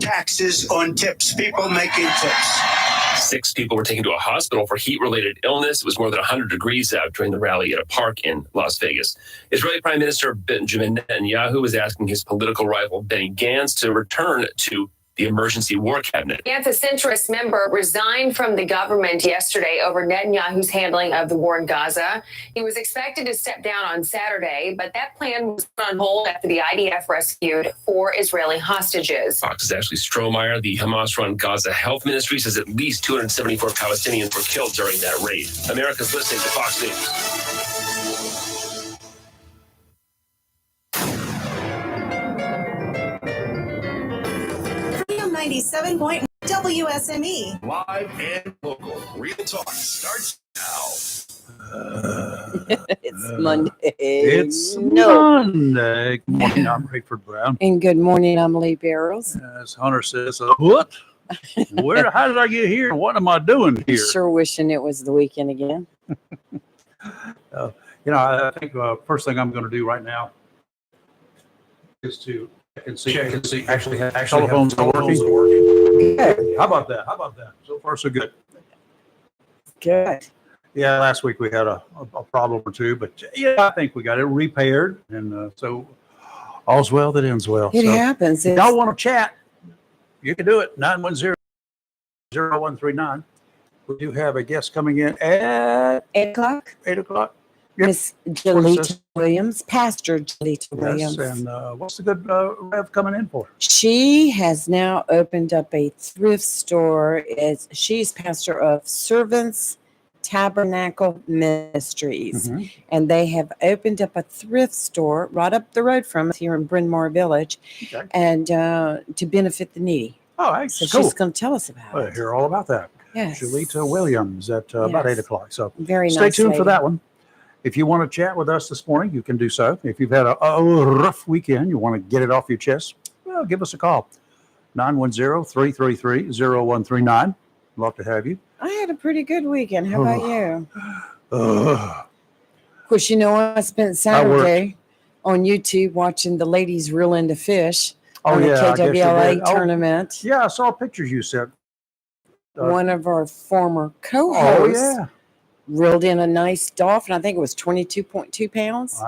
taxes on tips, people making tips. 6 people were taken to a hospital for heat-related illness. It was more than 100 degrees out during the rally at a park in Las Vegas. Israeli Prime Minister Benjamin Netanyahu was asking his political rival Benny Gantz to return to the emergency war cabinet. Gantz, a centrist member, resigned from the government yesterday over Netanyahu's handling of the war in Gaza. He was expected to step down on Saturday, but that plan was put on hold after the IDF rescued 4 Israeli hostages. Fox's Ashley Strohmeyer, the Hamas-run Gaza Health Ministry, says at least 274 Palestinians were killed during that raid. America's listening to Fox News. 97 point WSME. Live and local. Real talk starts now. It's Monday. It's Monday. Good morning, I'm Rayford Brown. And good morning, I'm Lee Barrows. As Hunter says, what? How did I get here? What am I doing here? Sure wishing it was the weekend again. I think first thing I'm going to do right now is to check and see. Actually, telephones are working. Hey, how about that? So far, so good. Good. Yeah, last week we had a problem or two, but yeah, I think we got it repaired, and so all's well that ends well. It happens. If y'all want to chat, you can do it. 910-0139. We do have a guest coming in at 8 o'clock. 8 o'clock. Yep. Miss Jalita Williams, Pastor Jalita Williams. Yes, and what's the good Rev coming in for? She has now opened up a thrift store. She's pastor of Servants Tabernacle Ministries, and they have opened up a thrift store right up the road from us here in Bryn Mawr Village, and to benefit the needy. Oh, right. So cool. she's going to tell us about it. Hear all about that. Yes. Jalita Williams at about 8 o'clock. So very stay nice tuned lady. for that one. If you want to chat with us this morning, you can do so. If you've had a rough weekend, you want to get it off your chest, well, give us a call. 910-333-0139. Love to have you. I had a pretty good weekend. How about you? Of course, I spent Saturday on YouTube watching the ladies reel into fish on the KWLA tournament. Yeah, I saw pictures you sent. One of our former co-hosts reeled in a nice dolphin. I think it was 22.2 pounds.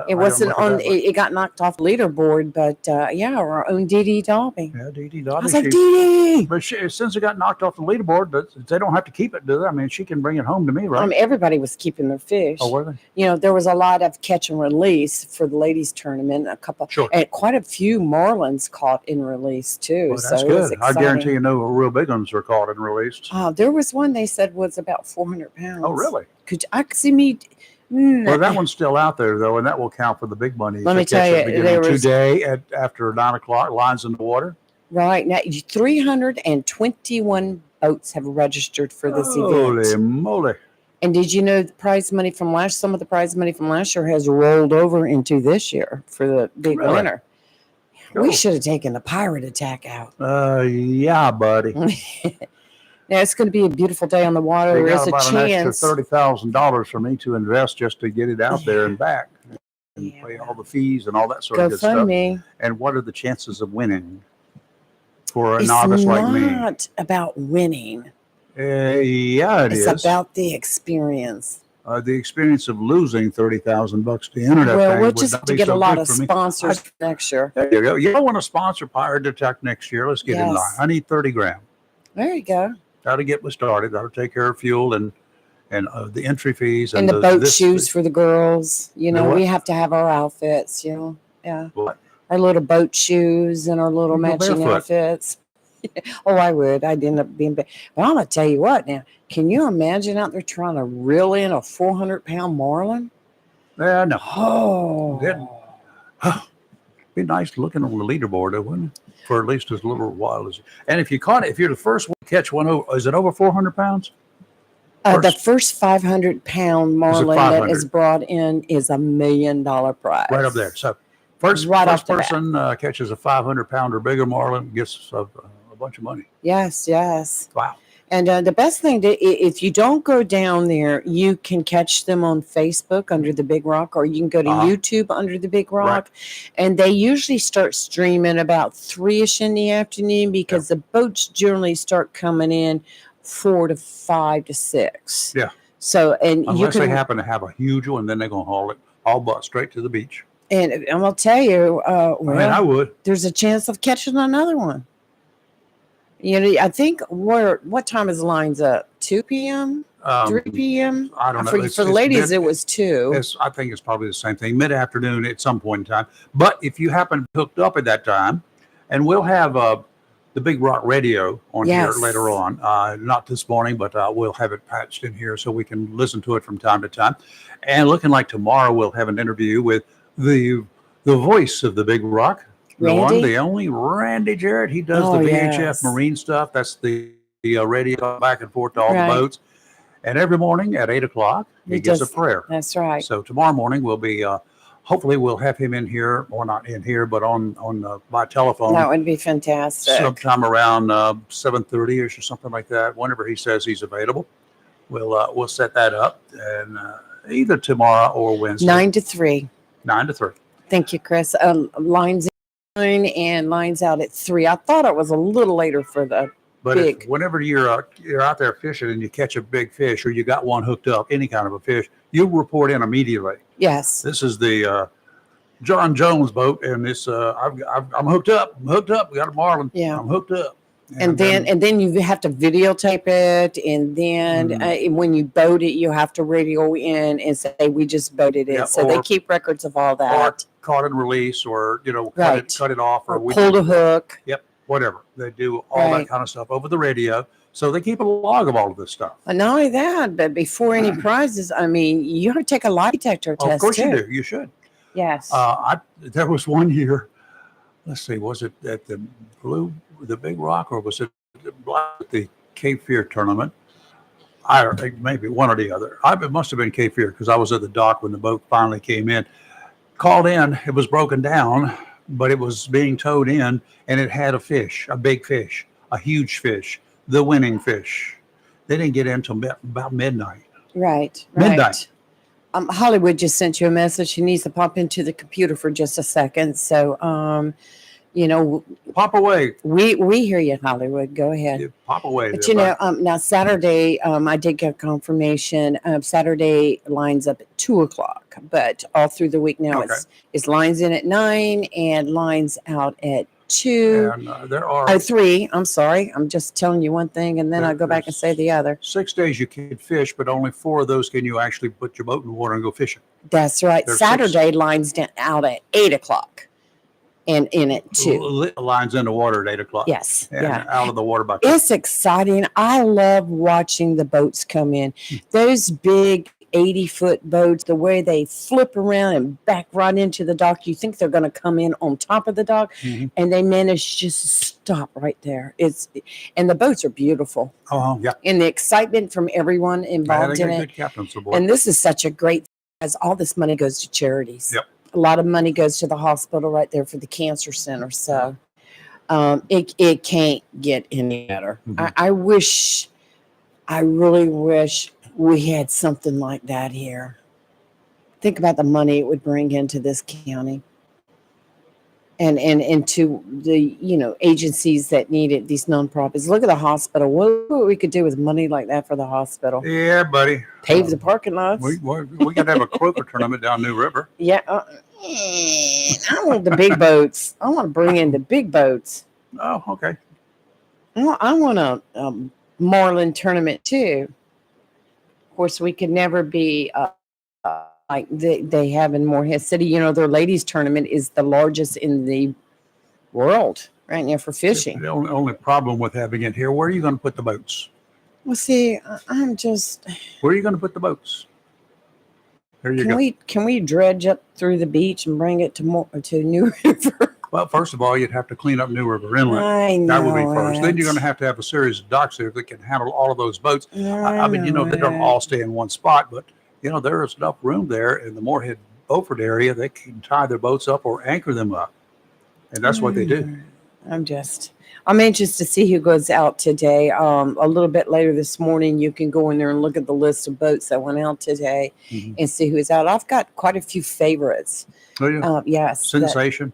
It wasn't on. It got knocked off the leaderboard, but our own Dee Dee Dobby. Yeah, Dee Dee Dobby. I was like, Dee Dee. But since it got knocked off the leaderboard, they don't have to keep it, do they? I mean, she can bring it home to me, right? Everybody was keeping their fish. Oh, were they? There was a lot of catch and release for the ladies tournament. And quite a few marlins caught in release too. Well, that's good. I guarantee real big ones are caught and released. There was one they said was about 400 pounds. Oh, really? I could see me. Well, that one's still out there though, and that will count for the big money. Let me tell you, there was today after 9 o'clock, lines in the water. Right now, 321 boats have registered for this event. Holy moly! And did you know the prize money from some of the prize money from last year has rolled over into this year for the big winner? Cool. We should have taken the pirate attack out. Yeah, buddy. Now it's going to be a beautiful day on the water. There is a chance. An extra $30,000 for me to invest just to get it out there and back, and pay all the fees and all that sort of good stuff. And what are the chances of winning for a novice like me? It's not about winning. It's about the experience. The experience of losing $30,000 to enter that. Well, we'll just get a lot of sponsors next year. There you go. You don't want to sponsor Pirate Attack next year. Let's get in line. I need 30 grand. There you go. Got to get me started. Got to take care of fuel and the entry fees and the boat shoes for the girls. We have to have our outfits. What? Our little boat shoes and our little matching outfits. Oh, I would. I'd end up being bad. But I'm gonna tell you what. Now, can you imagine out there trying to reel in a 400-pound marlin? Yeah, no. Oh, good. Be nice looking on the leaderboard, wouldn't it? For at least as little while as. And if you caught it, if you're the first one to catch one over, is it over 400 pounds? The first 500-pound marlin that is brought in is $1 million prize. Right up there. So first person catches a 500-pound or bigger marlin gets a bunch of money. Yes. Wow. And the best thing if you don't go down there, you can catch them on Facebook under the Big Rock, or you can go to YouTube under the Big Rock. Right. And they usually start streaming about 3-ish in the afternoon, because the boats generally start coming in 4 to 5 to 6. Yeah. So, and unless they happen to have a huge one, then they're going to haul it all but straight to the beach. And I'm going to tell you, I would. There's a chance of catching another one. You know, I think what time is lines up? 2 p.m., 3 p.m. I don't know. For the ladies, it was 2. I think it's probably the same thing, mid-afternoon at some point in time. But if you happen to be hooked up at that time, and we'll have the Big Rock radio on here later on. Not this morning, but we'll have it patched in here so we can listen to it from time to time. And looking like tomorrow, we'll have an interview with the voice of the Big Rock. Randy? The one, the only, Randy Jarrett. He does the VHF Marine stuff. That's the radio back and forth to all the boats. And every morning at 8 o'clock, he gets a prayer. That's right. So tomorrow morning we'll be, hopefully we'll have him in here, or not in here, but on by telephone. That would be fantastic. Sometime around 7:30ish or something like that. Whenever he says he's available, we'll set that up, and either tomorrow or Wednesday. 9 to 3. 9 to 3. Thank you, Chris. Lines in and lines out at 3. I thought it was a little later for the But big. whenever you're out there fishing and you catch a big fish, or you got one hooked up, any kind of a fish, you report in immediately. Yes. This is the John Jones boat, and this I'm hooked up. I'm hooked up. We got a marlin. Yeah. I'm hooked up. And then you have to videotape it, and then when you boat it, you have to radio in and say we just boated it. So they keep records of all that. Or caught and release, or cut it off, or we pulled a hook. Yep, whatever. They do all that kind of stuff over the radio. So they keep a log of all of this stuff. And not only that, but before any prizes, I mean, you have to take a lie detector test. Of course too. you do. You should. Yes. There was one year. Let's see, was it at the Big Rock, or was it at the Cape Fear tournament? I think maybe one or the other. It must have been Cape Fear, because I was at the dock when the boat finally came in. Called in, it was broken down, but it was being towed in, and it had a fish, a big fish, a huge fish, the winning fish. They didn't get in until about midnight. Right. Midnight. Hollywood just sent you a message. She needs to pop into the computer for just a second. So, pop away. We hear you, Hollywood. Go ahead. Yeah, pop away. But now Saturday, I did get confirmation. Saturday lines up at 2 o'clock, but all through the week now it's lines in at 9 and lines out at 2. And there are 3. I'm sorry. I'm just telling you one thing, and then I'll go back and say the other. 6 days you can fish, but only 4 of those can you actually put your boat in the water and go fishing. That's right. There's Saturday lines out at 8 o'clock. And in it 2. Lines in the water at 8 o'clock. Yes. And out of the water by 2. It's exciting. I love watching the boats come in. Those big 80-foot boats, the way they flip around and back right into the dock. You think they're going to come in on top of the dock, and they manage just to stop right there. And the boats are beautiful. Oh, yeah. And the excitement from everyone involved in it. Good captains aboard. And this is such a great, as all this money goes to charities. Yep. A lot of money goes to the hospital right there for the cancer center. So it can't get any better. I really wish we had something like that here. Think about the money it would bring into this county. And into the agencies that need it, these nonprofits. Look at the hospital. What we could do with money like that for the hospital? Yeah, buddy. Pave the parking lots. We got to have a croaker tournament down New River. Yeah. I want the big boats. I want to bring in the big boats. Oh, okay. I want a marlin tournament too. Of course, we could never be like they have in Morehead City. Their ladies tournament is the largest in the world right now for fishing. The only problem with having it here, where are you going to put the boats? Well, see, Where are you going to put the boats? There you go. Can we dredge up through the beach and bring it to New River? Well, first of all, you'd have to clean up New River Inlet. I know that would be first. Then you're going to have a series of docks there that can handle all of those boats. I mean, they don't all stay in one spot, but there is enough room there in the Morehead Beaufort area. They can tie their boats up or anchor them up, and that's what they do. I'm anxious to see who goes out today. A little bit later this morning, you can go in there and look at the list of boats that went out today and see who's out. I've got quite a few favorites. Oh, yeah. Yes. Sensation.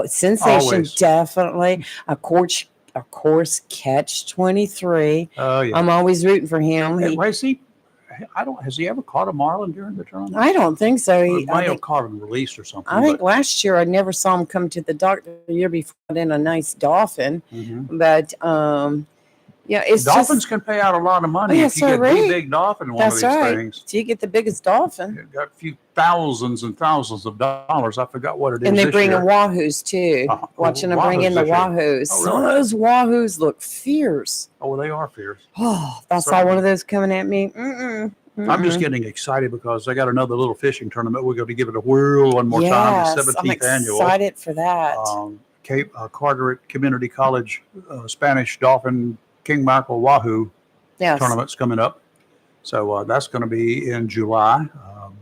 Sensation, Always. definitely. Of course, Catch 23. Oh, yeah. I'm always rooting for him. Has he ever caught a marlin during the tournament? I don't think so. He might have caught him released or something. I think last year I never saw him come to the dock. The year before, in a nice dolphin. But it's dolphins can pay out a lot of money if you get the big dolphin in one of these things. So you get the biggest dolphin. You got a few thousands and thousands of dollars. I forgot what it is. And they this bring year. in wahoos too. Watching them bring in the wahoos. Oh, Some of really? those wahoos look fierce. Oh, well, they are fierce. Oh, I saw one of those coming at me. I'm just getting excited because I got another little fishing tournament. We're going to give it a whirl one more time. The 17th I'm annual. excited for that. Cape Carteret Community College Spanish Dolphin King Michael Wahoo tournament's coming up. So that's going to be in July.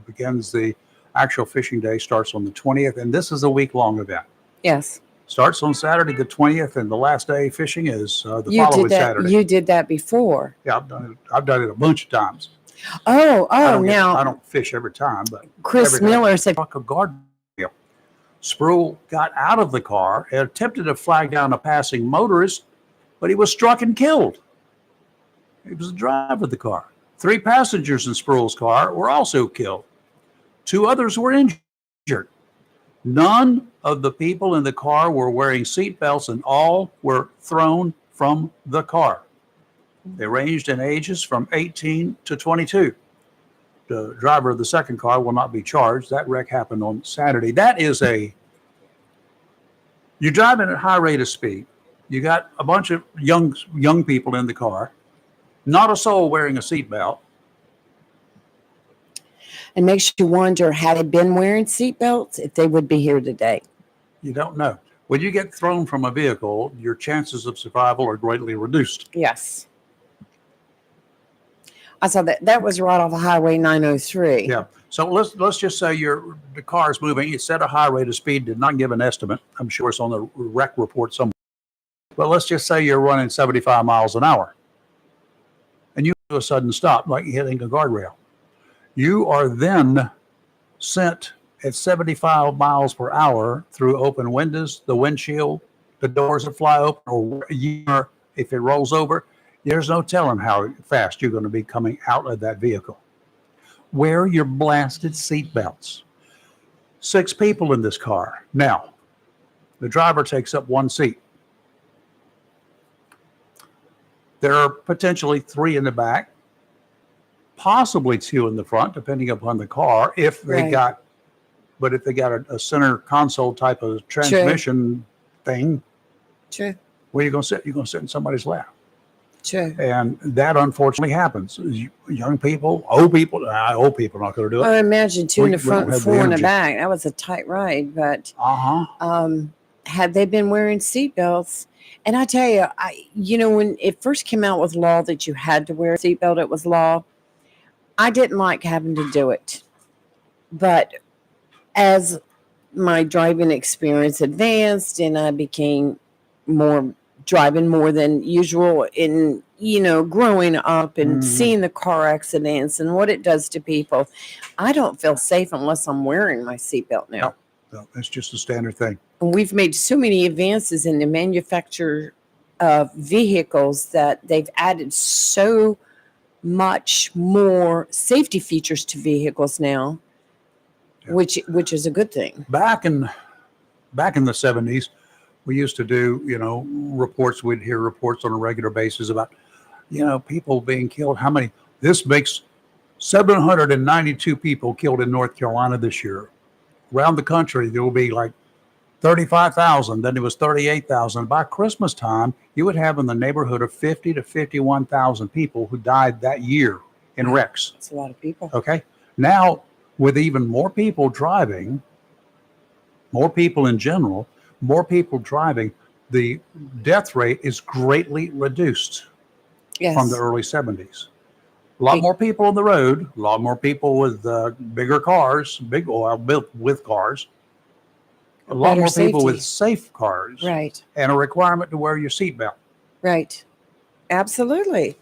Begins the actual fishing day, starts on the 20th, and this is a week-long event. Yes. Starts on Saturday the 20th, and the last day fishing is the following Saturday. You did that before. Yeah, I've done it a bunch of times. I I don't fish every time, but Chris Miller said a guardrail. Sproul got out of the car and attempted to flag down a passing motorist, but he was struck and killed. He was the driver of the car. 3 passengers in Sproul's car were also killed. 2 others were injured. None of the people in the car were wearing seat belts, and all were thrown from the car. They ranged in ages from 18 to 22. The driver of the second car will not be charged. That wreck happened on Saturday. You're driving at high rate of speed. You got a bunch of young people in the car, not a soul wearing a seatbelt. It makes you wonder, had they been wearing seatbelts, if they would be here today. You don't know. When you get thrown from a vehicle, your chances of survival are greatly reduced. Yes. I saw that was right off of Highway 903. Yeah. So let's just say the car is moving. It's at a high rate of speed. Did not give an estimate. I'm sure it's on the wreck report somewhere. But let's just say you're running 75 miles an hour, and you do a sudden stop, like hitting a guardrail. You are then sent at 75 miles per hour through open windows, the windshield, the doors that fly open, or if it rolls over. There's no telling how fast you're going to be coming out of that vehicle. Wear your blasted seatbelts. 6 people in this car. Now, the driver takes up 1 seat. There are potentially 3 in the back, possibly 2 in the front, depending upon the car. If they got a center console type of transmission thing, True. where are you going to sit? You're going to sit in somebody's lap. True. And that unfortunately happens. Young people, old people are not going to do it. I imagine 2 in the front, we don't have 4 the in the energy. back. That was a tight ride, but Uh-huh. had they been wearing seatbelts, and I tell you, when it first came out with law that you had to wear a seatbelt, it was law. I didn't like having to do it, but as my driving experience advanced and I became driving more than usual in, growing up and seeing the car accidents and what it does to people, I don't feel safe unless I'm wearing my seatbelt now. No, that's just a standard thing. And we've made so many advances in the manufacture of vehicles that they've added so much more safety features to vehicles now, which is a good thing. Back in the 70s, we used to do, reports. We'd hear reports on a regular basis about, people being killed. How many? This makes 792 people killed in North Carolina this year. Around the country, there will be like 35,000. Then it was 38,000. By Christmas time, you would have in the neighborhood of 50 to 51,000 people who died that year in wrecks. That's a lot of people. Okay. Now, with even more people driving, more people in general, more people driving, the death rate is greatly reduced from the early 70s. A lot more people on the road, a lot more people with bigger cars, with cars. a lot better more people with safety. safe cars Right. and a requirement to wear your seatbelt. Right. Absolutely.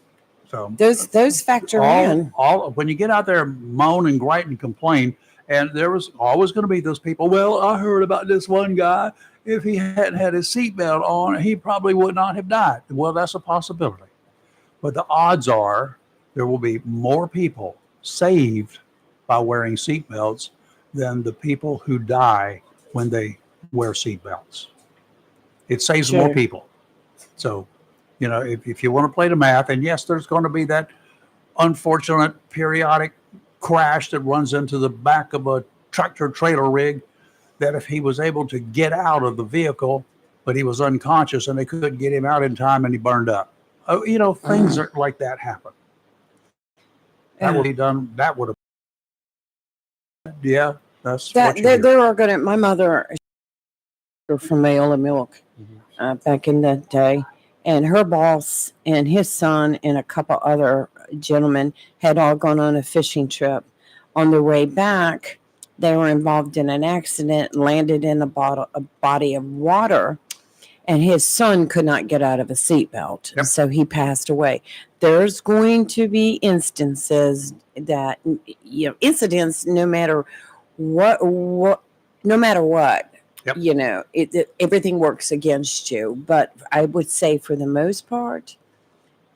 So Those factor in. all when you get out there, moan and gripe and complain, and there was always going to be those people. Well, I heard about this one guy. If he hadn't had his seatbelt on, he probably would not have died. Well, that's a possibility, but the odds are there will be more people saved by wearing seatbelts than the people who die when they wear seatbelts. It saves more Sure. people. So, you know, if you want to play the math, and yes, there's going to be that unfortunate periodic crash that runs into the back of a tractor trailer rig, that if he was able to get out of the vehicle, but he was unconscious and they couldn't get him out in time and he burned up. Oh, you know, things are like that happen. That would be done. That would have. Yeah, that's That what you hear. there are going to. My mother from Mayola Milk back in the day, and her boss and his son and a couple other gentlemen had all gone on a fishing trip. On their way back, they were involved in an accident and landed in a body of water, and his son could not get out of a seatbelt, Yep. so he passed away. There's going to be instances that, you know, incidents, no matter what, no matter what, Yep. you know, everything works against you. But I would say for the most part,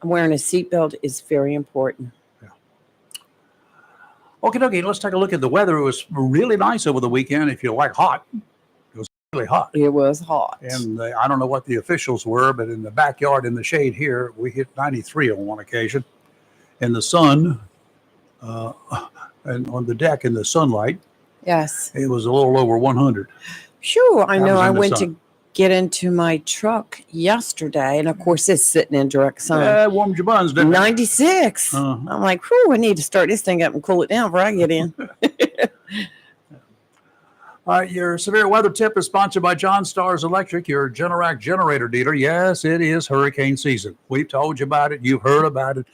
wearing a seatbelt is very important. Okay, let's take a look at the weather. It was really nice over the weekend. If you like hot, it was really hot. It was hot. And I don't know what the officials were, but in the backyard in the shade here, we hit 93 on one occasion. In the sun, and on the deck in the sunlight, Yes. it was a little over 100. Sure. I That know. was I in the went sun. to get into my truck yesterday, and of course, it's sitting in direct sun. Warmed your buns, didn't it? 96. Uh-huh. I'm like, whew, I need to start this thing up and cool it down before I get in. All right, your severe weather tip is sponsored by John Stars Electric, your Generac generator dealer. Yes, it is hurricane season. We've told you about it. You've heard about it.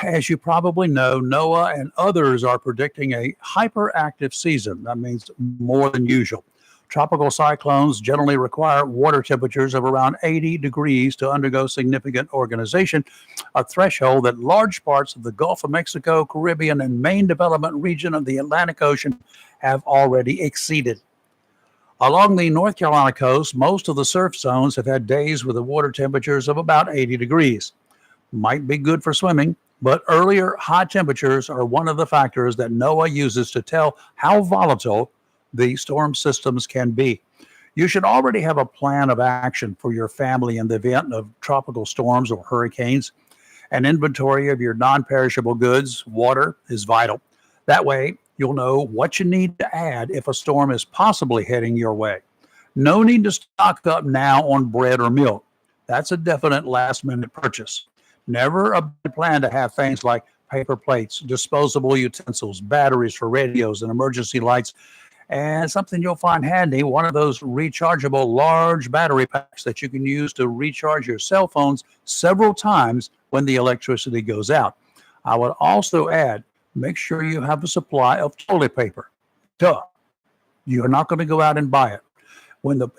As you probably know, NOAA and others are predicting a hyperactive season. That means more than usual. Tropical cyclones generally require water temperatures of around 80 degrees to undergo significant organization, a threshold that large parts of the Gulf of Mexico, Caribbean, and main development region of the Atlantic Ocean have already exceeded. Along the North Carolina coast, most of the surf zones have had days with the water temperatures of about 80 degrees. Might be good for swimming, but earlier high temperatures are one of the factors that NOAA uses to tell how volatile the storm systems can be. You should already have a plan of action for your family in the event of tropical storms or hurricanes. An inventory of your non-perishable goods, water, is vital. That way, you'll know what you need to add if a storm is possibly heading your way. No need to stock up now on bread or milk. That's a definite last-minute purchase. Never a bad plan to have things like paper plates, disposable utensils, batteries for radios and emergency lights, and something you'll find handy, one of those rechargeable large battery packs that you can use to recharge your cell phones several times when the electricity goes out. I would also add, make sure you have a supply of toilet paper. Duh. You're not going to go out and buy it.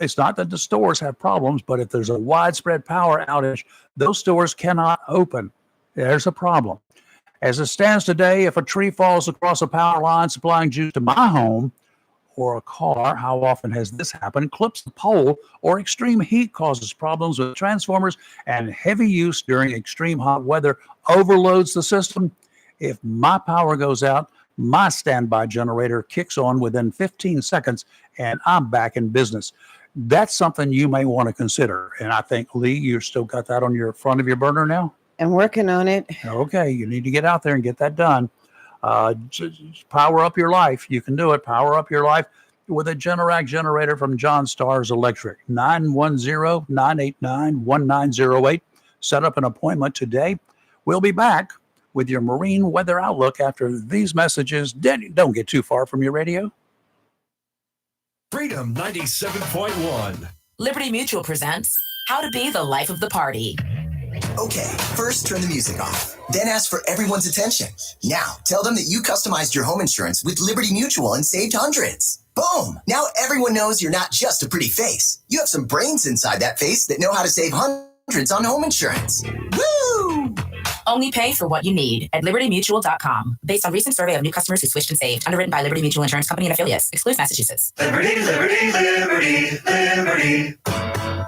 It's not that the stores have problems, but if there's a widespread power outage, those stores cannot open. There's a problem. As it stands today, if a tree falls across a power line supplying juice to my home, or a car, how often has this happened, clips the pole, or extreme heat causes problems with transformers, and heavy use during extreme hot weather overloads the system. If my power goes out, my standby generator kicks on within 15 seconds, and I'm back in business. That's something you may want to consider. And I think, Lee, you've still got that on your front of your burner now? I'm working on it. Okay, you need to get out there and get that done. Just power up your life. You can do it. Power up your life with a Generac generator from John Stars Electric. 910-989-1908. Set up an appointment today. We'll be back with your marine weather outlook after these messages. Don't get too far from your radio. Freedom 97.1. Liberty Mutual presents How to Be the Life of the Party. Okay, first turn the music off. Then ask for everyone's attention. Now, tell them that you customized your home insurance with Liberty Mutual and saved hundreds. Boom! Now everyone knows you're not just a pretty face. You have some brains inside that face that know how to save hundreds on home insurance. Woo! Only pay for what you need at libertymutual.com. Based on recent survey of new customers who switched and saved. Underwritten by Liberty Mutual Insurance Company and affiliates. Excludes Massachusetts. Liberty, liberty, liberty, liberty.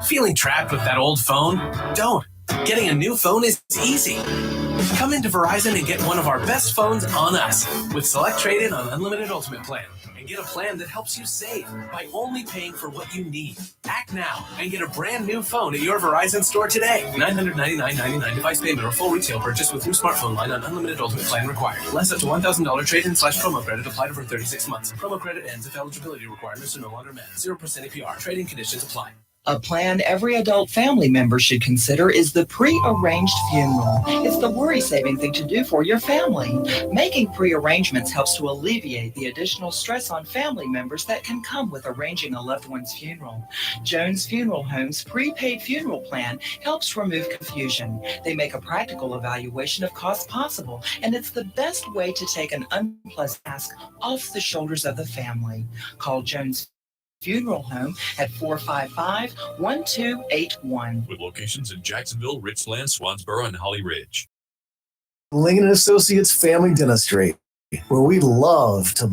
Feeling trapped with that old phone? Don't. Getting a new phone is easy. Come into Verizon and get one of our best phones on us with Select Trade-in on Unlimited Ultimate Plan. And get a plan that helps you save by only paying for what you need. Act now and get a brand new phone at your Verizon store today. $999.99 device payment or full retail purchase with new smartphone line on Unlimited Ultimate Plan required. Less up to $1,000 trade-in/promo credit applied over 36 months. Promo credit ends if eligibility requirements are no longer met. 0% APR. Trade-in conditions apply. A plan every adult family member should consider is the pre-arranged funeral. It's the worry-saving thing to do for your family. Making pre-arrangements helps to alleviate the additional stress on family members that can come with arranging a loved one's funeral. Jones Funeral Home's prepaid funeral plan helps remove confusion. They make a practical evaluation of costs possible, and it's the best way to take an unpleasant task off the shoulders of the family. Call Jones Funeral Home at 455-1281. With locations in Jacksonville, Richland, Swansboro, and Holly Ridge. Lane & Associates Family Dentistry, where we love to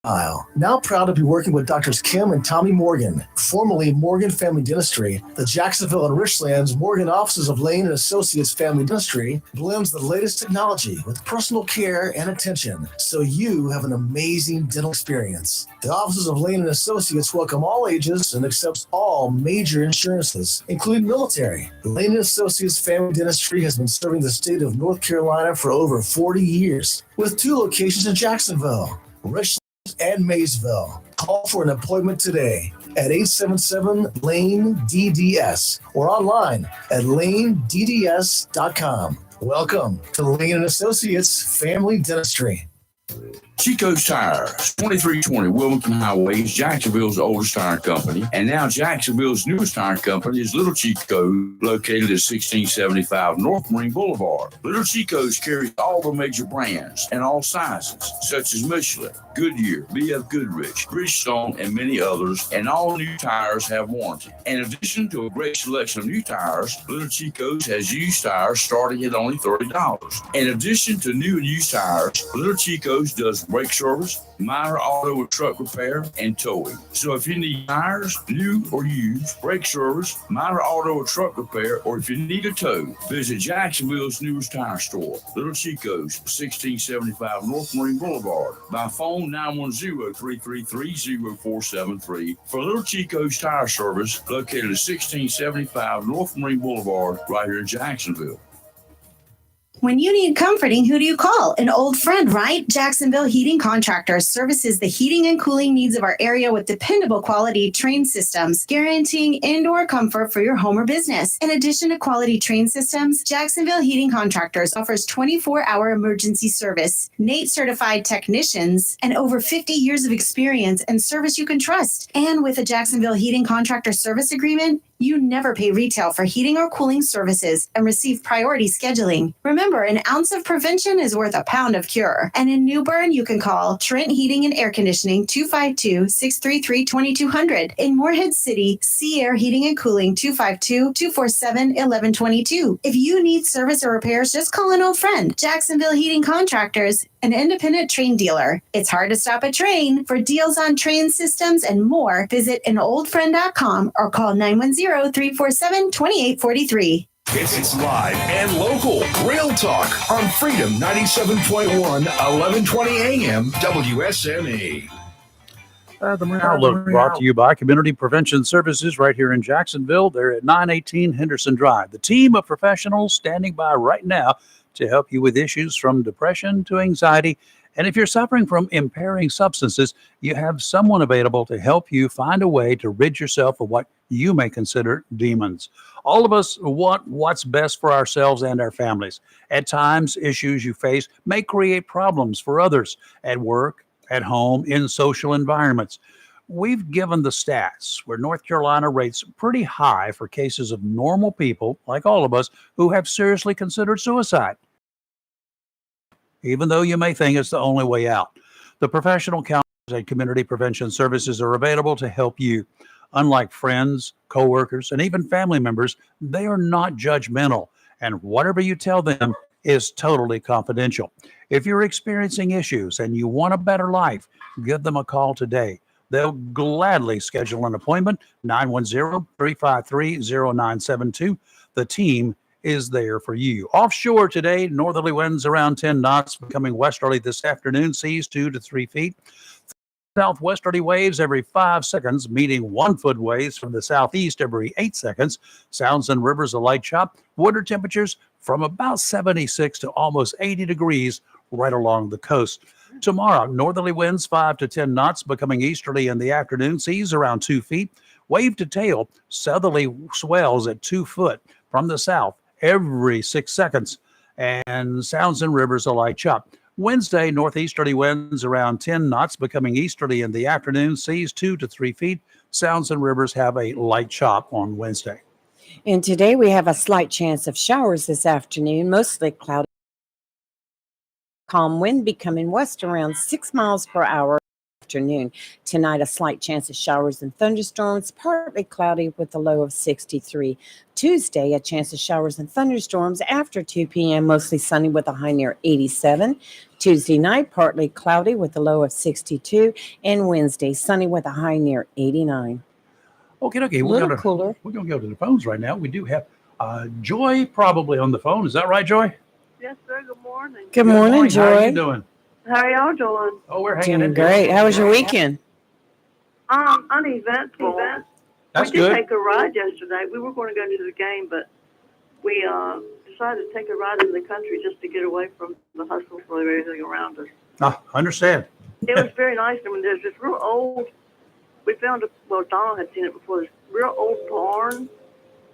smile. Now proud to be working with Drs. Kim and Tommy Morgan, formerly Morgan Family Dentistry. The Jacksonville and Richlands Morgan offices of Lane & Associates Family Dentistry blends the latest technology with personal care and attention, so you have an amazing dental experience. The offices of Lane & Associates welcome all ages and accepts all major insurances, including military. Lane & Associates Family Dentistry has been serving the state of North Carolina for over 40 years, with 2 locations in Jacksonville, Richland, and Maysville. Call for an appointment today at 877-LANE-DDS or online at lanedds.com. Welcome to Lane & Associates Family Dentistry. Chico's Tires, 2320 Wilmington Highway is Jacksonville's oldest tire company, and now Jacksonville's newest tire company is Little Chico, located at 1675 North Marine Boulevard. Little Chico's carries all the major brands and all sizes, such as Michelin, Goodyear, BF Goodrich, Bridgestone, and many others, and all new tires have warranty. In addition to a great selection of new tires, Little Chico's has used tires starting at only $30. In addition to new and used tires, Little Chico's does brake service, minor auto or truck repair, and towing. So if you need tires, new or used, brake service, minor auto or truck repair, or if you need a tow, visit Jacksonville's newest tire store, Little Chico's, 1675 North Marine Boulevard. By phone, 910-333-0473 for Little Chico's Tire Service, located at 1675 North Marine Boulevard, right here in Jacksonville. When you need comforting, who do you call? An old friend, right? Jacksonville Heating Contractors services the heating and cooling needs of our area with dependable quality train systems, guaranteeing indoor comfort for your home or business. In addition to quality train systems, Jacksonville Heating Contractors offers 24-hour emergency service, NATE certified technicians, and over 50 years of experience and service you can trust. And with a Jacksonville Heating Contractor service agreement, you never pay retail for heating or cooling services and receive priority scheduling. Remember, an ounce of prevention is worth a pound of cure. And in New Bern, you can call Trent Heating and Air Conditioning 252-633-2200. In Morehead City, Sea Air Heating and Cooling 252-247-1122. If you need service or repairs, just call an old friend. Jacksonville Heating Contractors, an independent train dealer. It's hard to stop a train. For deals on train systems and more, visit anoldfriend.com or call 910-347-2843. It's live and local. Real talk on Freedom 97.1, 1120 AM, WSME. The Marine Outlook brought to you by Community Prevention Services right here in Jacksonville. They're at 918 Henderson Drive. The team of professionals standing by right now to help you with issues from depression to anxiety. And if you're suffering from impairing substances, you have someone available to help you find a way to rid yourself of what you may consider demons. All of us want what's best for ourselves and our families. At times, issues you face may create problems for others at work, at home, in social environments. We've given the stats where North Carolina rates pretty high for cases of normal people, like all of us, who have seriously considered suicide, even though you may think it's the only way out. The professional counsel and community prevention services are available to help you. Unlike friends, coworkers, and even family members, they are not judgmental, and whatever you tell them is totally confidential. If you're experiencing issues and you want a better life, give them a call today. They'll gladly schedule an appointment, 910-353-0972. The team is there for you. Offshore today, northerly winds around 10 knots, becoming westerly this afternoon, seas 2 to 3 feet. Southwesterly waves every 5 seconds, meeting 1 foot waves from the southeast every 8 seconds. Sounds and rivers a light chop. Water temperatures from about 76 to almost 80 degrees right along the coast. Tomorrow, northerly winds 5 to 10 knots, becoming easterly in the afternoon, seas around 2 feet. Wave to tail, southerly swells at 2 foot from the south every 6 seconds. And sounds and rivers a light chop. Wednesday, northeasterly winds around 10 knots, becoming easterly in the afternoon, seas 2 to 3 feet. Sounds and rivers have a light chop on Wednesday. And today we have a slight chance of showers this afternoon, mostly cloudy. Calm wind becoming west around 6 miles per hour afternoon. Tonight, a slight chance of showers and thunderstorms, partly cloudy with a low of 63. Tuesday, a chance of showers and thunderstorms after 2 p.m., mostly sunny with a high near 87. Tuesday night, partly cloudy with a low of 62. And Wednesday, sunny with a high near 89. Okay. A little cooler. We're going to go to the phones right now. We do have Joy probably on the phone. Is that right, Joy? Yes, sir. Good morning. Good morning, Joy. How are you doing? How are y'all doing? Oh, we're hanging Doing in great. How was your weekend? Uneventful. That's we did good. take a ride yesterday. We were going to go to the game, but we decided to take a ride in the country just to get away from the hustle for everything around us. I understand. It was very nice. I mean, there's this real old, we found, Donald had seen it before, this real old barn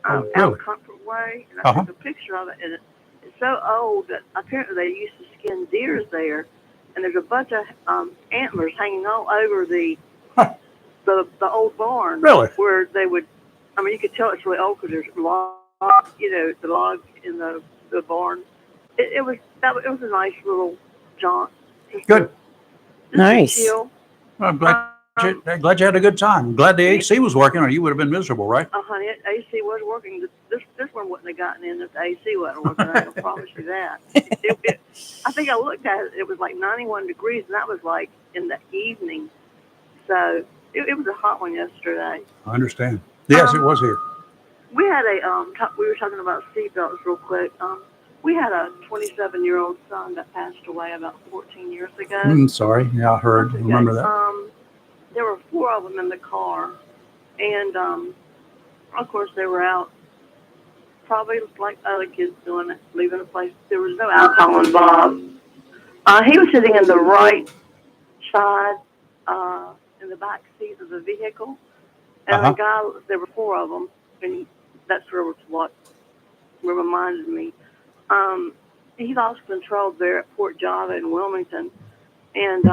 out Comfort Way. And I took a picture of it, and it's so old that apparently they used to skin deers there. And there's a bunch of antlers hanging all over the old barn. Really? Where they would, I mean, you could tell it's really old because there's logs, the log in the barn. It was a nice little jaunt. Good. Nice. Chill. Well, I'm glad you had a good time. I'm glad the AC was working, or you would have been miserable, right? Oh, honey, AC was working. This one wouldn't have gotten in if the AC wasn't working. I can promise you that. I think I looked at it. It was like 91 degrees, and that was like in the evening. So it was a hot one yesterday. I understand. Yes, it was here. We had we were talking about seatbelts real quick. We had a 27-year-old son that passed away about 14 years ago. Sorry. Yeah, I heard. I remember that. There were 4 of them in the car, and of course they were out, probably like other kids doing it, leaving a place. There was no alcohol involved. He was sitting in the right side, in the back seat of the vehicle, and the guy, there were 4 of them, and that's what reminded me. He lost control there at Port Java in Wilmington, and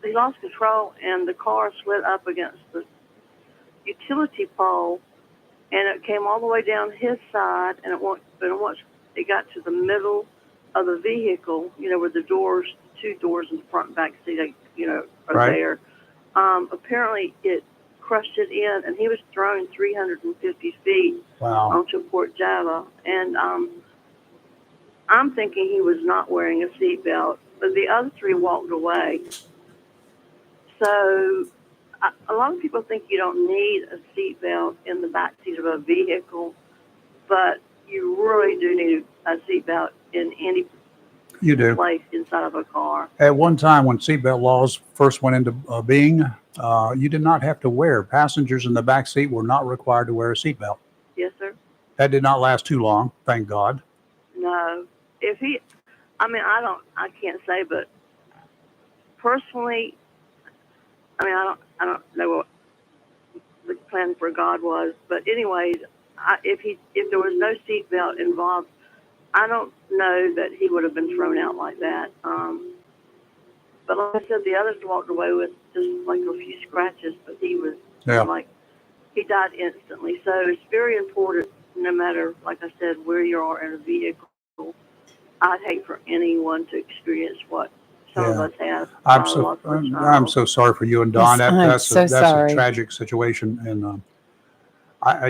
he lost control, and the car slid up against the utility pole, and it came all the way down his side, and once it got to the middle of the vehicle, where the 2 doors in the front and back seat, are there. Apparently, it crushed it in, and he was thrown 350 feet onto Port Java, and I'm thinking he was not wearing a seatbelt, but the other 3 walked away. So a lot of people think you don't need a seatbelt in the back seat of a vehicle, but you really do need a seatbelt in any place inside of a car. At one time, when seatbelt laws first went into being, you did not have to wear. Passengers in the back seat were not required to wear a seatbelt. Yes, sir. That did not last too long, thank God. No. I can't say, but personally, I don't know what the plan for God was, but anyways, if there was no seatbelt involved, I don't know that he would have been thrown out like that. But like I said, the others walked away with just like a few scratches, but he was he died instantly. So it's very important, no matter, like I said, where you are in a vehicle. I'd hate for anyone to experience what some of us have. I'm so sorry for you and Don. Yes, That's I'm so sorry. a tragic situation, and I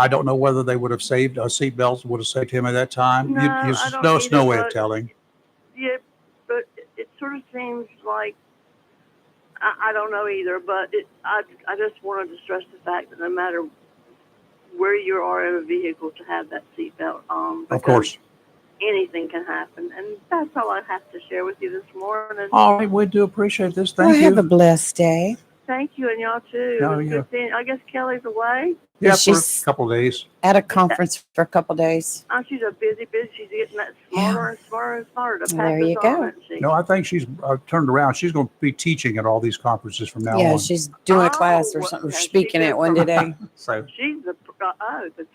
don't know whether they would have saved seatbelts would have saved him at that time. No, I don't There's no either, way of but- telling. Yeah, but it sort of seems like I don't know either. But I just wanted to stress the fact that no matter where you are in a vehicle, to have that seatbelt on. Of course. Anything can happen, and that's all I have to share with you this morning. All right, we do appreciate this. Well, Thank have you. a blessed day. Thank you, and y'all too. Oh, It was yeah. good seeing- I guess Kelly's away. Yeah, for She's a couple of days. at a conference for a couple days. Oh, she's a busy. She's getting that smarter and smarter and smarter to pass There you us go. on, isn't she? No, I think she's turned around. She's going to be teaching at all these conferences from now Yeah, on. she's doing a class or well, something, or yeah, she speaking did at one some- today. So She's the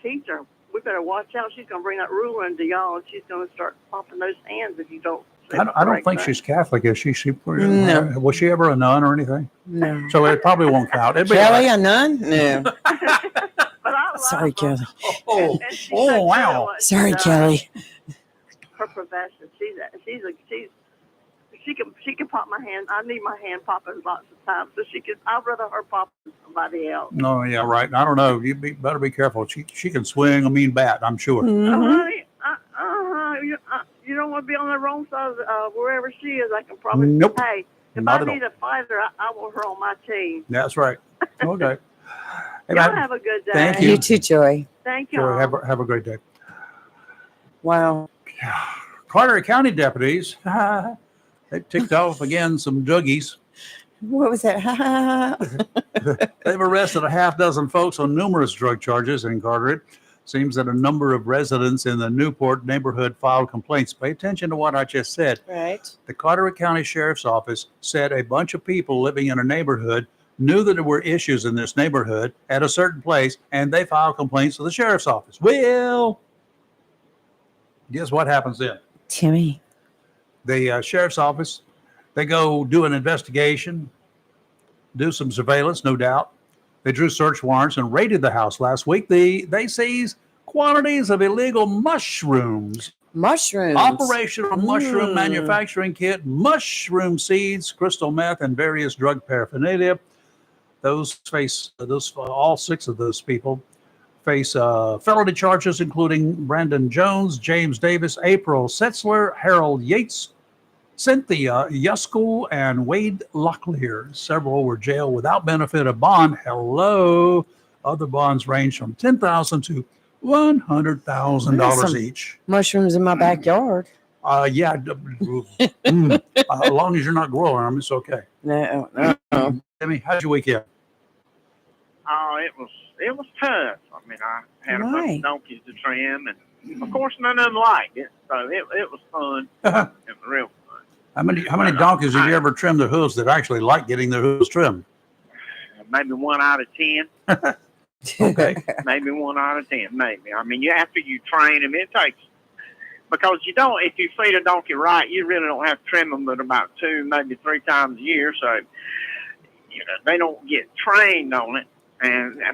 teacher. We better watch out. She's going to bring that ruler into y'all, and she's going to start popping those hands if you don't. say I the don't correct think thing. she's Catholic, is she? No. Was she ever a nun or anything? No. So it probably won't count. It'd be Kelly, all right. a nun? No. But I love Sorry, her. Kelly. Oh, And she's oh, so good wow. at what she Sorry, does. Kelly. Her profession. She can pop my hand. I need my hand popping lots of times, so I'd rather her pop than somebody else. No, yeah, right. I don't know. Better be careful. She can swing a mean bat, I'm sure. Honey, you don't want to be on the wrong side of wherever she is. I can promise. Nope. Hey, if Not I at all. need a fighter, I want her on my team. That's right. Okay. Hey, Y'all man, have a good day. thank You too, Joy. Thank you. Sure, have a great day. Wow. Carteret County deputies, they ticked off again some druggies. What was that? They've arrested a half dozen folks on numerous drug charges in Carteret. Seems that a number of residents in the Newport neighborhood filed complaints. Pay attention to what I just said. Right. The Carteret County Sheriff's Office said a bunch of people living in a neighborhood knew that there were issues in this neighborhood at a certain place, and they filed complaints to the Sheriff's Office. Well, guess what happens then? Timmy. The Sheriff's Office, they go do an investigation, do some surveillance, no doubt. They drew search warrants and raided the house last week. They seized quantities of illegal mushrooms. Mushrooms. Operational mushroom Mm. manufacturing kit, mushroom seeds, crystal meth, and various drug paraphernalia. All six of those people face felony charges, including Brandon Jones, James Davis, April Setzler, Harold Yates, Cynthia Yuskell, and Wade Locklear. Several were jailed without benefit of bond. Hello. Other bonds range from $10,000 to $100,000 each. Mushrooms in my backyard. Yeah. As long as you're not growing them, it's okay. No. Timmy, how's your weekend? Oh, it was tough. I mean, I had a bunch Right. of donkeys to trim, and of course, none of them liked it. So it was fun. It was real fun. How many donkeys have you ever trimmed their hooves that actually like getting their hooves trimmed? Maybe 1 out of 10. Okay. Maybe 1 out of 10. Maybe. I mean, after you train them, it takes, because you don't. If you feed a donkey right, you really don't have to trim them but about 2, maybe 3 times a year. So they don't get trained on it.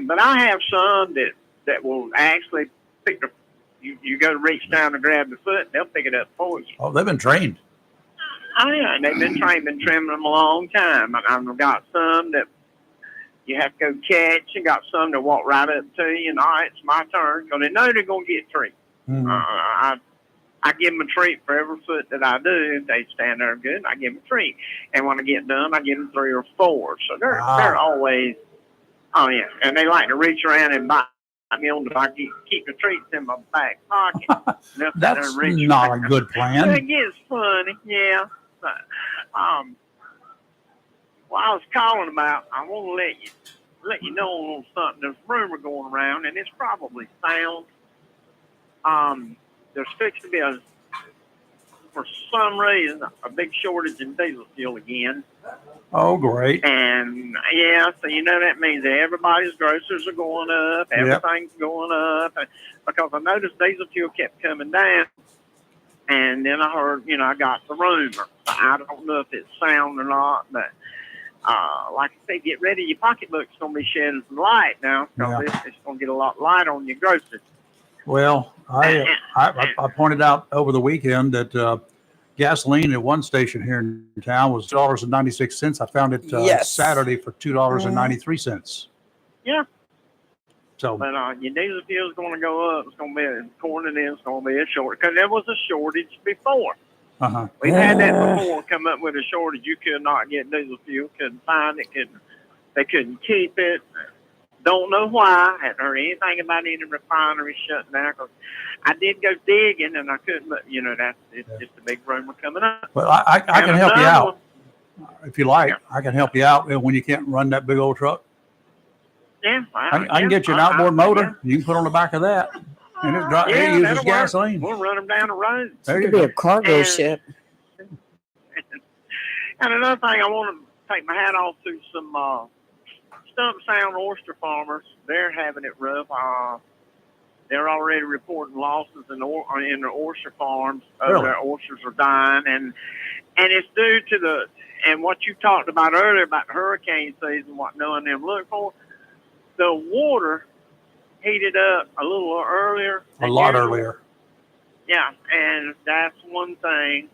But I have some that will actually pick the. You go to reach down to grab the foot, they'll pick it up for you. Oh, they've been trained. Oh yeah, they've been trained, been trimming them a long time. I've got some that you have to go catch, and got some that walk right up to you, and all right, it's my turn, because they know they're going to get a treat. I give them a treat for every foot that I do. If they stand there good, I give them a treat. And when I get done, I give them 3 or 4. So they're always, oh yeah, and they like to reach around and bite me on the back. Keep the treats in my back pocket. That's not a good plan. It gets funny, yeah. But, well, I was calling about, I want to let you know on something. There's a rumor going around, and it's probably sound. There's fixed to be for some reason, a big shortage in diesel fuel again. Oh, great. And yeah, so that means that everybody's groceries are going up, everything's going up, because I noticed diesel fuel kept coming down. And then I heard, I got the rumor. I don't know if it's sound or not, but like I say, get ready. Your pocketbook's going to be shedding some light now, because it's going to get a lot light on your groceries. Well, I pointed out over the weekend that Gasoline at one station here in town was $2.96. I found it Yes. Saturday for $2.93. Yeah. So, But your diesel fuel is going to go up. It's going to be, according to this, it's going to be a shortage. Because there was a shortage before. uh-huh. We've had that before, come up with a shortage. You could not get diesel fuel, couldn't find it, they couldn't keep it. Don't know why. Hadn't heard anything about any refinery shutting down. 'Cause I did go digging and I couldn't, but it's just a big rumor coming up. Well, I can help you another out if you like. I can help you out when you can't run that big old truck. Yeah, I can get you an outboard motor. You can put on the back of that, and it uses that'll gasoline. Work. We'll run them down the road. There It you could be go. a cargo ship. And another thing, I want to take my hat off to some Stump Sound oyster farmers. They're having it rough. They're already reporting losses in their oyster farms. Really? Their oysters are dying, and it's due to and what you talked about earlier about hurricane season, what knowing them look for. The water heated up a little earlier. A lot earlier. Yeah, and that's one thing,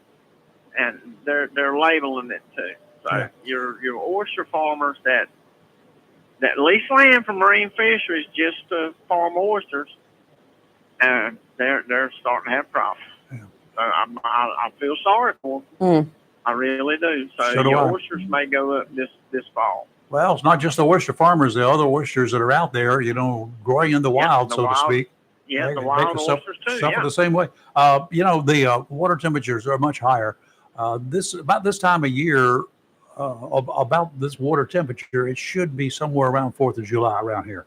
and they're labeling it too. So Yeah. your oyster farmers that lease land for marine fisheries just to farm oysters, they're starting to have problems. Yeah. So I feel sorry for them. I really do. So do your I. oysters may go up this fall. Well, it's not just the oyster farmers. The other oysters that are out there, growing in the wild, the so to wild- speak. Yeah, They the can wild suffer oysters too. suffer Yeah. the same way. The water temperatures are much higher. About this time of year, about this water temperature, it should be somewhere around 4th of July around here.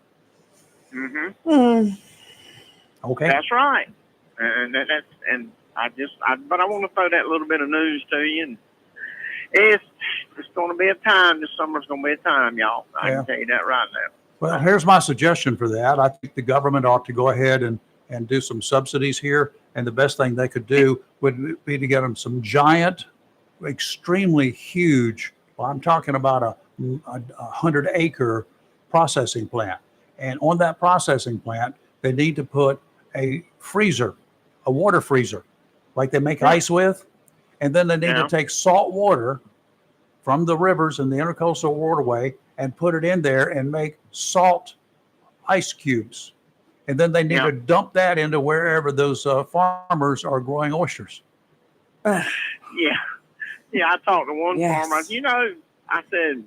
Mm-hmm. Okay. That's right. And but I want to throw that little bit of news to you. And it's going to be a time. This summer's going to be a time, y'all. I Yeah. can tell you that right now. Well, here's my suggestion for that. I think the government ought to go ahead and do some subsidies here. And the best thing they could do would be to get them some giant, extremely huge, well, I'm talking about a 100-acre processing plant. And on that processing plant, they need to put a freezer, a water freezer, like they make ice with. And then they need to take salt water from the rivers and the intercoastal waterway and put it in there and make salt ice cubes. And then they need to dump that into wherever those farmers are growing oysters. Yeah. I talked to one Yes. farmer. I said,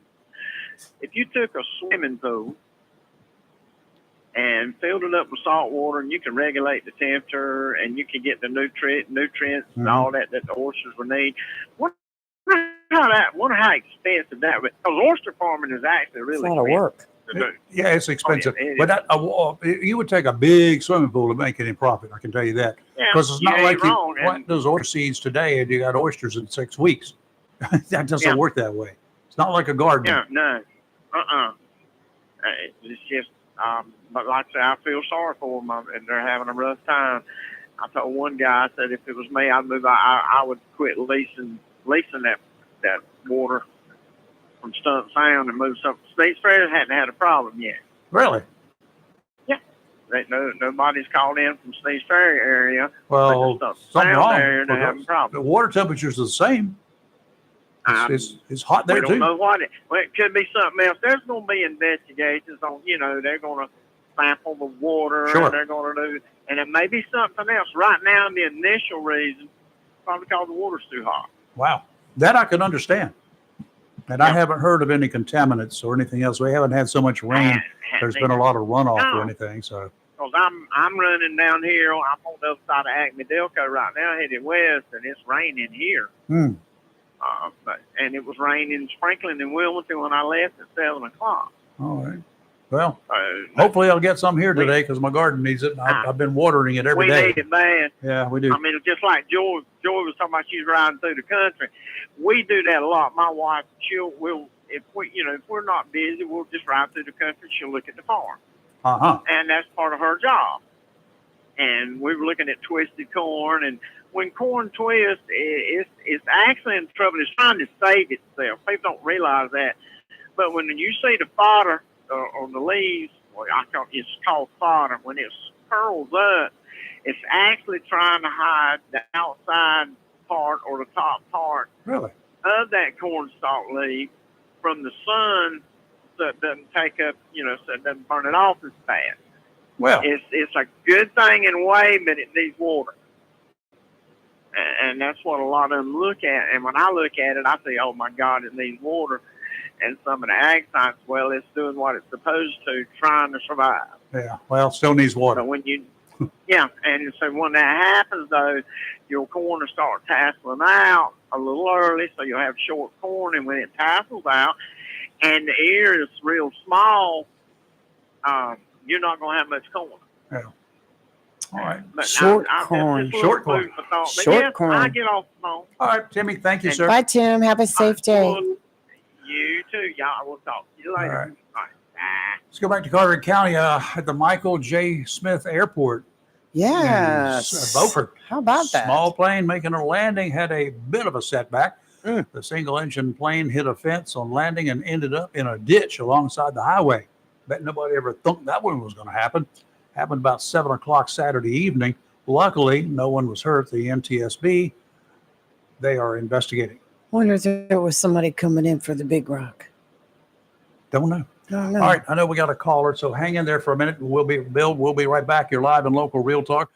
if you took a swimming pool and filled it up with salt water, and you can regulate the temperature, and you can get the nutrients and all that the oysters will need. Wonder how expensive that would. Because oyster farming is actually really It's a lot of work. to do. Yeah, it's expensive. it But you would take a big swimming pool to make any profit, I can tell you that. Yeah, Because it's you not ain't like you wrong, and- plant those oyster seeds today and you got oysters in 6 weeks. That doesn't work that way. It's not like a garden. Yeah, no. It's just, but like I say, I feel sorry for them, and they're having a rough time. I told one guy, I said, if it was me, I'd move. I would quit leasing that water from Stump Sound and move something. States Fair hadn't had a problem yet. Really? Yeah. Nobody's called in from States Fair area. Well, but the Stump something Sound wrong. area, they're having problems. The water temperatures are the same. It's hot there we don't too. know what it. Well, it could be something else. There's going to be investigations on. They're going to sample the water, Sure. and they're going to do. And it may be something else. Right now, the initial reason probably because the water's too hot. Wow. That I can understand. And I haven't heard of any contaminants or anything else. We haven't had so much rain. There's been a lot of runoff or anything. So Because I'm running down here. I'm on the other side of Acme Delco right now, headed west, and it's raining here. And it was raining, sprinkling in Wilmington when I left at 7 o'clock. all right. Well, hopefully I'll get some here today because my garden needs it. I've been watering it every we day. need it bad. Yeah, we do. I mean, it's just like Joy was talking about. She's riding through the country. We do that a lot. My wife, if we're not busy, we'll just ride through the country. She'll look at the farm, and that's part of her job. And we were looking at twisted corn, and when corn twists, it's actually in trouble. It's trying to save itself. People don't realize that. But when you see the fodder on the leaves, it's called fodder. When it curls up, it's actually trying to hide the outside part or the top part Really? of that cornstalk leaf from the sun, so it doesn't take up, so it doesn't burn it off as fast. Well, it's a good thing in a way, but it needs water. And that's what a lot of them look at. And when I look at it, I say, oh, my God, it needs water. And some of the ag science, well, it's doing what it's supposed to, trying to survive. yeah. Well, still needs water. But when you, and so when that happens, though, your corn will start tasseling out a little early, so you'll have short corn. And when it tassels out and the ear is real small, you're not going to have much corn. Yeah. All right. But Short I corn. Short corn. food for thought. But Short yes, corn. I get off the phone. All right, Timmy. Thank you, sir. Bye, Tim. Have a safe day. Well, you too. Y'all, we'll talk to you later. All right. All right. Bye. Let's go back to Carteret County at the Michael J. Smith Airport. Yes. In Beaufort. How about that? Small plane making a landing had a bit of a setback. The single-engine plane hit a fence on landing and ended up in a ditch alongside the highway. Bet nobody ever thought that one was going to happen. Happened about 7 o'clock Saturday evening. Luckily, no one was hurt. The NTSB, they are investigating. Wonder if there was somebody coming in for the big rock. Don't know. Don't know. All right, I know we got a caller, so hang in there for a minute. We'll be right back. You're live in local Real Talk.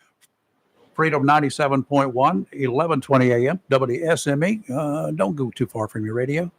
Freedom 97.1, 1120 a.m. WSME. Don't go too far from your radio.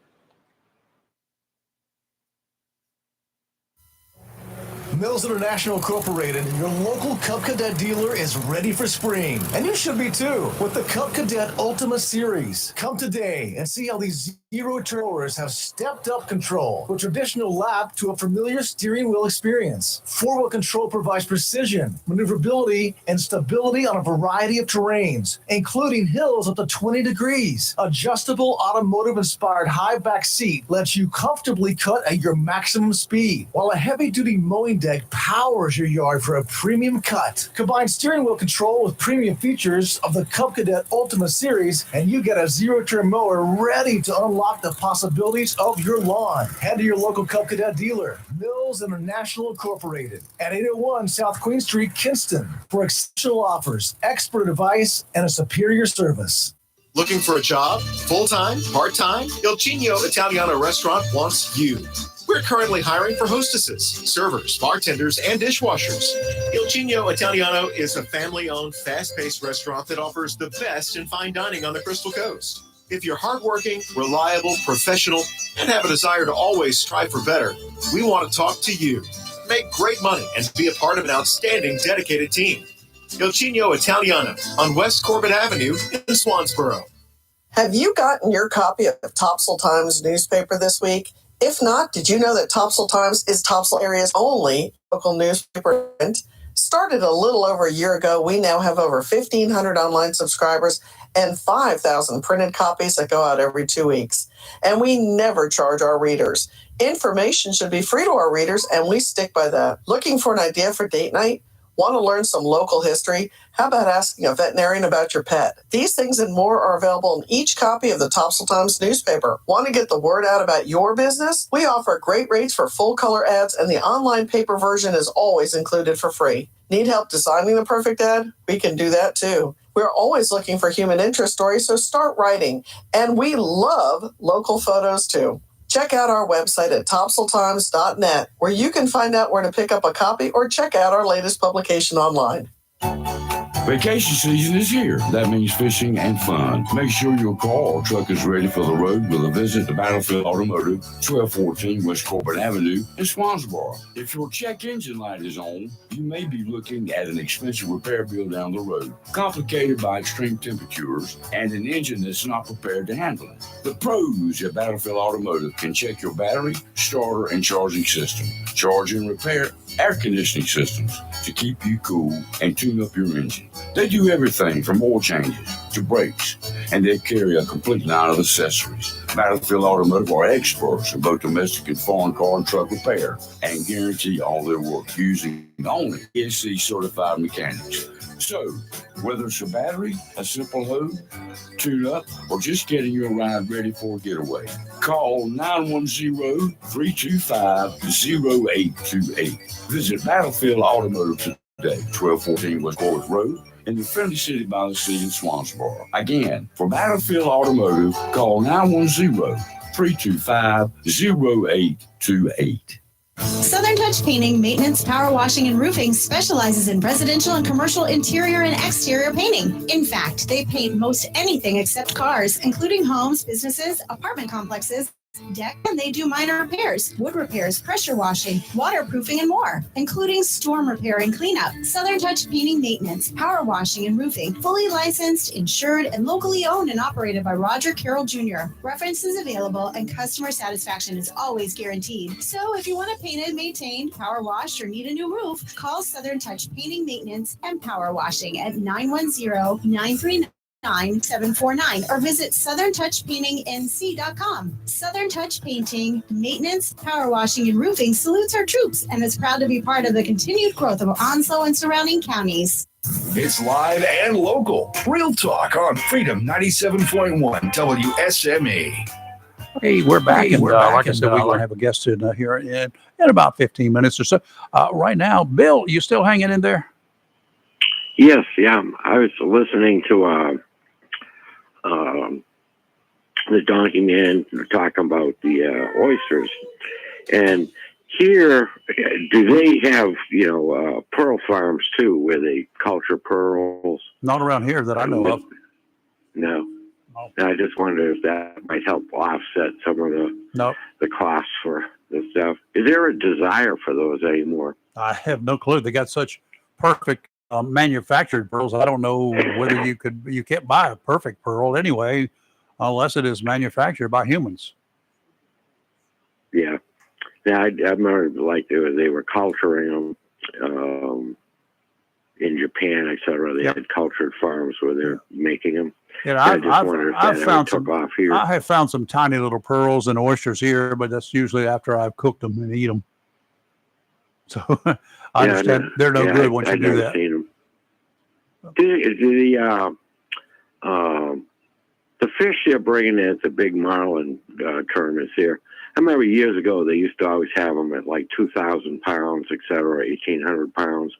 Mills International Incorporated, your local Cub Cadet dealer, is ready for spring. And you should be too, with the Cub Cadet Ultima Series. Come today and see how these zero-turn mowers have stepped up control from traditional lap to a familiar steering wheel experience. Four-wheel control provides precision, maneuverability, and stability on a variety of terrains, including hills up to 20 degrees. Adjustable automotive-inspired high back seat lets you comfortably cut at your maximum speed, while a heavy-duty mowing deck powers your yard for a premium cut. Combine steering wheel control with premium features of the Cub Cadet Ultima Series, and you get a zero-turn mower ready to unlock the possibilities of your lawn. Head to your local Cub Cadet dealer, Mills International Incorporated, at 801 South Queen Street, Kinston, for exceptional offers, expert advice, and a superior service. Looking for a job? Full-time? Part-time? Il Cigno Italiano Restaurant wants you. We're currently hiring for hostesses, servers, bartenders, and dishwashers. Il Cigno Italiano is a family-owned, fast-paced restaurant that offers the best in fine dining on the Crystal Coast. If you're hardworking, reliable, professional, and have a desire to always strive for better, we want to talk to you. Make great money and be a part of an outstanding, dedicated team. Il Cigno Italiano on West Corbett Avenue in Swansboro. Have you gotten your copy of Topsail Times newspaper this week? If not, did you know that Topsail Times is Topsail area's only local newspaper? Started a little over a year ago, we now have over 1,500 online subscribers and 5,000 printed copies that go out every 2 weeks. And we never charge our readers. Information should be free to our readers, and we stick by that. Looking for an idea for date night? Want to learn some local history? How about asking a veterinarian about your pet? These things and more are available in each copy of the Topsail Times newspaper. Want to get the word out about your business? We offer great rates for full-color ads, and the online paper version is always included for free. Need help designing the perfect ad? We can do that too. We're always looking for human interest stories, so start writing. And we love local photos too. Check out our website at topsailtimes.net, where you can find out where to pick up a copy or check out our latest publication online. Vacation season is here. That means fishing and fun. Make sure your car or truck is ready for the road with a visit to Battlefield Automotive, 1214 West Corbett Avenue in Swansboro. If your check engine light is on, you may be looking at an expensive repair bill down the road, complicated by extreme temperatures and an engine that's not prepared to handle it. The pros at Battlefield Automotive can check your battery, starter, and charging system, charge and repair air conditioning systems to keep you cool and tune up your engine. They do everything from oil changes to brakes, and they carry a complete line of accessories. Battlefield Automotive are experts in both domestic and foreign car and truck repair and guarantee all their work using only ESC certified mechanics. So, whether it's a battery, a simple hose, tune-up, or just getting your ride ready for a getaway, call 910-325-0828. Visit Battlefield Automotive Day, 1214 West Warwick Road, in the friendly city by the sea in Swansboro. Again, for Battlefield Automotive, call 910-325-0828. Southern Touch Painting, Maintenance, Power Washing, and Roofing specializes in residential and commercial interior and exterior painting. In fact, they paint most anything except cars, including homes, businesses, apartment complexes, deck, and they do minor repairs, wood repairs, pressure washing, waterproofing, and more, including storm repair and cleanup. Southern Touch Painting, Maintenance, Power Washing, and Roofing, fully licensed, insured, and locally owned and operated by Roger Carroll Jr. References available and customer satisfaction is always guaranteed. So if you want it painted, maintained, power washed, or need a new roof, call Southern Touch Painting, Maintenance, and Power Washing at 910-939-9749 or visit southerntouchpaintingnc.com. Southern Touch Painting, Maintenance, Power Washing, and Roofing salutes our troops and is proud to be part of the continued growth of Onslow and surrounding counties. It's live and local. Real Talk on Freedom 97.1 WSME. Hey, we're back. Like I said, we're going to have a guest in here in about 15 minutes or so. Right now, Bill, you still hanging in there? Yes, yeah. I was listening to the Donkey Man talking about the oysters, and here, do they have pearl farms too, where they culture pearls? Not around here that I know of. No. I just wonder if that might help offset some of the costs for the stuff. Is there a desire for those anymore? I have no clue. They got such perfect manufactured pearls. I don't know whether you can't buy a perfect pearl anyway, unless it is manufactured by humans. Yeah. Yeah, I remember like they were culturing them in Japan, etc. They had cultured farms where they're making them. Yeah, I just wonder if that ever took off here. I have found some tiny little pearls and oysters here, but that's usually after I've cooked them and eat them. So I understand they're no good once you do that. Seen them. The fish they're bringing in at the big marlin tournaments here. I remember years ago they used to always have them at like 2,000 pounds, etc., 1,800 pounds.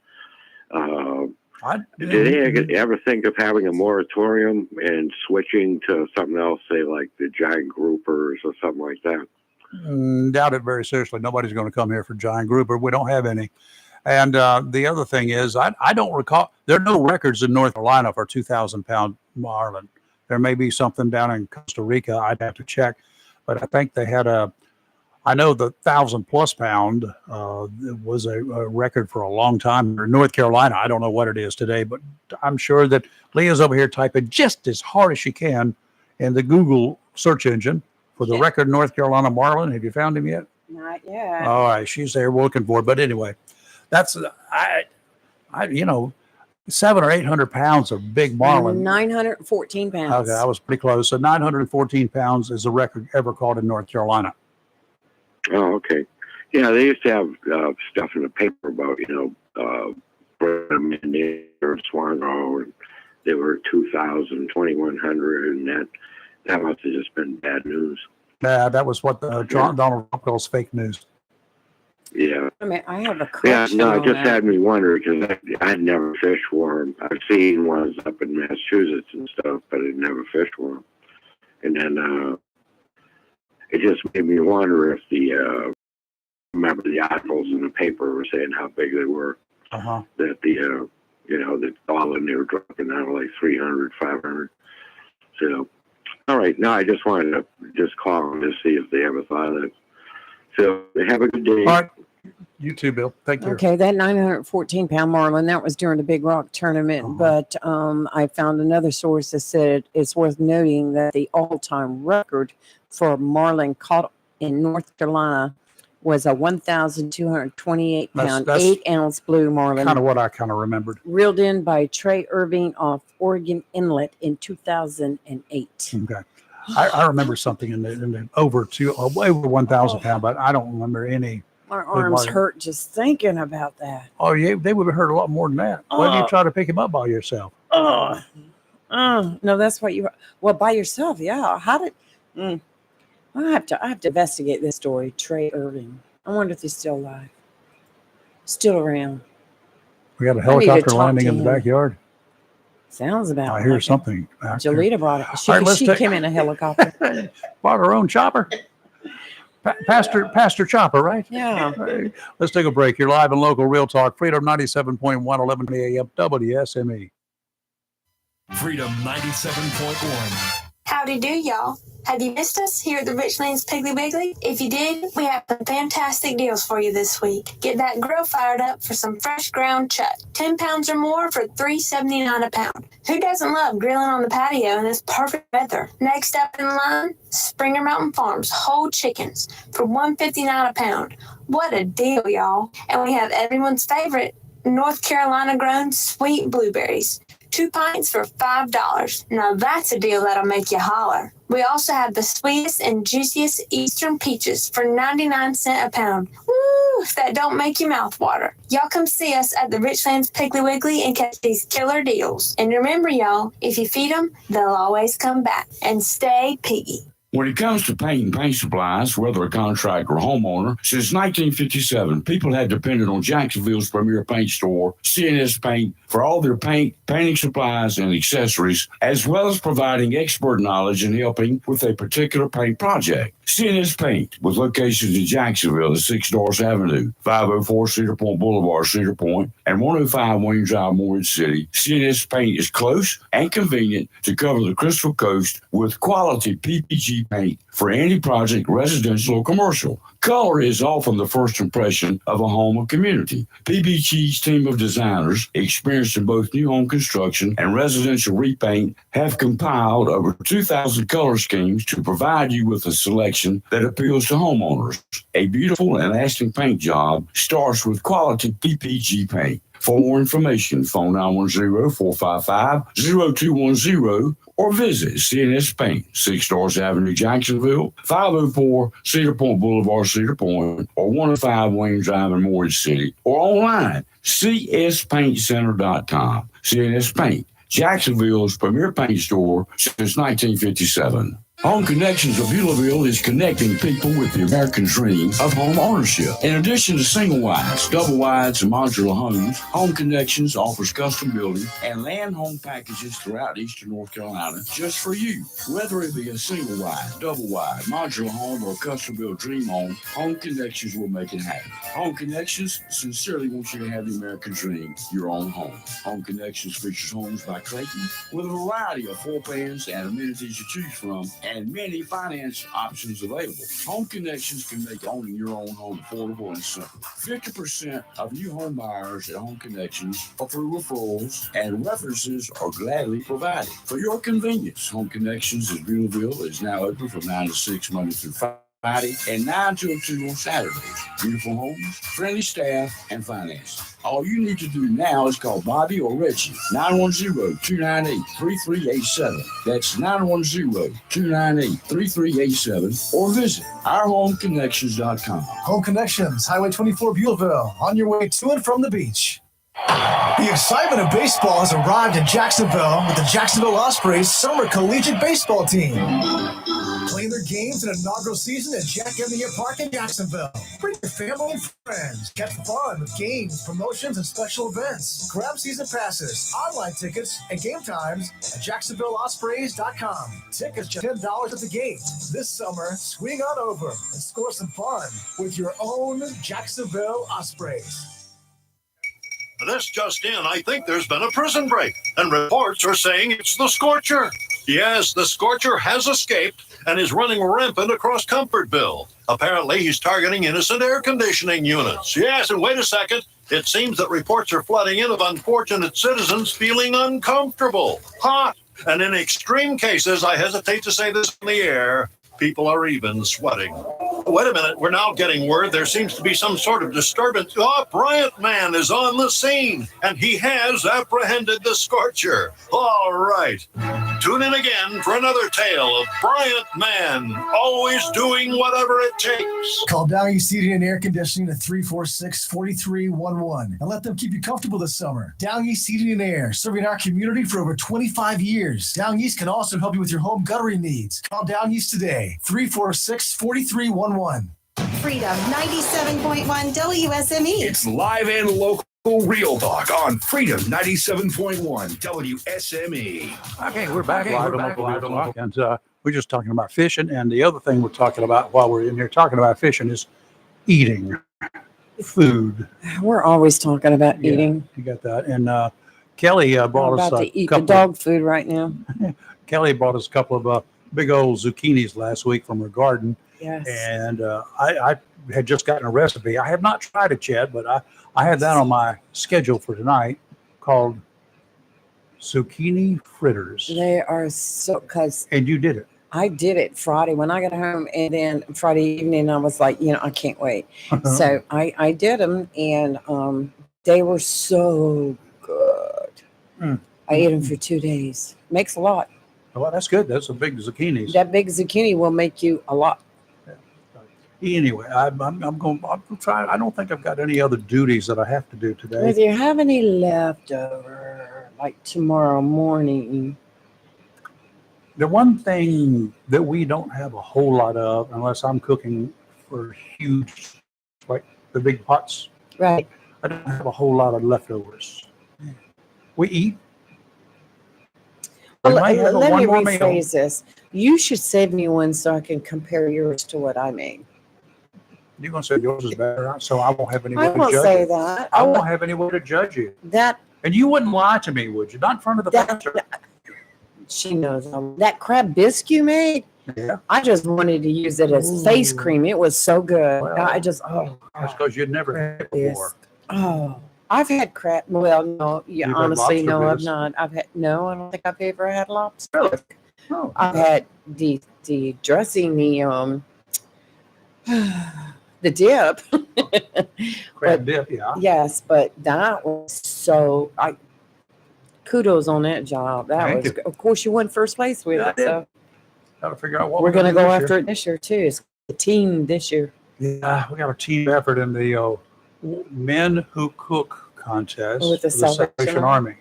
Did they ever think of having a moratorium and switching to something else, say like the giant groupers or something like that? Doubt it very seriously. Nobody's going to come here for giant grouper. We don't have any. And the other thing is, I don't recall, there are no records in North Carolina for 2,000-pound marlin. There may be something down in Costa Rica. I'd have to check. But I think they had I know the 1,000-plus pound was a record for a long time. In North Carolina, I don't know what it is today, but I'm sure that Leah's over here typing just as hard as she can in the Google search engine for the record North Carolina marlin. Have you found him yet? Not yet. All right, she's there looking for it. But anyway, that's 700 or 800 pounds of big marlin. 914 pounds. Okay, I was pretty close. So 914 pounds is the record ever caught in North Carolina. Oh, okay. Yeah, they used to have stuff in the paper about, bring them in there, Swango, and they were 2,000, 2,100, and that must have just been bad news. Yeah, that was what Donald Trump calls fake news. Yeah. I mean, I have a question. Yeah, no, it just had me wonder because I'd never fished for them. I've seen ones up in Massachusetts and stuff, but I'd never fished for them. And then it just made me wonder if remember the articles in the paper were saying how big they were. Uh-huh. That that all in they were dropping down to like 300, 500. So, all right. No, I just wanted to just call them to see if they ever thought of it. So, have a good day. All right. You too, Bill. Thank you. Okay, that 914-pound marlin, that was during the Big Rock tournament. But I found another source that said it's worth noting that the all-time record for marlin caught in North Carolina was a 1,228-pound, 8-ounce blue marlin. Kind of what I kind of remembered. Reeled in by Trey Irving off Oregon Inlet in 2008. Okay. I remember something in the over 1,000 pound, but I don't remember any. My arms hurt just thinking about that. Oh, yeah, they would have hurt a lot more than that. Why do you try to pick him up by yourself? No, that's what by yourself. Yeah. How did? I have to investigate this story. Trey Irving. I wonder if he's still alive. Still around. We got a I need to helicopter talk landing to in the him. backyard. Sounds about I hear like it. something. back there. Jolita brought it. All right, let's She take- came in a helicopter. Bought our own chopper. Pastor Chopper, right? Yeah. All right, let's take a break. You're live and local, Real Talk, Freedom 97.1, 11 a.m. WSME. Freedom 97.1. Howdy do, y'all. Have you missed us here at the Richlands Piggly Wiggly? If you did, we have some fantastic deals for you this week. Get that grill fired up for some fresh ground chuck. 10 pounds or more for $3.79 a pound. Who doesn't love grilling on the patio in this perfect weather? Next up in line, Springer Mountain Farms whole chickens for $1.59 a pound. What a deal, y'all. And we have everyone's favorite North Carolina grown sweet blueberries. 2 pints for $5. Now that's a deal that'll make you holler. We also have the sweetest and juiciest Eastern peaches for 99 cents a pound. Woo, if that don't make your mouth water. Y'all come see us at the Richlands Piggly Wiggly and catch these killer deals. And remember, y'all, if you feed them, they'll always come back. And stay piggy. When it comes to paint and paint supplies, whether a contractor or homeowner, since 1957, people have depended on Jacksonville's premier paint store, CNS Paint, for all their paint, painting supplies, and accessories, as well as providing expert knowledge and helping with a particular paint project. CNS Paint, with locations in Jacksonville at 6 Doris Avenue, 504 Cedar Point Boulevard, Cedar Point, and 105 Wayne Drive, Morehead City. CNS Paint is close and convenient to cover the Crystal Coast with quality PPG paint for any project, residential or commercial. Color is often the first impression of a home or community. PPG's team of designers, experienced in both new home construction and residential repaint, have compiled over 2,000 color schemes to provide you with a selection that appeals to homeowners. A beautiful and lasting paint job starts with quality PPG paint. For more information, phone 910-455-0210 or visit CNS Paint, 6 Doris Avenue, Jacksonville, 504 Cedar Point Boulevard, Cedar Point, or 105 Wayne Drive in Morehead City, or online, cspaintcenter.com. CNS Paint, Jacksonville's premier paint store since 1957. Home Connections of Beulahville is connecting people with the American dream of home ownership. In addition to single wides, double wides, and modular homes, Home Connections offers custom building and land home packages throughout eastern North Carolina just for you. Whether it be a single wide, double wide, modular home, or custom built dream home, Home Connections will make it happen. Home Connections sincerely wants you to have the American dream, your own home. Home Connections features homes by Clayton with a variety of floor plans and amenities to choose from, and many finance options available. Home Connections can make owning your own home affordable and simple. 50% of new home buyers at Home Connections are through referrals, and references are gladly provided. For your convenience, Home Connections in Beulahville is now open from 9 to 6 Monday through Friday and 9 to 2 on Saturdays. Beautiful homes, friendly staff, and financing. All you need to do now is call Bobby or Reggie, 910-298-3387. That's 910-298-3387, or visit ourhomeconnections.com. Home Connections, Highway 24, Beulahville, on your way to and from the beach. The excitement of baseball has arrived in Jacksonville with the Jacksonville Ospreys Summer Collegiate Baseball Team. Playing their games in inaugural season at Jack Emmett Park in Jacksonville. Bring your family and friends. Catch fun with games, promotions, and special events. Grab season passes, online tickets, and game times at JacksonvilleOspreys.com. Tickets just $10 at the gate. This summer, swing on over and score some fun with your own Jacksonville Ospreys. This just in, I think there's been a prison break, and reports are saying it's the Scorcher. Yes, the Scorcher has escaped and is running rampant across Comfortville. Apparently, he's targeting innocent air conditioning units. Yes, and wait a second. It seems that reports are flooding in of unfortunate citizens feeling uncomfortable, hot, and in extreme cases, I hesitate to say this in the air, people are even sweating. Wait a minute, we're now getting word there seems to be some sort of disturbance. Oh, Bryant Man is on the scene, and he has apprehended the Scorcher. All right. Tune in again for another tale of Bryant Man, always doing whatever it takes. Call Down East Heating and Air Conditioning at 346-4311 and let them keep you comfortable this summer. Down East Heating and Air, serving our community for over 25 years. Down East can also help you with your home guttering needs. Call Down East today, 346-4311. Freedom 97.1 WSME. It's live and local. Real Talk on Freedom 97.1 WSME. Okay, we're back. And we're just talking about fishing. And the other thing we're talking about while we're in here talking about fishing is eating food. We're always talking about eating. You got that. And Kelly bought I'm us about a to eat the couple. dog food right now. Kelly bought us a couple of big old zucchinis last week from her garden. Yes. And I had just gotten a recipe. I have not tried it yet, but I had that on my schedule for tonight called zucchini fritters. They are so, because. And you did it. I did it Friday when I got home, and then Friday evening I was like, I can't wait. So I did them, and they were so good. I ate them for 2 days. Makes a lot. Well, that's good. That's a big zucchini. That big zucchini will make you a lot. Anyway, I'm going to try. I don't think I've got any other duties that I have to do today. If you have any leftover, like tomorrow morning. The one thing that we don't have a whole lot of, unless I'm cooking for huge, like the big pots. Right. I don't have a whole lot of leftovers. We eat. Well, let me rephrase this. You should save me one so I can compare yours to what I made. You're going to say yours is better, so I won't have any way I to won't judge say you. that. I won't have any way to judge you. And you wouldn't lie to me, would you? Not in front of the pastor. She knows. That crab bisque you made, Yeah. I just wanted to use it as face cream. It was so good. Well, I just, That's because you'd never had it before. Oh, I've had crab. Well, no, You've had honestly, no, lobster I've bisque? not. No, I don't think I've ever had lobster. Really? Oh. I've had the dressing, the dip. Crab dip, yeah. Yes, but that was so. Kudos on that job. That Thank was, you. of course, you won first place with Yeah, I it. did. So Got to figure out what we're going to do go this after year. it this year too. It's the team this year. Yeah, we got a team effort in the Men Who Cook contest With the for the Salvation Salvation Army.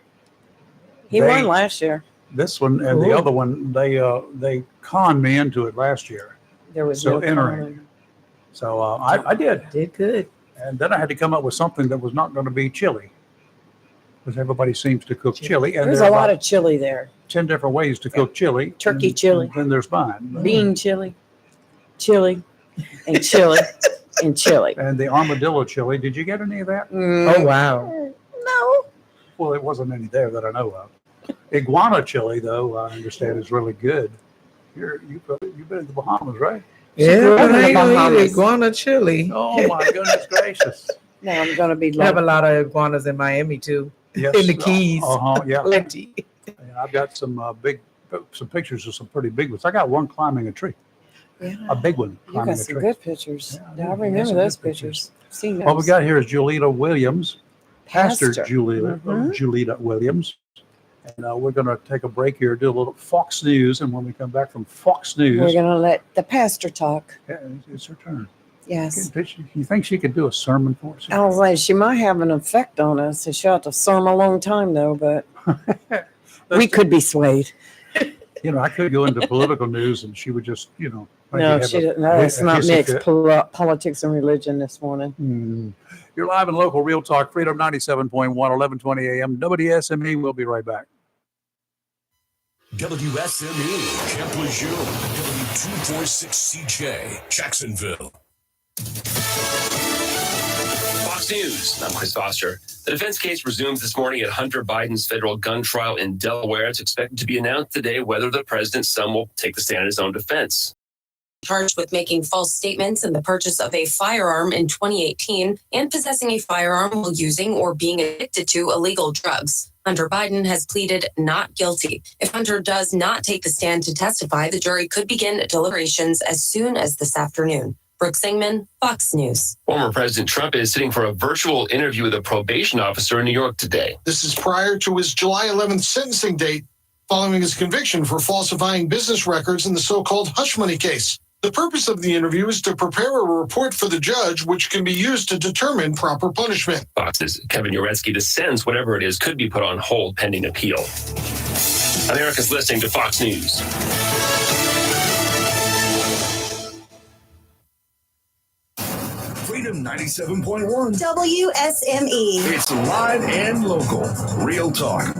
He They- won last year. This one and the Ooh. other one, they conned me into it last year. There was So no entering. con. So I did. Did good. And then I had to come up with something that was not going to be chili. Because everybody seems to cook chili. And There's there a are lot about of chili there. 10 different ways to cook chili. Turkey and chili. Then there's mine. Bean chili, chili, and chili, and chili. And the armadillo chili. Did you get any of that? Oh, wow. No. Well, there wasn't any there that I know of. Iguana chili, though, I understand is really good. You've been in the Bahamas, right? Yeah, grew up but in the I ain't gonna eat Bahamas. iguana chili. Oh, my goodness gracious. Now I'm going to be We have a like, lot of iguanas in Miami too. Yes. In the Keys. Yeah. Plenty. And I've got some some pictures of some pretty big ones. I got one climbing a tree, yeah, a big one you climbing got a some tree. good pictures. Yeah, I I got remember some those good pictures. pictures. I've seen those. What we got here is Julita Williams, Pastor Pastor. Julita, Mhm. Julita Williams. And we're going to take a break here, do a little Fox News. And when we come back from Fox News, We're going to let the pastor talk. yeah, it's her turn. Yes. You think she could do a sermon for us? I was like, she might have an effect on us. She'll have to sermon a long time, though, but we could be swayed. You know, I could go into political news and she would just, maybe No, have she a- didn't. No, it's a not hissy mixed fit. politics and religion this morning. You're live and local, Real Talk, Freedom 97.1, 1120 a.m. WSME. We'll be right back. WSME, Camp Lejeune, W246CJ, Jacksonville. Fox News. I'm Chris Foster. The defense case resumes this morning at Hunter Biden's federal gun trial in Delaware. It's expected to be announced today whether the president's son will take the stand in his own defense. Charged with making false statements in the purchase of a firearm in 2018 and possessing a firearm while using or being addicted to illegal drugs. Hunter Biden has pleaded not guilty. If Hunter does not take the stand to testify, the jury could begin deliberations as soon as this afternoon. Brooke Singman, Fox News. Former President Trump is sitting for a virtual interview with a probation officer in New York today. This is prior to his July 11th sentencing date, following his conviction for falsifying business records in the so-called hush money case. The purpose of the interview is to prepare a report for the judge, which can be used to determine proper punishment. Fox's Kevin Uretsky, the sentence, whatever it is, could be put on hold pending appeal. America's listening to Fox News. Freedom 97.1 WSME. It's live and local. Real talk.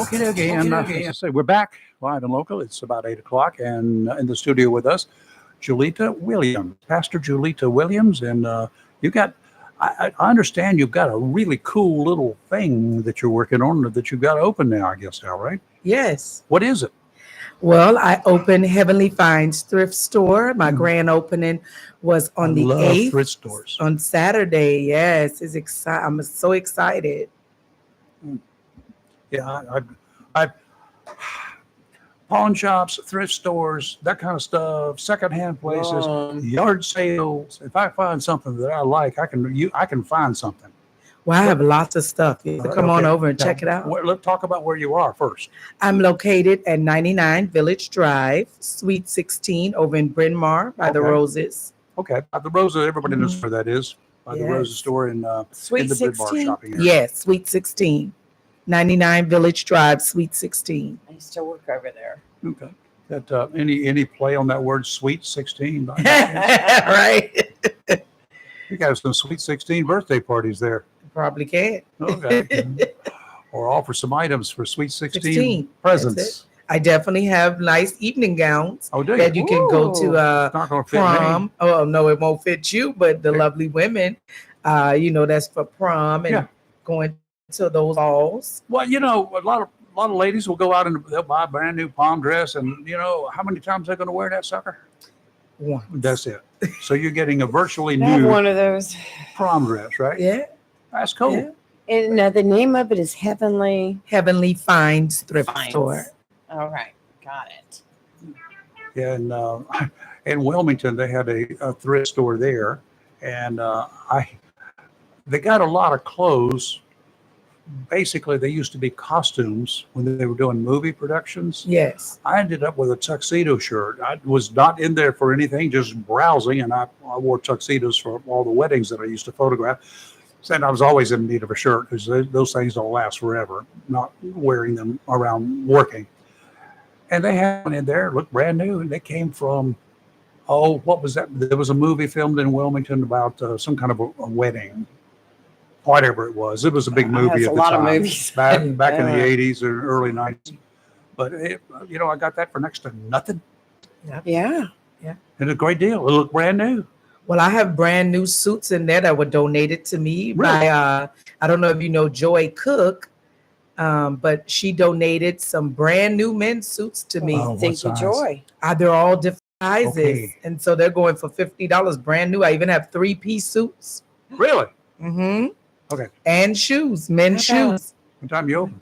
Okay, again, as I say, we're back live and local. It's about 8 o'clock, and in the studio with us, Julita Williams, Pastor Julita Williams, and you got. I understand you've got a really cool little thing that you're working on that you've got open now, I guess, now, right? Yes. What is it? Well, I opened Heavenly Finds Thrift Store. My grand opening was on the 8th. Thrift stores. On Saturday. Yes. I'm so excited. Yeah, I pawn shops, thrift stores, that kind of stuff, secondhand places, yard sales. If I find something that I like, I can find something. Well, I have lots of stuff. You can come on over and check it out. Let's talk about where you are first. I'm located at 99 Village Drive, Suite 16, over in Bryn Mawr by the Roses. Okay, by the Roses, everybody knows where that is. By the Roses store in Suite the Bryn Mawr 16? shopping area. Yes, Suite 16. 99 Village Drive, Suite 16. I used to work over there. Okay. That any play on that word, Sweet 16? Right. You got some Sweet 16 birthday parties there. Probably can. Okay. Or offer some items for Sweet 16 16. presents. That's it. I definitely have nice evening gowns that you can go to not gonna fit prom. me. Oh no, it won't fit you, but the lovely women, that's for prom and going to those balls. Well, a lot of ladies will go out and they'll buy a brand new prom dress, and how many times they're going to wear that sucker? One. That's it. So you're getting a virtually I have new one of those. prom dress, right? Yeah. That's cool. Yeah. And the name of it is Heavenly Finds Thrift Store. All right, got it. Yeah, and in Wilmington they had a thrift store there, and they got a lot of clothes. Basically, they used to be costumes when they were doing movie productions. Yes. I ended up with a tuxedo shirt. I was not in there for anything, just browsing, and I wore tuxedos for all the weddings that I used to photograph. And I was always in need of a shirt because those things don't last forever, not wearing them around working. And they had one in there, looked brand new, and they came from, what was that? There was a movie filmed in Wilmington about some kind of a wedding. Whatever it was a big movie at the time. A lot of movies. back in the 80s or early 90s. But I got that for next to nothing. Yeah. And a great deal. It looked brand new. Well, I have brand new suits in there that were donated to me by I don't know if you know Joy Cook, but she donated some brand new men's suits to me. Thank you, Joy. They're all different sizes, and so they're going for $50, brand new. I even have 3-piece suits. Really? Mm-hmm. Okay. And shoes, men's shoes. What time you open?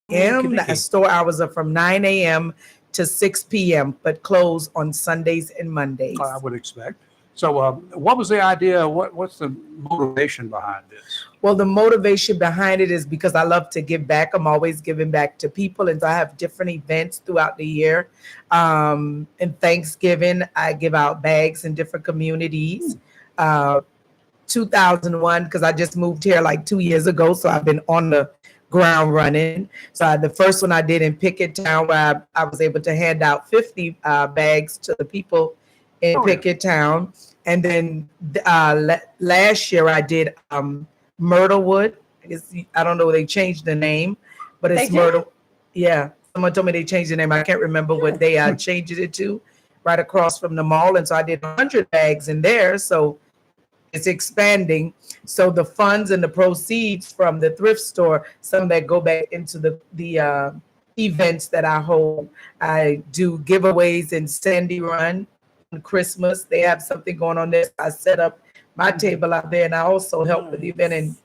The store hours are from 9 a.m. to 6 p.m., but close on Sundays and Mondays. I would expect. So what was the idea? What's the motivation behind this? Well, the motivation behind it is because I love to give back. I'm always giving back to people. And so I have different events throughout the year. In Thanksgiving, I give out bags in different communities. 2001, because I just moved here like 2 years ago. So I've been on the ground running. So the first one I did in Pickett Town, where I was able to hand out 50 bags to the people in Pickett Town. And then last year I did Myrtlewood. I don't know, they changed the name, but it's Myrtle. Yeah. Someone told me they changed the name. I can't remember what they changed it to, right across from the mall. And so I did 100 bags in there. So it's expanding. So the funds and the proceeds from the thrift store, some that go back into the events that I hold. I do giveaways in Sandy Run on Christmas. They have something going on there. I set up my table out there, and I also help with the event and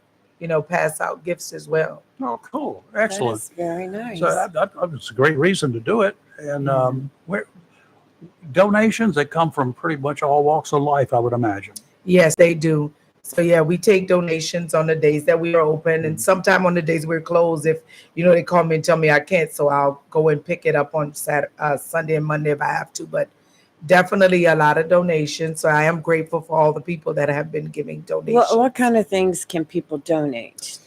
pass out gifts as well. Oh, cool. Excellent. That's very nice. So that's a great reason to do it. And where donations that come from pretty much all walks of life, I would imagine. Yes, they do. So yeah, we take donations on the days that we are open, and sometime on the days we're closed. If they call me and tell me I can't, so I'll go and pick it up on Sunday and Monday if I have to. But definitely a lot of donations. So I am grateful for all the people that have been giving donations. What kind of things can people donate?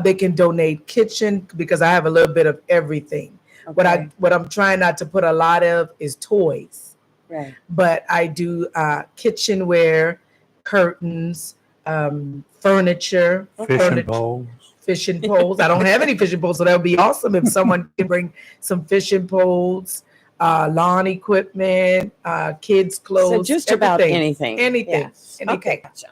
They can donate kitchen, because I have a little bit of everything. Okay. What I'm trying not to put a lot of is toys. Right. But I do kitchenware, curtains, furniture, Fishing poles. fishing poles. I don't have any fishing poles, so that would be awesome if someone could bring some fishing poles, lawn equipment, kids' clothes. So just about anything. Anything. Yes. Anything. Okay, gotcha.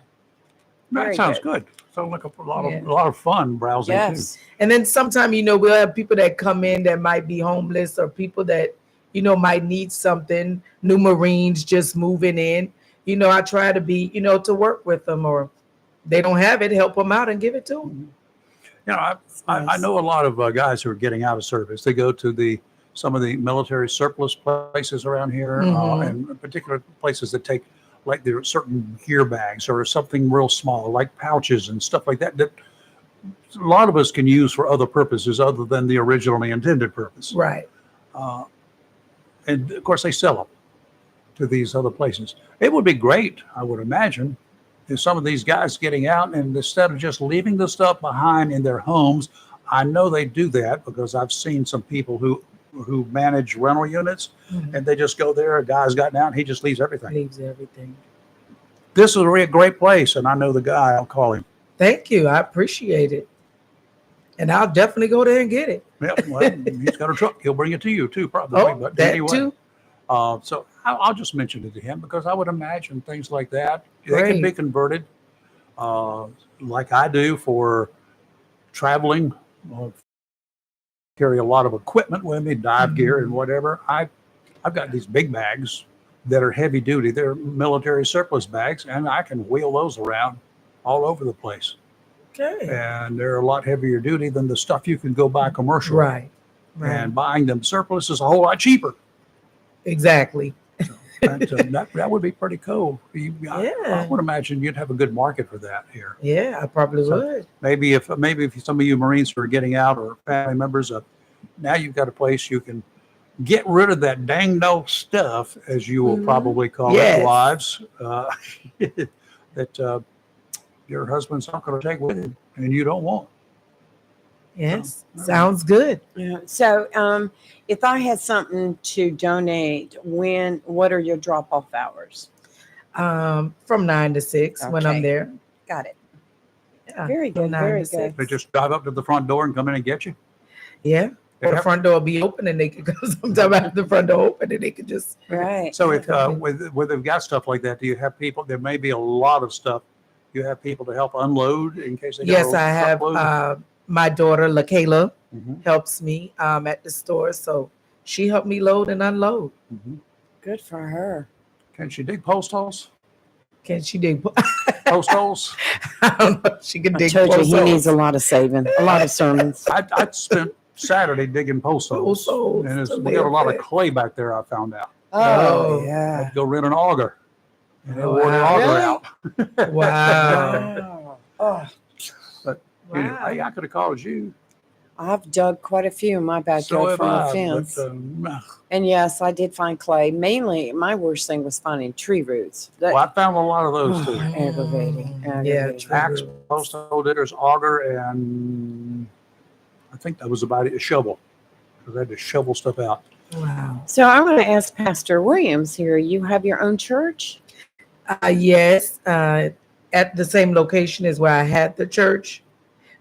That Very sounds good. good. Sounds like a lot of fun browsing Yes. And then sometime, we'll have people that come in that might be homeless or people that, might need something, new Marines just moving in. I try to be, to work with them, or they don't have it, help them out and give it to them. I know a lot of guys who are getting out of service. They go to some of the military surplus places around here, Mhm. and particular places that take like there are certain gear bags or something real small, like pouches and stuff like that, that a lot of us can use for other purposes other than the originally intended purpose. Right. And of course, they sell them to these other places. It would be great, I would imagine, if some of these guys getting out and instead of just leaving the stuff behind in their homes. I know they do that because I've seen some people who manage rental units, and they just go there. A guy's gotten out, and he just leaves everything. Leaves everything. This is a really great place, and I know the guy. I'll call him. Thank you. I appreciate it. And I'll definitely go there and get it. Yeah, well, he's got a truck. He'll bring it to you too, probably. Oh, but that anyway. too? So I'll just mention it to him because I would imagine things like that, they can be Great. converted like I do for traveling. Carry a lot of equipment with me, dive gear and whatever. I've got these big bags that are heavy duty. They're military surplus bags, and I can wheel those around all over the place. Okay. And they're a lot heavier duty than the stuff you can go buy commercial. Right. And buying them surplus is a whole lot cheaper. Exactly. That would be pretty cool. I would imagine you'd have a good market for that here. Yeah, I probably would. Maybe if some of you Marines who are getting out or family members, now you've got a place you can get rid of that dang old stuff, as you will probably call Yes. it, wives, that your husband's not going to take with him and you don't want. Yes. Sounds good. Yeah. So, if I had something to donate, what are your drop-off hours? From 9 to 6 when I'm Okay. there. Got it. Yeah, Very from good. 9 Very to good. 6. They just drive up to the front door and come in and get you. Yeah. Or the Yeah. front door will be open and they could go sometime after the front door open and they could just. Right. So if where they've got stuff like that, do you have people? There may be a lot of stuff. You have people to help unload in case they. Yes, I have. My daughter, LaKayla, Mhm. helps me at the store. So she helped me load and unload. Good for her. Can she dig post holes? Can she dig post holes? I don't know. She can I dig told you post he holes. needs a lot of saving, a lot of sermons. I spent Saturday digging post holes, holes, and so we got a lot of they're- clay back there. I found out. Oh, yeah. I'd go rent an auger, and they Oh, wore the wow. auger Really? out. Wow. Oh, But anyway, hey, I could have called you. I've dug quite a few in my So backyard have from the I, fence. but, And yes, I did find clay. Mainly, my worst thing was finding tree roots. well, I found a lot of those too. Aggravating. Yeah, aggravating. true. Axe, post hole diggers, auger, and I think that was about it. A shovel, because I had to shovel stuff out. Wow. So I want to ask Pastor Williams here. You have your own church? Yes, at the same location as where I had the church.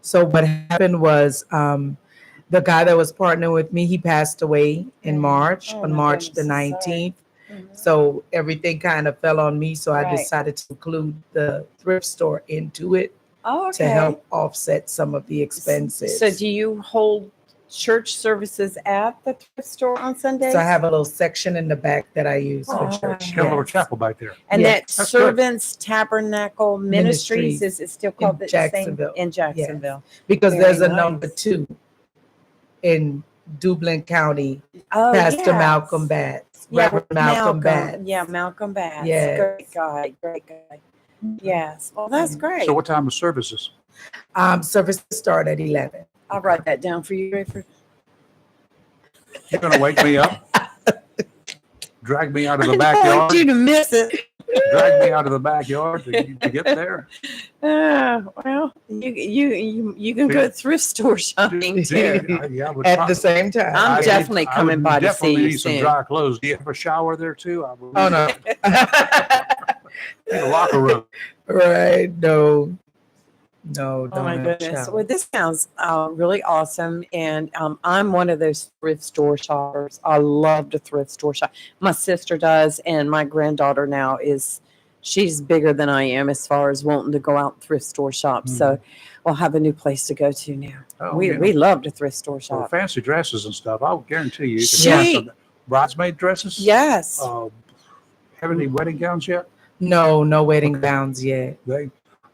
So what happened was the guy that was partnering with me, he passed away in March, Oh, on my March the goodness, sorry. 19th. So everything kind of fell on me. So I Right. decided to include the thrift store into it Oh, to help offset some of the expenses. So do you hold church services at the thrift store on Sundays? So I have a little section in the back that I use for Oh, church. Got a little Yes. chapel back there. And Yeah, that that's good. Servants Tabernacle Ministries, Ministries is it still called in the same Jacksonville. in Jacksonville? Because Very there's a nice. number 2 in Dublin County, Oh, Pastor yes. Malcolm Batts, Yeah, Reverend Malcolm Batts. Yeah, Malcolm Batts. Yes. Great guy. Great guy. Yes. Well, that's great. So what time of services? Services start at 11. I'll write that down for you. Rayford. You're going to wake me up, drag me out of the I don't backyard. want you to miss it. Drag me out of the backyard to get there. Well, you can go thrift store shopping too. At the same time. I'm definitely coming by to see you need some soon. dry clothes. Do you have a shower there too? Oh no. In the locker room. Right. No. No. Oh my don't have goodness. shower. Well, this sounds really awesome. And I'm one of those thrift store shoppers. I love to thrift store shop. My sister does. And my granddaughter now she's bigger than I am as far as wanting to go out and thrift store shop. So we'll have a new place to go to now. Oh, we love to thrift store For shop. fancy dresses and stuff, I'll guarantee you can find some bridesmaid dresses. Yes. Have any wedding gowns yet? No wedding gowns yet.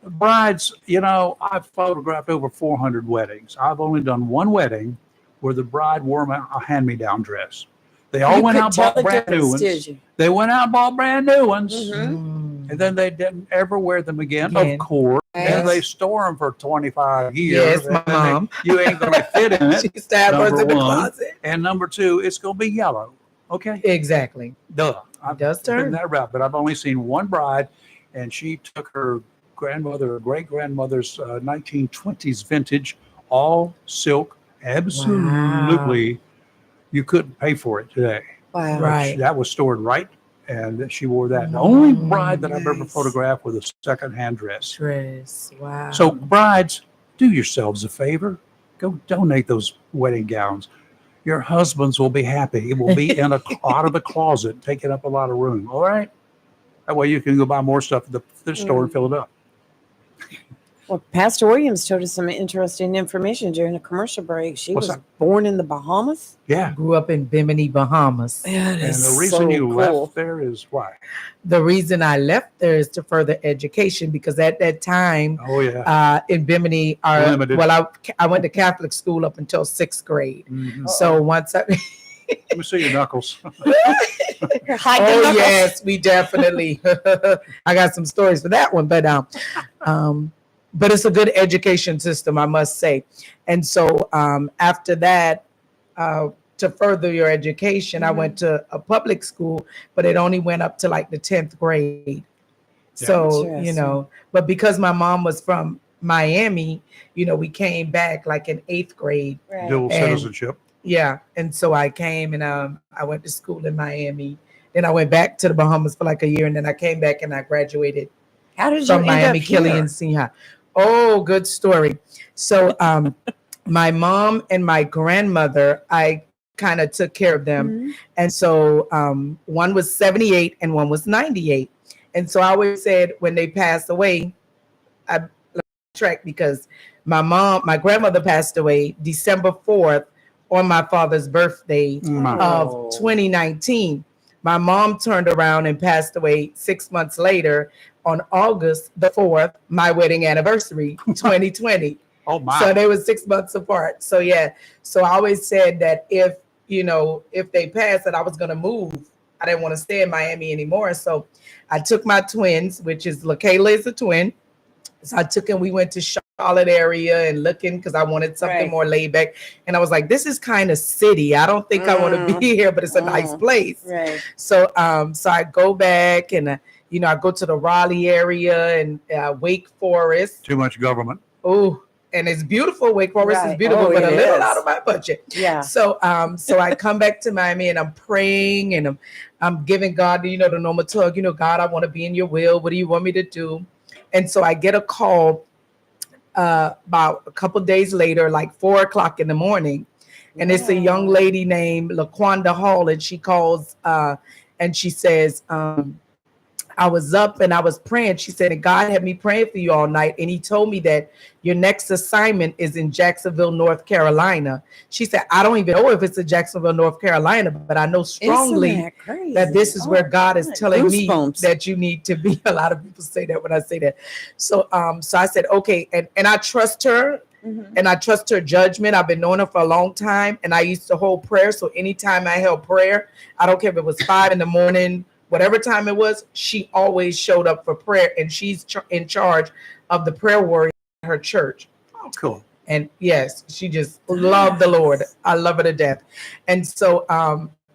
Brides, I've photographed over 400 weddings. I've only done one wedding where the bride wore a hand-me-down dress. They all went out and bought brand new ones. Did you? They went out and bought brand new ones. Mm-hmm. And then they didn't ever wear them again, of course. And they store them for 25 years. Yes, my mom. You ain't going to fit in it. She stabbed us number in the one. closet. And number two, it's going to be yellow. Okay? Exactly. Duh. I've does been turn. that route, but I've only seen one bride, and she took her grandmother or great-grandmother's 1920s vintage, all silk, absolutely. Wow. You couldn't pay for it today. Wow. Right. That was stored right, and she wore that. The only bride that I've ever photographed with a second-hand dress. Dress. Wow. So brides, do yourselves a favor. Go donate those wedding gowns. Your husbands will be happy. It will be out of the closet, taking up a lot of room. All right? That way you can go buy more stuff at the store and fill it up. Well, Pastor Williams told us some interesting information during a commercial break. She What's was that? born in the Bahamas. Yeah. Grew up in Bimini, Bahamas. That And is the reason so you cool. left there is why? The reason I left there is to further education because at that time, Oh, yeah. in Bimini, Limited. I went to Catholic school up until 6th grade. Mhm. So once I, Let me see your knuckles. oh yes, we definitely. I got some stories for that one, but it's a good education system, I must say. And so after that, to further your education, I went to a public school, but it only went up to like the 10th grade. So, but because my mom was from Miami, we came back like in 8th grade. Dual And- citizenship. Yeah. And so I came and I went to school in Miami. Then I went back to the Bahamas for like a year, and then I came back and I graduated How did you from end Miami up here? Killian Senior High. Oh, good story. So my mom and my grandmother, I kind of took care of them. And so one was 78 and one was 98. And so I always said when they passed away, I track because my grandmother passed away December 4th on my father's birthday of 2019. My mom turned around and passed away 6 months later on August the 4th, my wedding anniversary, 2020. Oh my. So they were 6 months apart. So yeah. So I always said that if they passed, that I was going to move. I didn't want to stay in Miami anymore. So I took my twins, which is LaKayla is a twin. So I took and we went to Charlotte area and looking because I wanted something more laid back. And I was like, this is kind of city. I don't think I want to be here, but it's a nice place. Right. So so I go back and I go to the Raleigh area and Wake Forest. Too much government. Oh, and it's beautiful. Wake Forest Right. is beautiful, Oh, but a it little is. out of my budget. Yeah. So so I come back to Miami and I'm praying and I'm giving God, the normal talk, God, I want to be in your will. What do you want me to do? And so I get a call about a couple days later, like 4:00 in the morning. And it's a young lady named LaQuanda Hall. And she calls and she says, I was up and I was praying. She said, God had me praying for you all night. And he told me that your next assignment is in Jacksonville, North Carolina. She said, I don't even know if it's in Jacksonville, North Carolina, but I know strongly that this is where God is telling me that you need to be. A lot of people say that when I say that. So so I said, okay. And I trust her. And I trust her judgment. I've been knowing her for a long time. And I used to hold prayer. So anytime I held prayer, I don't care if it was 5 a.m, whatever time it was, she always showed up for prayer. And she's in charge of the prayer warrior at her church. Oh, cool. And yes, she just loved the Lord. I love her to death. And so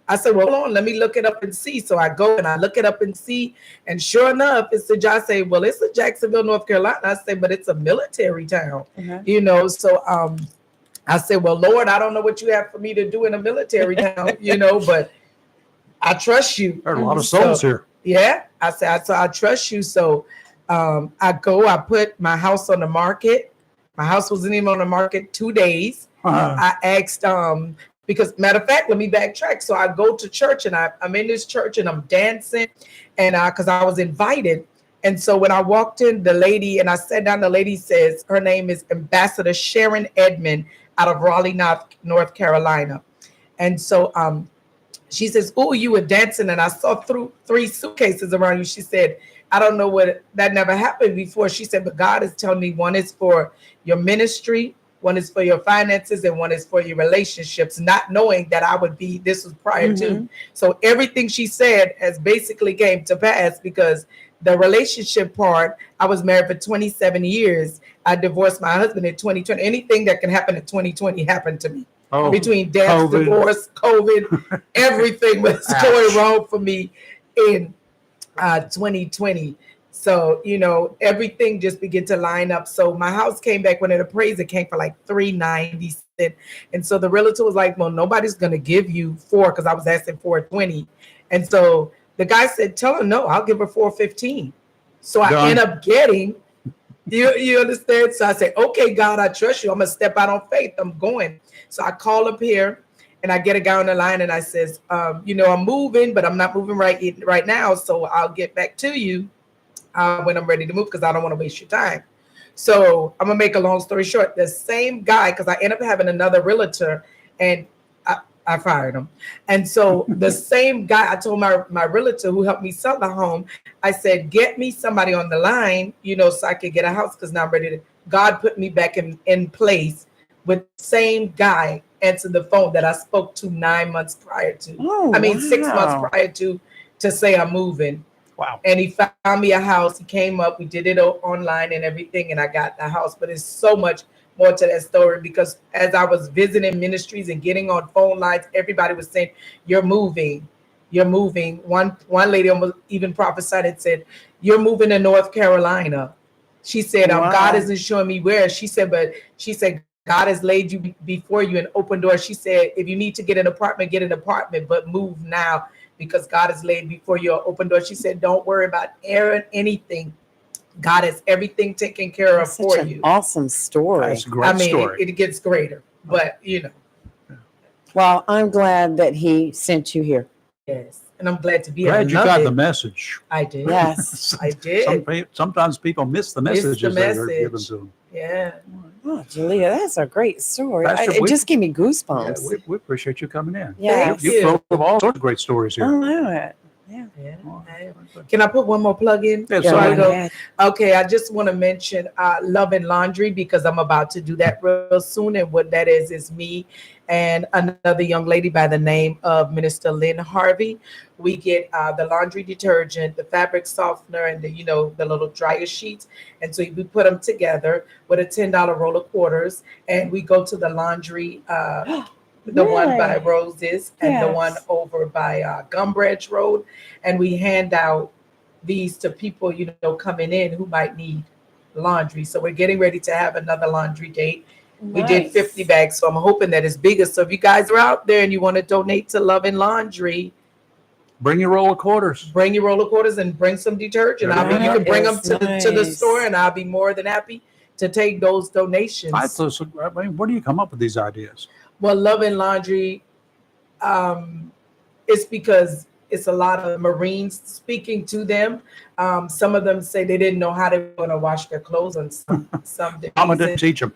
I said, well, hold on, let me look it up and see. So I go and I look it up and see. And sure enough, it's the I say, well, it's a Jacksonville, North Carolina. I say, but it's a military town, you know. So I said, well, Lord, I don't know what you have for me to do in a military town, you know, but I trust you. There are a lot of souls here. Yeah. I said, I trust you. So I put my house on the market. My house wasn't even on the market 2 days. I asked, because matter of fact, let me backtrack. So I go to church and I'm in this church and I'm dancing and because I was invited. And so when I walked in, the lady, and I sat down, the lady says, her name is Ambassador Sharon Edmond out of Raleigh, North Carolina. And so she says, oh, you were dancing and I saw three suitcases around you. She said, I don't know that never happened before. She said, but God is telling me one is for your ministry, one is for your finances, and one is for your relationships, not knowing that I would be, this was prior to. So everything she said has basically came to pass because the relationship part, I was married for 27 years. I divorced my husband in 2020. Anything that can happen in 2020 happened to me. Between death, divorce, COVID, everything was going wrong for me in 2020. So, you know, everything just began to line up. So my house came back when it appraised, it came for like $390. And so the realtor was like, well, nobody's going to give you $4 because I was asking $420. And so the guy said, tell her no, I'll give her $415. So I end up getting, you understand? So I say, okay, God, I trust you. I'm going to step out on faith. I'm going. So I call up here and I get a guy on the line and I says, you know, I'm moving, but I'm not moving right now. So I'll get back to you when I'm ready to move because I don't want to waste your time. So I'm going to make a long story short. The same guy, because I ended up having another realtor and I fired him. And so the same guy, I told my realtor who helped me sell the home, I said, get me somebody on the line, you know, so I could get a house because now I'm ready to, God put me back in place with the same guy answered the phone that I spoke to 9 months prior to. 6 months prior to say I'm moving. Wow. And he found me a house. He came up, we did it online and everything, and I got the house. But it's so much more to that story because as I was visiting ministries and getting on phone lines, everybody was saying, you're moving. One lady almost even prophesied and said, you're moving to North Carolina. She said, God isn't showing me where. She said, God has laid you before you an open door. She said, if you need to get an apartment, but move now because God has laid before you an open door. She said, don't worry about anything. God has everything taken care of for you. Awesome story. That's a great story. It gets greater, but you know. Well, I'm glad that he sent you here. Yes. And I'm glad to be here. Glad you got the message. I did. Yes. I did. Sometimes people miss the messages that are given to them. Yeah. Oh, Julia, that's a great story. Pastor, It just gave me goosebumps. Yeah, we appreciate you coming in. Yeah. You're full of all sorts of great stories here. I know it. Yeah. Can I put one more plug in? Yeah, Before I go? ahead. Okay, I just want to mention Love and Laundry because I'm about to do that real soon. And what that is me and another young lady by the name of Minister Lynn Harvey. We get the laundry detergent, the fabric softener, and the little dryer sheets. And so we put them together with a $10 roll of quarters, and we go to the laundry. The one by Roses and the one over by Gumbridge Road. And we hand out these to people, coming in who might need laundry. So we're getting ready to have another laundry date. We did 50 bags. So I'm hoping that it's bigger. So if you guys are out there and you want to donate to Love and Laundry, bring your roll of quarters. Bring your roll of quarters and bring some detergent. You can bring them to the store, and I'll be more than happy to take those donations. Where do you come up with these ideas? Well, Love and Laundry, it's because it's a lot of Marines speaking to them. Some of them say they didn't know how they were going to wash their clothes on some days. Mama didn't teach them.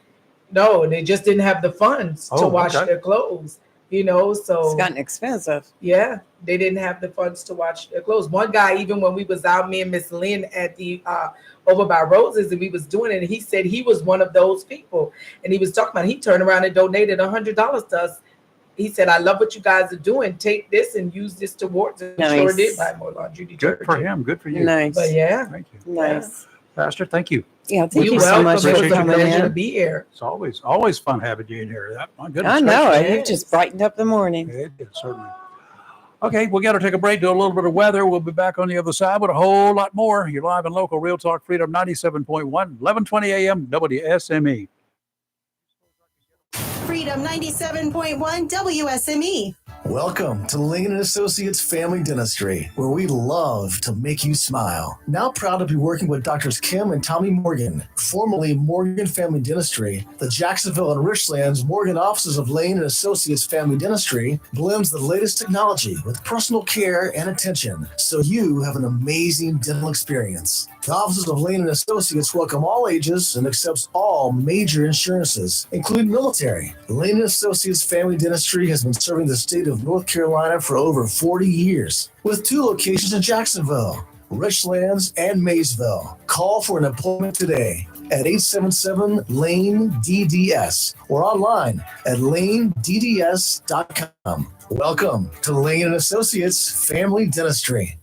No, they just didn't have the funds to wash their clothes. So it's gotten expensive. Yeah, they didn't have the funds to wash their clothes. One guy, even when we was out, me and Miss Lynn at the over by Roses, and we was doing it, and he said he was one of those people, and he was talking about he turned around and donated $100 to us. He said, "I love what you guys are doing. Take this and use this towards it." Nice. Sure did buy more laundry detergent. Good for him. Good for you. Nice. But yeah, Thank you, Nice. Pastor. Thank you. Yeah, thank you You're so welcome. much It for was a coming pleasure to in. be here. It's always fun having you in here. My goodness. I know gracious. it. You've just brightened up the morning. It did, certainly. Okay, we got to take a break, do a little bit of weather. We'll be back on the other side with a whole lot more. You're live and local, Real Talk Freedom 97.1, 1120 a.m. WSME. Freedom 97.1 WSME. Welcome to Lane & Associates Family Dentistry, where we love to make you smile. Now proud to be working with Doctors Kim and Tommy Morgan, formerly Morgan Family Dentistry. The Jacksonville and Richlands Morgan offices of Lane & Associates Family Dentistry blends the latest technology with personal care and attention, so you have an amazing dental experience. The offices of Lane & Associates welcome all ages and accepts all major insurances, including military. Lane & Associates Family Dentistry has been serving the state of North Carolina for over 40 years, with 2 locations in Jacksonville, Richlands, and Maysville. Call for an appointment today at 877-LANE-DDS or online at lanedds.com. Welcome to Lane & Associates Family Dentistry.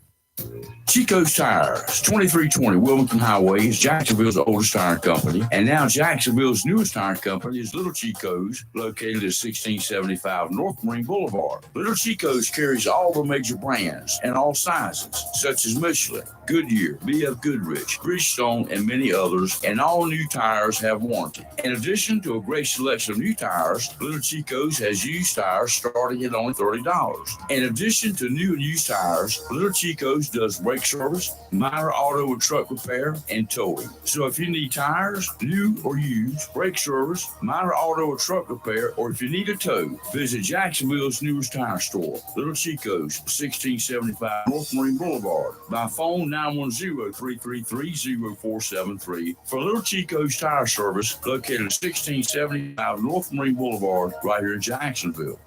Chico's Tires, 2320 Wilmington Highway, is Jacksonville's oldest tire company. And now Jacksonville's newest tire company is Little Chico's, located at 1675 North Marine Boulevard. Little Chico's carries all the major brands and all sizes, such as Michelin, Goodyear, B.F. Goodrich, Bridgestone, and many others, and all new tires have warranty. In addition to a great selection of new tires, Little Chico's has used tires starting at only $30. In addition to new and used tires, Little Chico's does brake service, minor auto and truck repair, and towing. So if you need tires, new or used, brake service, minor auto or truck repair, or if you need a tow, visit Jacksonville's newest tire store, Little Chico's, 1675 North Marine Boulevard. By phone, 910-333-0473 for Little Chico's Tire Service, located at 1675 North Marine Boulevard, right here in Jacksonville.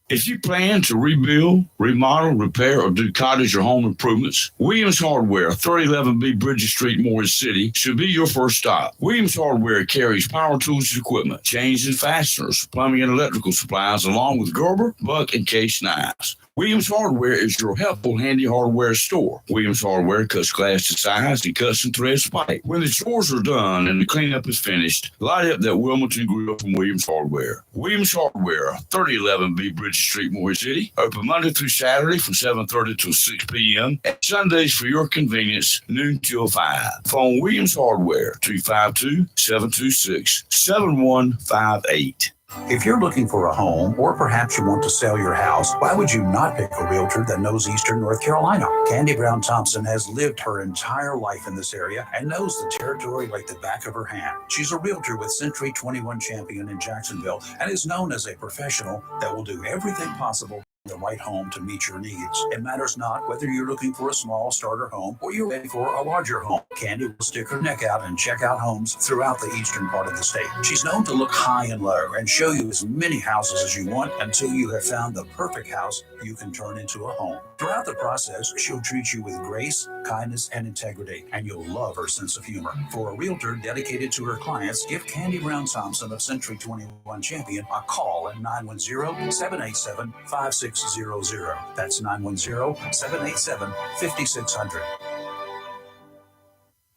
If you plan to rebuild, remodel, repair, or do cottage or home improvements, Williams Hardware, 3011B Bridges Street, Morris City, should be your first stop. Williams Hardware carries power tools and equipment, chains and fasteners, plumbing and electrical supplies, along with Gerber, Buck, and Case knives. Williams Hardware is your helpful, handy hardware store. Williams Hardware cuts glass to size and cuts and threads pipe. When the chores are done and the cleanup is finished, light up that Wilmington grill from Williams Hardware. Williams Hardware, 3011B Bridges Street, Morris City. Open Monday through Saturday from 7:30 to 6 p.m. and Sundays for your convenience, noon till 5. Phone Williams Hardware, 252-726-7158. If you're looking for a home, or perhaps you want to sell your house, why would you not pick a realtor that knows Eastern North Carolina? Candy Brown Thompson has lived her entire life in this area and knows the territory like the back of her hand. She's a realtor with Century 21 Champion in Jacksonville and is known as a professional that will do everything possible the right home to meet your needs. It matters not whether you're looking for a small starter home or you're ready for a larger home. Candy will stick her neck out and check out homes throughout the eastern part of the state. She's known to look high and low and show you as many houses as you want until you have found the perfect house you can turn into a home. Throughout the process, she'll treat you with grace, kindness, and integrity, and you'll love her sense of humor. For a realtor dedicated to her clients, give Candy Brown Thompson of Century 21 Champion a call at 910-787-5600. That's 910-787-5600.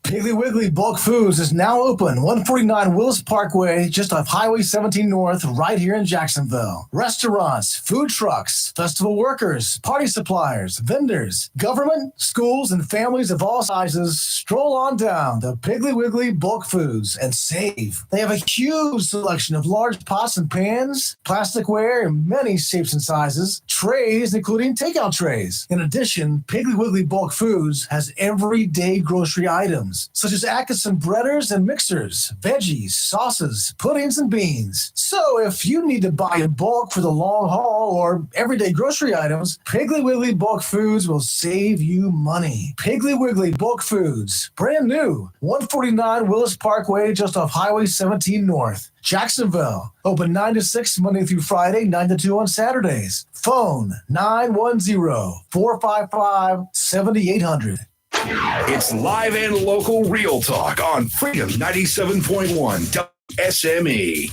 Piggly Wiggly Bulk Foods is now open, 149 Willis Parkway, just off Highway 17 North, right here in Jacksonville. Restaurants, food trucks, festival workers, party suppliers, vendors, government, schools, and families of all sizes stroll on down to Piggly Wiggly Bulk Foods and save. They have a huge selection of large pots and pans, plasticware in many shapes and sizes, trays, including takeout trays. In addition, Piggly Wiggly Bulk Foods has everyday grocery items, such as Atkinson breaders and mixers, veggies, sauces, puddings, and beans. So if you need to buy in bulk for the long haul or everyday grocery items, Piggly Wiggly Bulk Foods will save you money. Piggly Wiggly Bulk Foods, brand new, 149 Willis Parkway, just off Highway 17 North. Jacksonville, open 9 to 6 Monday through Friday, 9 to 2 on Saturdays. Phone 910-455-7800. It's live and local Real Talk on Freedom 97.1 WSME.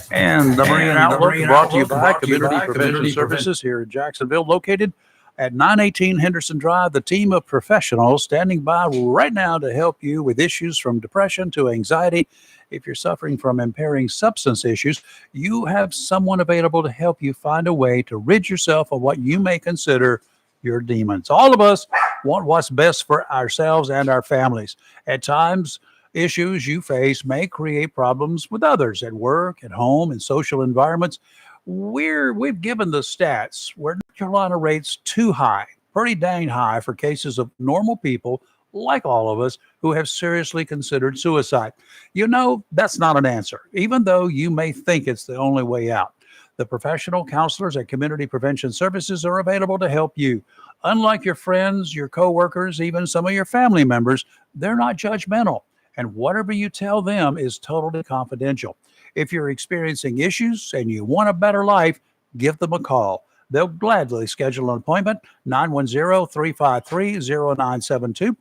And the Marine Outlook brought to you by Community Prevention Services here in Jacksonville, located at 918 Henderson Drive. The team of professionals standing by right now to help you with issues from depression to anxiety If you're suffering from impairing substance issues, you have someone available to help you find a way to rid yourself of what you may consider your demons. All of us want what's best for ourselves and our families. At times, issues you face may create problems with others at work, at home, in social environments. We've given the stats where North Carolina rates too high, pretty dang high, for cases of normal people like all of us who have seriously considered suicide. You know, that's not an answer, even though you may think it's the only way out. The professional counselors at Community Prevention Services are available to help you. Unlike your friends, your coworkers, even some of your family members, they're not judgmental, and whatever you tell them is totally confidential. If you're experiencing issues and you want a better life, give them a call. They'll gladly schedule an appointment, 910-353-0972.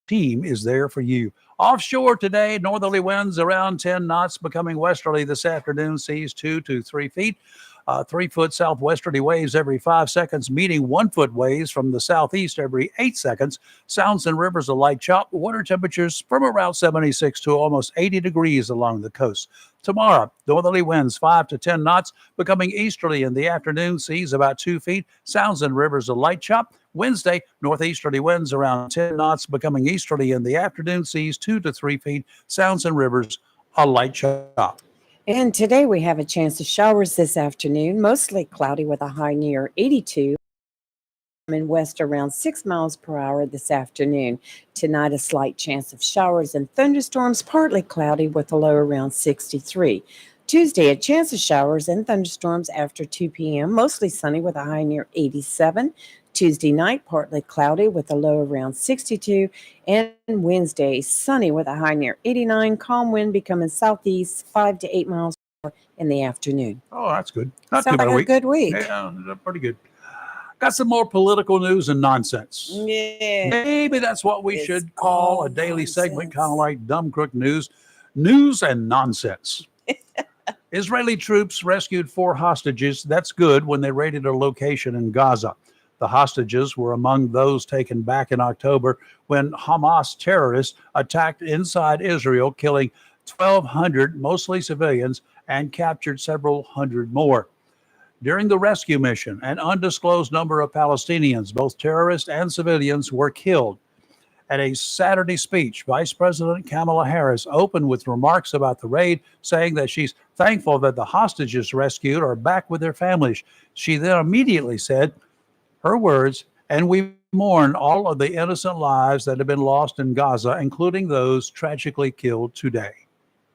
Team is there for you. Offshore today, northerly winds around 10 knots, becoming westerly this afternoon, seas 2 to 3 feet. 3-foot southwesterly waves every 5 seconds, meeting 1-foot waves from the southeast every 8 seconds. Sounds and rivers a light chop. Water temperatures from around 76 to almost 80 degrees along the coast. Tomorrow, northerly winds 5 to 10 knots, becoming easterly in the afternoon, seas about 2 feet. Sounds and rivers a light chop. Wednesday, northeasterly winds around 10 knots, becoming easterly in the afternoon, seas 2 to 3 feet. Sounds and rivers a light chop. And today we have a chance of showers this afternoon, mostly cloudy with a high near 82. In west around 6 miles per hour this afternoon. Tonight, a slight chance of showers and thunderstorms, partly cloudy with a low around 63. Tuesday, a chance of showers and thunderstorms after 2 p.m., mostly sunny with a high near 87. Tuesday night, partly cloudy with a low around 62. And Wednesday, sunny with a high near 89. Calm wind becoming southeast 5 to 8 miles per hour in the afternoon. Oh, that's good. Not Sounds too bad like a a week. good week. Yeah, pretty good. Got some more political news and nonsense. Yeah. Maybe that's what we should call a daily segment, kind of like Dumb Crook News. News and nonsense. Israeli troops rescued 4 hostages. That's good when they raided a location in Gaza. The hostages were among those taken back in October when Hamas terrorists attacked inside Israel, killing 1,200, mostly civilians, and captured several hundred more. During the rescue mission, an undisclosed number of Palestinians, both terrorists and civilians, were killed. At a Saturday speech, Vice President Kamala Harris opened with remarks about the raid, saying that she's thankful that the hostages rescued are back with their families. She then immediately said, her words, "And we mourn all of the innocent lives that have been lost in Gaza, including those tragically killed today."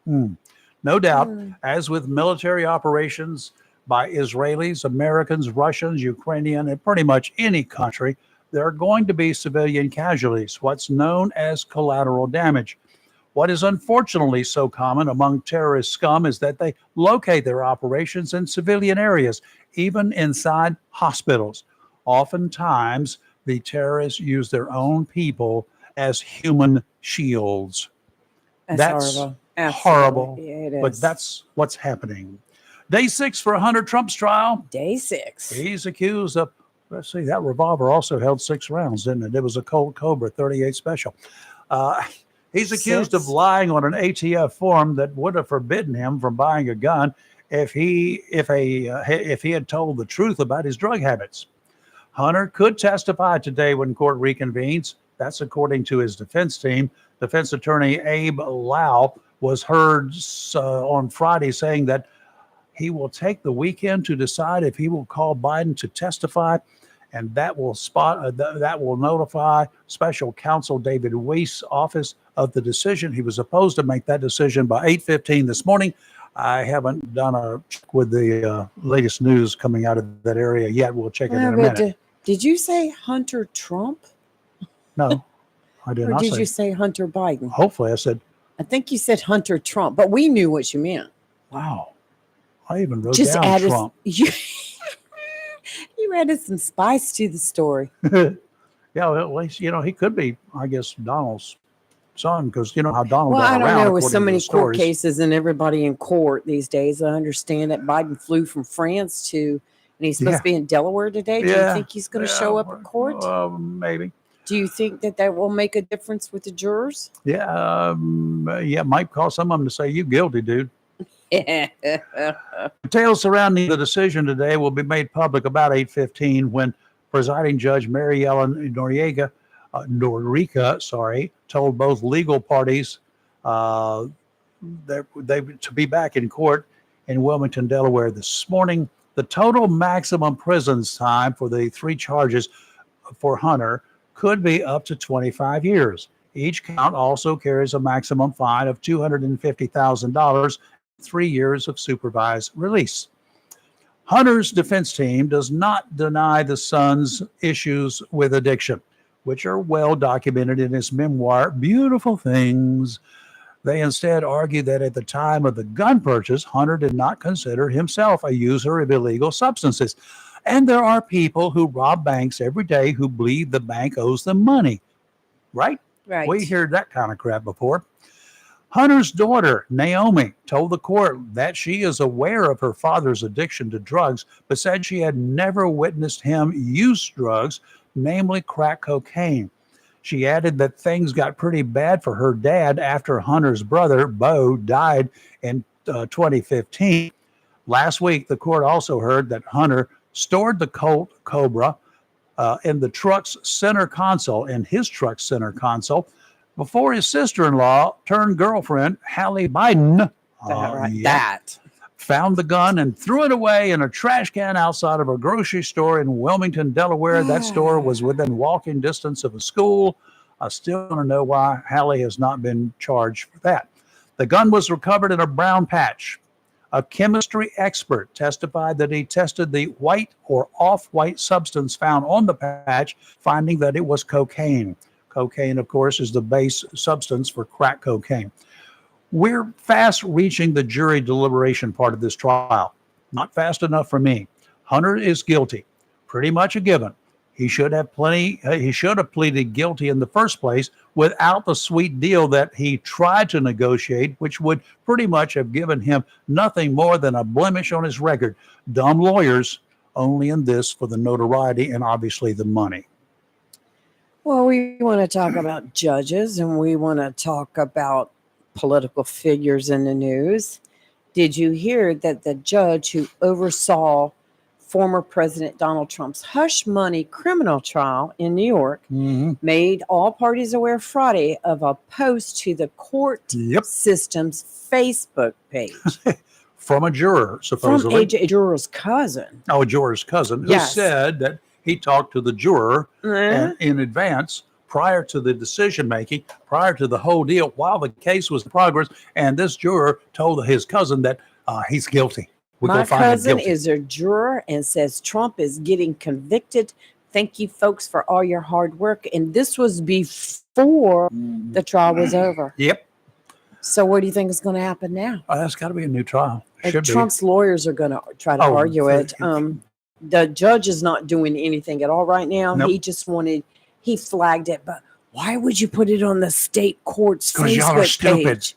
No doubt, as with military operations by Israelis, Americans, Russians, Ukrainian, and pretty much any country, there are going to be civilian casualties, what's known as collateral damage. What is unfortunately so common among terrorist scum is that they locate their operations in civilian areas, even inside hospitals. Oftentimes, the terrorists use their own people as human shields. That's horrible. Horrible. Yeah, it but is. that's what's happening. Day 6 for Hunter Trump's trial. Day 6. He's accused of, let's see, that revolver also held 6 rounds, didn't it? It was a Colt Cobra 38 special. He's accused of lying on an ATF form that would have forbidden him from buying a gun if he had told the truth about his drug habits. Hunter could testify today when court reconvenes. That's according to his defense team. Defense attorney Abe Lau was heard on Friday saying that he will take the weekend to decide if he will call Biden to testify, and that will notify special counsel David Weiss' office of the decision. He was supposed to make that decision by 8:15 this morning. I haven't done a check with the latest news coming out of that area yet. We'll check it in a minute. Did you say Hunter Trump? No, I did Or not did say. you say Hunter Biden? Hopefully, I said. I think you said Hunter Trump, but we knew what you meant. Wow. I even wrote Just down added, Trump. You added some spice to the story. Yeah, well, at least, he could be, I guess, Donald's son, because you know how Donald Well, got I don't around. know, with so according to many the court stories. cases and everybody in court these days, I understand that Biden flew from France and he's supposed to be in Delaware today. Do you think he's going to show up at court? Maybe. Do you think that will make a difference with the jurors? Yeah, might cause some of them to say, you guilty, dude. Details surrounding the decision today will be made public about 8:15 when presiding judge Mary Ellen Noriega, told both legal parties that they to be back in court in Wilmington, Delaware this morning. The total maximum prison time for the 3 charges for Hunter could be up to 25 years. Each count also carries a maximum fine of $250,000, 3 years of supervised release. Hunter's defense team does not deny the son's issues with addiction, which are well documented in his memoir, Beautiful Things. They instead argue that at the time of the gun purchase, Hunter did not consider himself a user of illegal substances. And there are people who rob banks every day who believe the bank owes them money. Right? Right. We heard that kind of crap before. Hunter's daughter, Naomi, told the court that she is aware of her father's addiction to drugs, but said she had never witnessed him use drugs, namely crack cocaine. She added that things got pretty bad for her dad after Hunter's brother, Bo, died in 2015. Last week, the court also heard that Hunter stored the Colt Cobra in his truck's center console before his sister-in-law turned girlfriend, Hallie Biden, found the gun and threw it away in a trash can outside of a grocery store in Wilmington, Delaware. That store was within walking distance of a school. I still want to know why Hallie has not been charged for that. The gun was recovered in a brown patch. A chemistry expert testified that he tested the white or off-white substance found on the patch, finding that it was cocaine. Cocaine, of course, is the base substance for crack cocaine. We're fast reaching the jury deliberation part of this trial. Not fast enough for me. Hunter is guilty. Pretty much a given. He should have pleaded guilty in the first place without the sweet deal that he tried to negotiate, which would pretty much have given him nothing more than a blemish on his record. Dumb lawyers, only in this for the notoriety and obviously the money. Well, we want to talk about judges and we want to talk about political figures in the news. Did you hear that the judge who oversaw former President Donald Trump's hush money criminal trial in New York made all parties aware Friday of a post to the court system's Facebook page? From a juror, supposedly. From a juror's cousin. Oh, a juror's cousin who said that he talked to the juror in advance prior to the decision making, prior to the whole deal, while the case was in progress. And this juror told his cousin that he's guilty. My cousin is a juror and says Trump is getting convicted. Thank you, folks, for all your hard work. And this was before the trial was over. Yep. So what do you think is going to happen now? That's got to be a new trial. And Trump's lawyers are going to try to argue it. The judge is not doing anything at all right now. Nope. He flagged it, but why would you put it on the state court's Facebook y'all are stupid. page?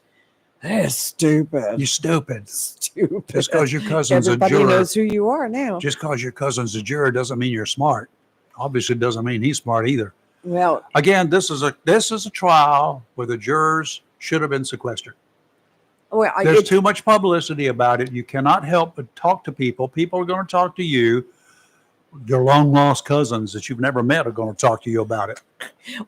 That's stupid. You're stupid. Stupid. Just because your cousin's Everybody a juror. knows who you are now. Just because your cousin's a juror doesn't mean you're smart. Obviously doesn't mean he's smart either. Well, again, this is a trial where the jurors should have been sequestered. Well, There's too much publicity about it. You cannot help but talk to people. People are going to talk to you. Your long lost cousins that you've never met are going to talk to you about it.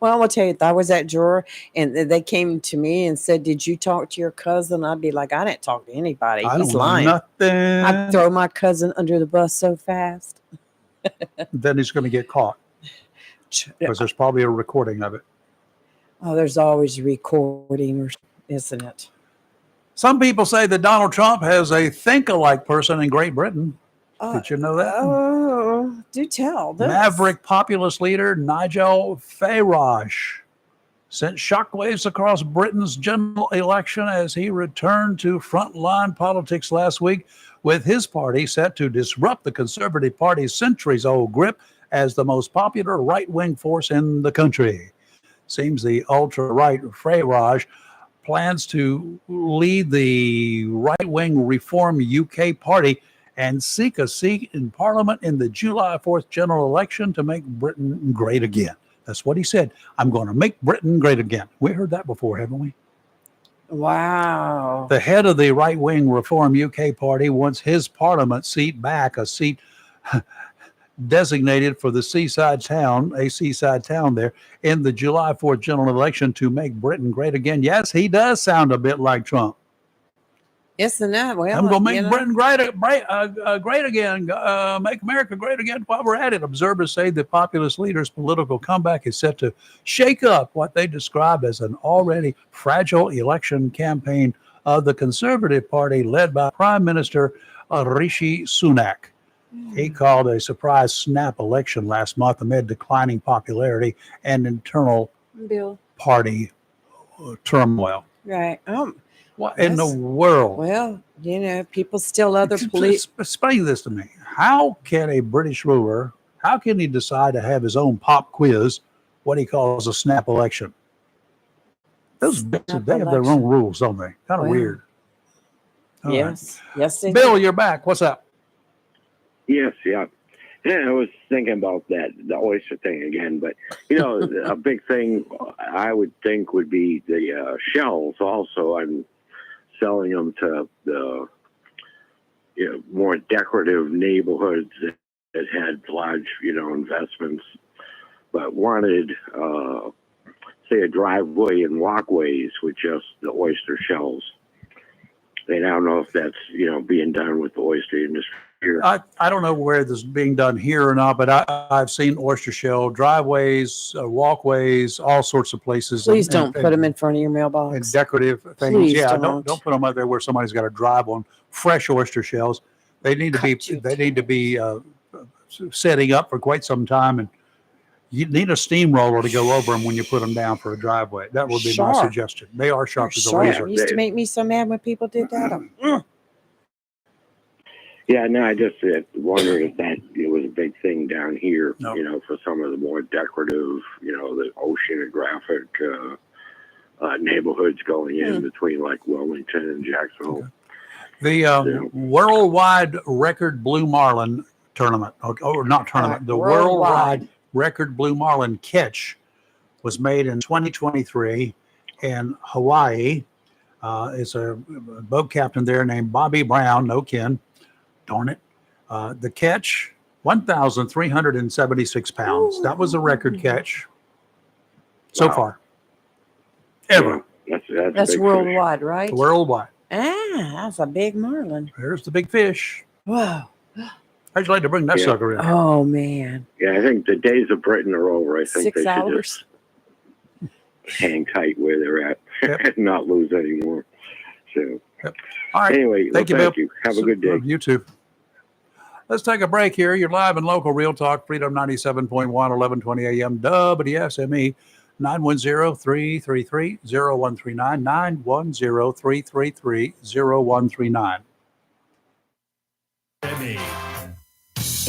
Well, I'm going to tell you, I was at juror and they came to me and said, did you talk to your cousin? I'd be like, I didn't talk to anybody. He's lying. Nothing. I'd throw my cousin under the bus so fast. Then he's going to get caught because there's probably a recording of it. Oh, there's always a recording, isn't it? Some people say that Donald Trump has a think-alike person in Great Britain. Did you know that? Oh, do tell. Maverick populist leader Nigel Farage sent shockwaves across Britain's general election as he returned to frontline politics last week, with his party set to disrupt the Conservative Party's centuries-old grip as the most popular right-wing force in the country. Seems the ultra-right Farage plans to lead the right-wing Reform UK party and seek a seat in Parliament in the July 4th general election to make Britain great again. That's what he said. I'm going to make Britain great again. We heard that before, haven't we? Wow. The head of the right-wing Reform UK party wants his parliament seat back, a seat designated for the seaside town there in the July 4th general election to make Britain great again. Yes, he does sound a bit like Trump. Isn't that? Well, I'm going to make Britain great again, make America great again while we're at it. Observers say the populist leader's political comeback is set to shake up what they describe as an already fragile election campaign of the Conservative Party led by Prime Minister Rishi Sunak. He called a surprise snap election last month amid declining popularity and internal party turmoil. Right. What in the world? Well, people steal other police. Explain this to me. How can a British ruler, how can he decide to have his own pop quiz, what he calls a snap election? Those they have their own rules, don't they? Kind of weird. All Yes. right. Yes, they Bill, do. you're back. What's up? Yes, yeah. Yeah, I was thinking about that, the oyster thing again. But, a big thing I would think would be the shells also. I'm selling them to the more decorative neighborhoods that had large, investments, but wanted, say, a driveway and walkways with just the oyster shells. And I don't know if that's, being done with the oyster industry here. I don't know where this is being done here or not, but I've seen oyster shell driveways, walkways, all sorts of places. Please don't put them in front of your mailbox. And decorative things. Please Don't put them out there where somebody's got to drive on fresh oyster shells. They need to be setting up for quite some time, and you need a steamroller to go over them when you put them down for a driveway. That would be my suggestion. They are sharp as a razor. It used to make me so mad when people did that. Yeah, no, I just wondered if that was a big thing down here, for some of the more decorative, the oceanographic neighborhoods going in between like Wilmington and Jacksonville. The Worldwide Record Blue Marlin Tournament, or not tournament, the Worldwide Record Blue Marlin Catch was made in 2023 in Hawaii. It's a boat captain there named Bobby Brown, no kin. Darn it. The catch, 1,376 pounds. That was a record catch so far. Ever. Yeah, that's worldwide, right? Worldwide. That's a big marlin. There's the big fish. Wow. How'd you like to bring that sucker in? Oh, man. Yeah, I think the days of Britain are over. I think 6 they should hours. just hang tight where they're at and not lose anymore. So, All right. Anyway, thank you, Bill. Have a good day. You too. Let's take a break here. You're live and local Real Talk, Freedom 97.1, 1120 a.m. WSME, 910-333-0139, 910-333-0139.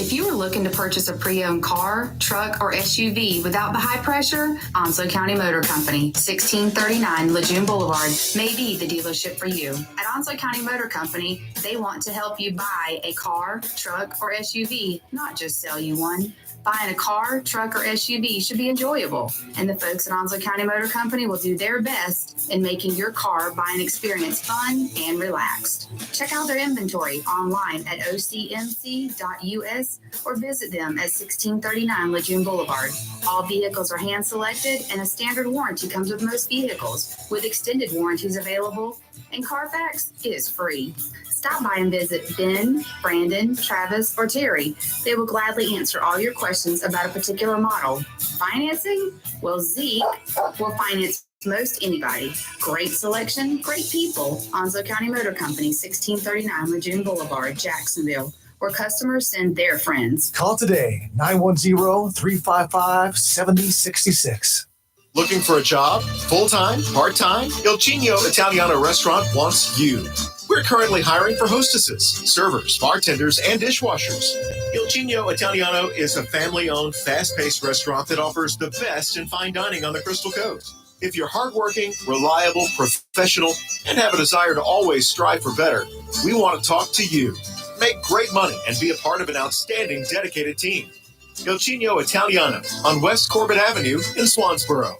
If you are looking to purchase a pre-owned car, truck, or SUV without the high pressure, Onslow County Motor Company, 1639 Lejeune Boulevard, may be the dealership for you. At Onslow County Motor Company, they want to help you buy a car, truck, or SUV, not just sell you one. Buying a car, truck, or SUV should be enjoyable, and the folks at Onslow County Motor Company will do their best in making your car buying experience fun and relaxed. Check out their inventory online at ocmc.us or visit them at 1639 Lejeune Boulevard. All vehicles are hand-selected, and a standard warranty comes with most vehicles, with extended warranties available, and Carfax is free. Stop by and visit Ben, Brandon, Travis, or Terry. They will gladly answer all your questions about a particular model. Financing? Well, Zeke will finance most anybody. Great selection, great people. Onslow County Motor Company, 1639 Lejeune Boulevard, Jacksonville, where customers send their friends. Call today, 910-355-7066. Looking for a job? Full-time? Part-time? Il Cigno Italiano Restaurant wants you. We're currently hiring for hostesses, servers, bartenders, and dishwashers. Il Cigno Italiano is a family-owned, fast-paced restaurant that offers the best in fine dining on the Crystal Coast. If you're hardworking, reliable, professional, and have a desire to always strive for better, we want to talk to you. Make great money and be a part of an outstanding, dedicated team. Il Cigno Italiano on West Corbett Avenue in Swansboro.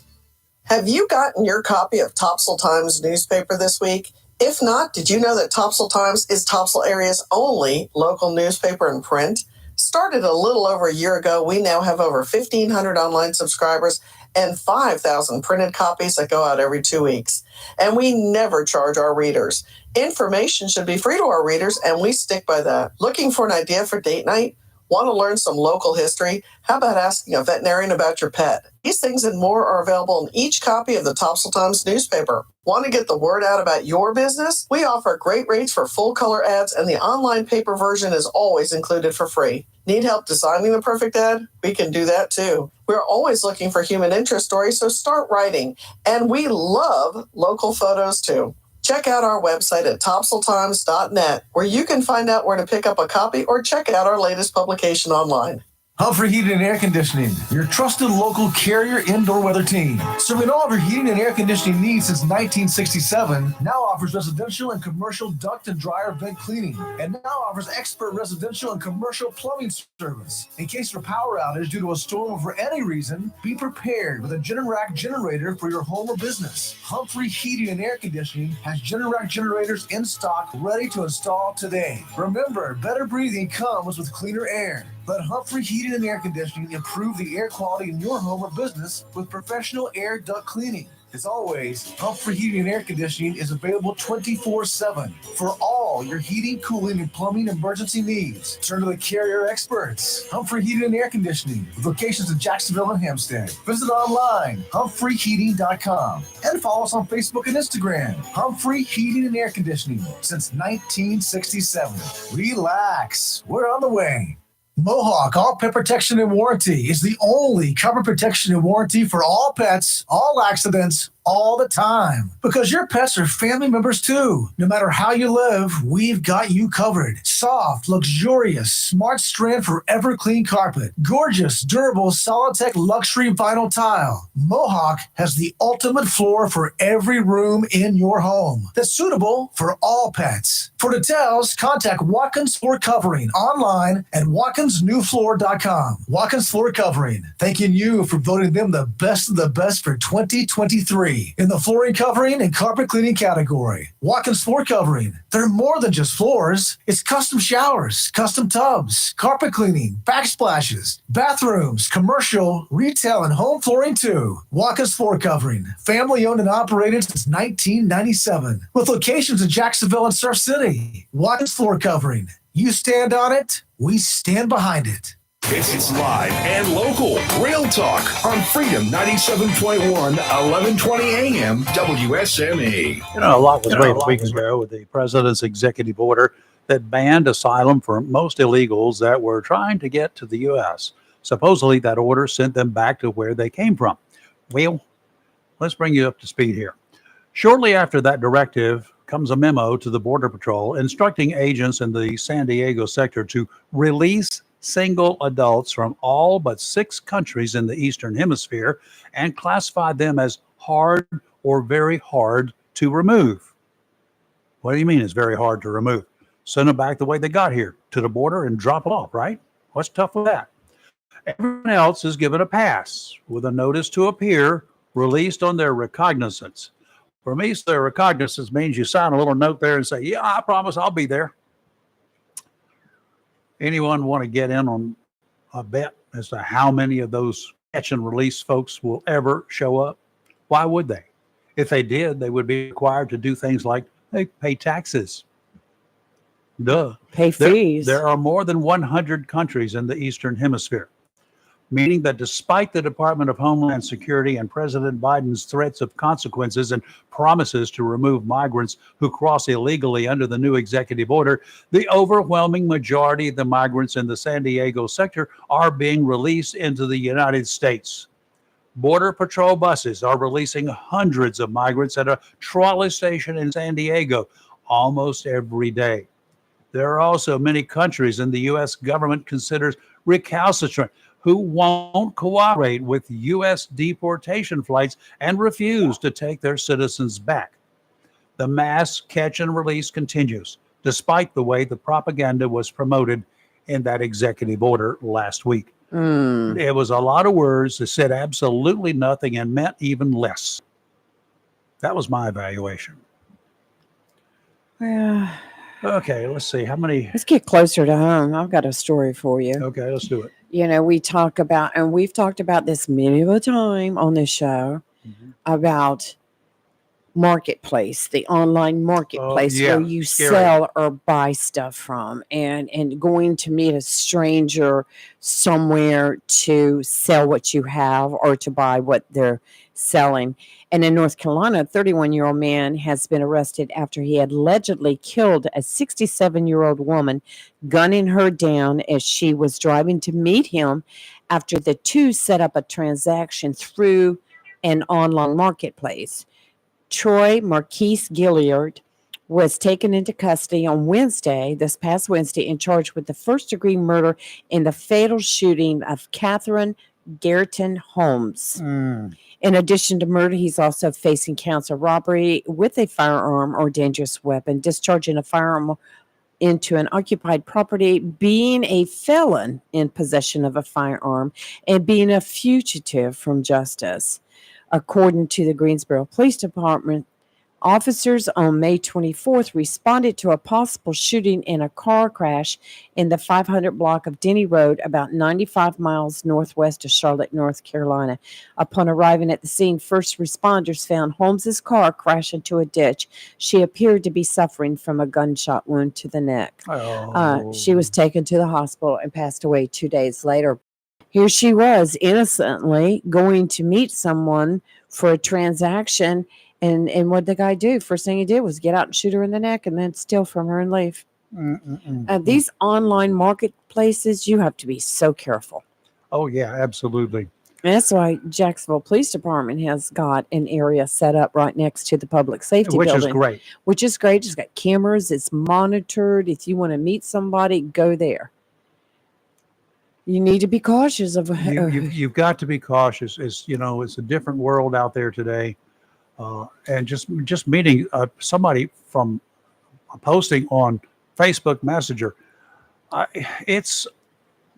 Have you gotten your copy of Topsail Times newspaper this week? If not, did you know that Topsail Times is Topsail area's only local newspaper in print? Started a little over a year ago, we now have over 1,500 online subscribers and 5,000 printed copies that go out every 2 weeks. And we never charge our readers. Information should be free to our readers, and we stick by that. Looking for an idea for date night? Want to learn some local history? How about asking a veterinarian about your pet? These things and more are available in each copy of the Topsail Times newspaper. Want to get the word out about your business? We offer great rates for full color ads, and the online paper version is always included for free. Need help designing the perfect ad? We can do that too. We're always looking for human interest stories, so start writing. And we love local photos too. Check out our website at topsailtimes.net, where you can find out where to pick up a copy or check out our latest publication online. Humphrey Heating and Air Conditioning, your trusted local Carrier indoor weather team. Serving all of your heating and air conditioning needs since 1967, now offers residential and commercial duct and dryer vent cleaning, and now offers expert residential and commercial plumbing service. In case of a power outage due to a storm or for any reason, be prepared with a Generac generator for your home or business. Humphrey Heating and Air Conditioning has Generac generators in stock ready to install today. Remember, better breathing comes with cleaner air. Let Humphrey Heating and Air Conditioning improve the air quality in your home or business with professional air duct cleaning. As always, Humphrey Heating and Air Conditioning is available 24/7 for all your heating, cooling, and plumbing emergency needs. Turn to the Carrier experts. Humphrey Heating and Air Conditioning with locations in Jacksonville and Hampstead. Visit online, humphreyheating.com, and follow us on Facebook and Instagram. Humphrey Heating and Air Conditioning since 1967. Relax, we're on the way. Mohawk All Pet Protection and Warranty is the only cover protection and warranty for all pets, all accidents, all the time. Because your pets are family members too. No matter how you live, we've got you covered. Soft, luxurious, smart strand forever clean carpet. Gorgeous, durable, Solitech luxury vinyl tile. Mohawk has the ultimate floor for every room in your home that's suitable for all pets. For details, contact Watkins Floor Covering online at watkinsnewfloor.com. Watkins Floor Covering, thanking you for voting them the best of the best for 2023 in the flooring covering and carpet cleaning category. Watkins Floor Covering, they're more than just floors. It's custom showers, custom tubs, carpet cleaning, backsplashes, bathrooms, commercial, retail, and home flooring too. Watkins Floor Covering, family owned and operated since 1997 with locations in Jacksonville and Surf City. Watkins Floor Covering, you stand on it, we stand behind it. It's live and local. Real talk on Freedom 97.1, 1120 AM, WSME. You know, a lot was made a week ago with the president's executive order that banned asylum for most illegals that were trying to get to the U.S. Supposedly, that order sent them back to where they came from. Well, let's bring you up to speed here. Shortly after that directive comes a memo to the Border Patrol instructing agents in the San Diego sector to release single adults from all but 6 countries in the Eastern Hemisphere and classify them as hard or very hard to remove. What do you mean it's very hard to remove? Send them back the way they got here, to the border, and drop them off, right? What's tough with that? Everyone else is given a pass with a notice to appear released on their recognizance. Release their recognizance means you sign a little note there and say, yeah, I promise I'll be there. Anyone want to get in on a bet as to how many of those catch and release folks will ever show up? Why would they? If they did, they would be required to do things like pay taxes. Duh. Pay fees. There are more than 100 countries in the Eastern Hemisphere, meaning that despite the Department of Homeland Security and President Biden's threats of consequences and promises to remove migrants who cross illegally under the new executive order, the overwhelming majority of the migrants in the San Diego sector are being released into the United States. Border Patrol buses are releasing hundreds of migrants at a trolley station in San Diego almost every day. There are also many countries in the U.S. government considers recalcitrant who won't cooperate with U.S. deportation flights and refuse to take their citizens back. The mass catch and release continues, despite the way the propaganda was promoted in that executive order last week. It was a lot of words that said absolutely nothing and meant even less. That was my evaluation. Yeah. Okay, let's see. How many? Let's get closer to home. I've got a story for you. Okay, let's do it. You know, we talk about, and we've talked about this many a time on this show, about marketplace, the online marketplace where you sell or buy stuff from, and going to meet a stranger somewhere to sell what you have or to buy what they're selling. And in North Carolina, a 31-year-old man has been arrested after he had allegedly killed a 67-year-old woman, gunning her down as she was driving to meet him after the two set up a transaction through an online marketplace. Troy Marquise Gilliard was taken into custody on Wednesday, this past Wednesday, and charged with the first-degree murder in the fatal shooting of Catherine Garreton Holmes. In addition to murder, he's also facing counts of robbery with a firearm or dangerous weapon, discharging a firearm into an occupied property, being a felon in possession of a firearm, and being a fugitive from justice. According to the Greensboro Police Department, officers on May 24th responded to a possible shooting in a car crash in the 500 block of Denny Road, about 95 miles northwest of Charlotte, North Carolina. Upon arriving at the scene, first responders found Holmes's car crash into a ditch. She appeared to be suffering from a gunshot wound to the neck. She was taken to the hospital and passed away 2 days later. Here she was innocently going to meet someone for a transaction. And what the guy do? First thing he did was get out and shoot her in the neck and then steal from her and leave. These online marketplaces, you have to be so careful. Oh, yeah, absolutely. And that's why Jacksonville Police Department has got an area set up right next to the public safety building. Which is great. Which is great. It's got cameras. It's monitored. If you want to meet somebody, go there. You need to be cautious of. You've got to be cautious. It's a different world out there today. And just meeting somebody from a posting on Facebook Messenger, it's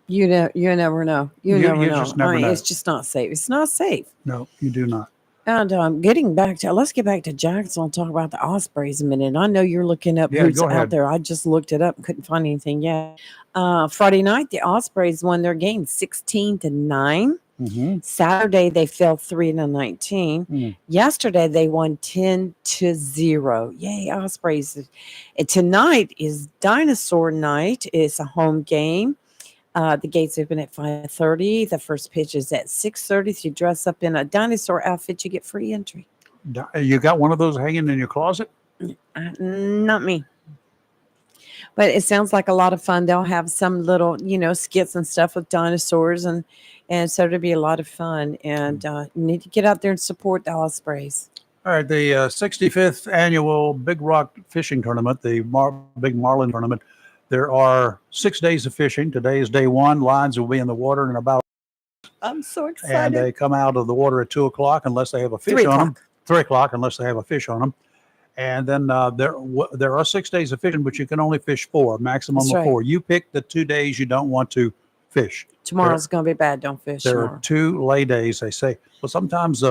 you never know. You never know. Just never know. It's just not safe. It's not safe. No, you do not. And let's get back to Jacksonville and talk about the Ospreys a minute. I know you're looking up who's out there. I just looked it up and couldn't find anything yet. Friday night, the Ospreys won their game 16-9. Saturday they fell 3-19. Yesterday they won 10-0. Yay, Ospreys! And tonight is Dinosaur Night. It's a home game. The gates open at 5:30. The first pitch is at 6:30. If you dress up in a dinosaur outfit, you get free entry. You got one of those hanging in your closet? Not me. But it sounds like a lot of fun. They'll have some little, skits and stuff with dinosaurs, and so it'll be a lot of fun. And you need to get out there and support the Ospreys. All right, the 65th annual Big Rock Fishing Tournament, the Big Marlin Tournament. There are 6 days of fishing. Today is day one. Lines will be in the water in about. I'm so excited. And they come out of the water at 2 o'clock unless they have a fish on them. 3 o'clock unless they have a fish on them. And then there are 6 days of fishing, but you can only fish 4, maximum of 4. You pick the 2 days you don't want to fish. Tomorrow's going to be bad. Don't fish There tomorrow. are 2 lay days, they say. Well, sometimes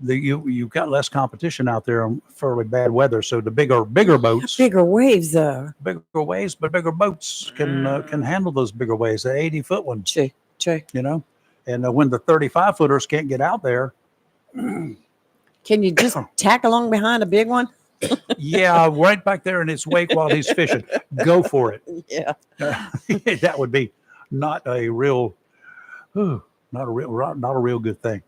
you've got less competition out there on fairly bad weather. So the bigger boats. Bigger waves, though. Bigger waves, but bigger boats can handle those bigger waves. The 80-foot one. True. And when the 35-footers can't get out there. Can you just tack along behind a big one? Yeah, right back there in its wake while he's fishing. Go for it. Yeah. That would be not a real good thing.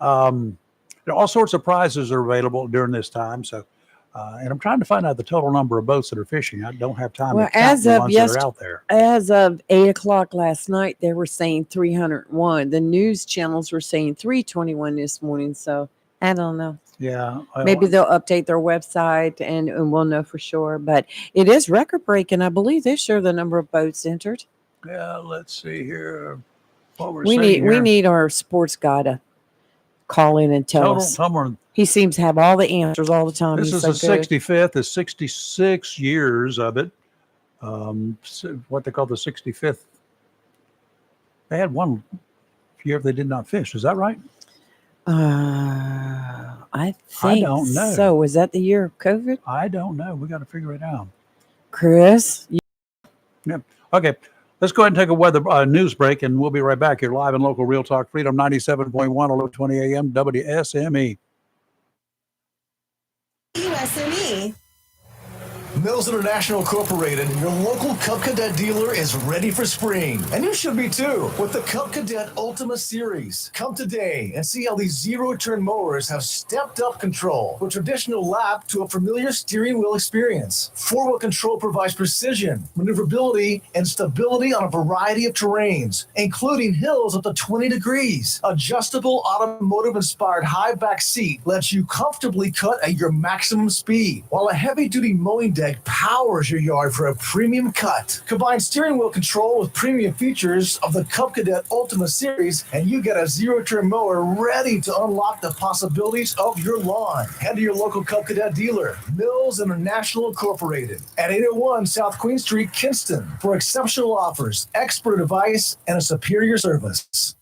All sorts of prizes are available during this time. So, and I'm trying to find out the total number of boats that are fishing. I don't have time to count the ones that are out there. As of 8 o'clock last night, they were saying 301. The news channels were saying 321 this morning. So I don't know. Yeah. Maybe they'll update their website and we'll know for sure. But it is record breaking, I believe, this year, the number of boats entered. Yeah, let's see here. What We need our sports guy to call in and tell us. He seems to have all the answers all the time. This is the 65th. It's 66 years of it. What they call the 65th They had one year they did not fish. Is that right? I think don't know. so. Was that the year of COVID? I don't know. We got to figure it out. Chris? Yep. Okay. Let's go ahead and take a weather news break, and we'll be right back here live and local Real Talk Freedom 97.1, 1120 a.m. WSME. USME. Mills International Incorporated, your local Cub Cadet dealer, is ready for spring. And you should be too, with the Cub Cadet Ultima Series. Come today and see how these zero-turn mowers have stepped up control from traditional lap to a familiar steering wheel experience. Four-wheel control provides precision, maneuverability, and stability on a variety of terrains, including hills up to 20 degrees. Adjustable automotive-inspired high back seat lets you comfortably cut at your maximum speed, while a heavy-duty mowing deck powers your yard for a premium cut. Combine steering wheel control with premium features of the Cub Cadet Ultima Series, and you get a zero-turn mower ready to unlock the possibilities of your lawn. Head to your local Cub Cadet dealer, Mills International Incorporated, at 801 South Queen Street, Kinston, for exceptional offers, expert advice, and a superior service.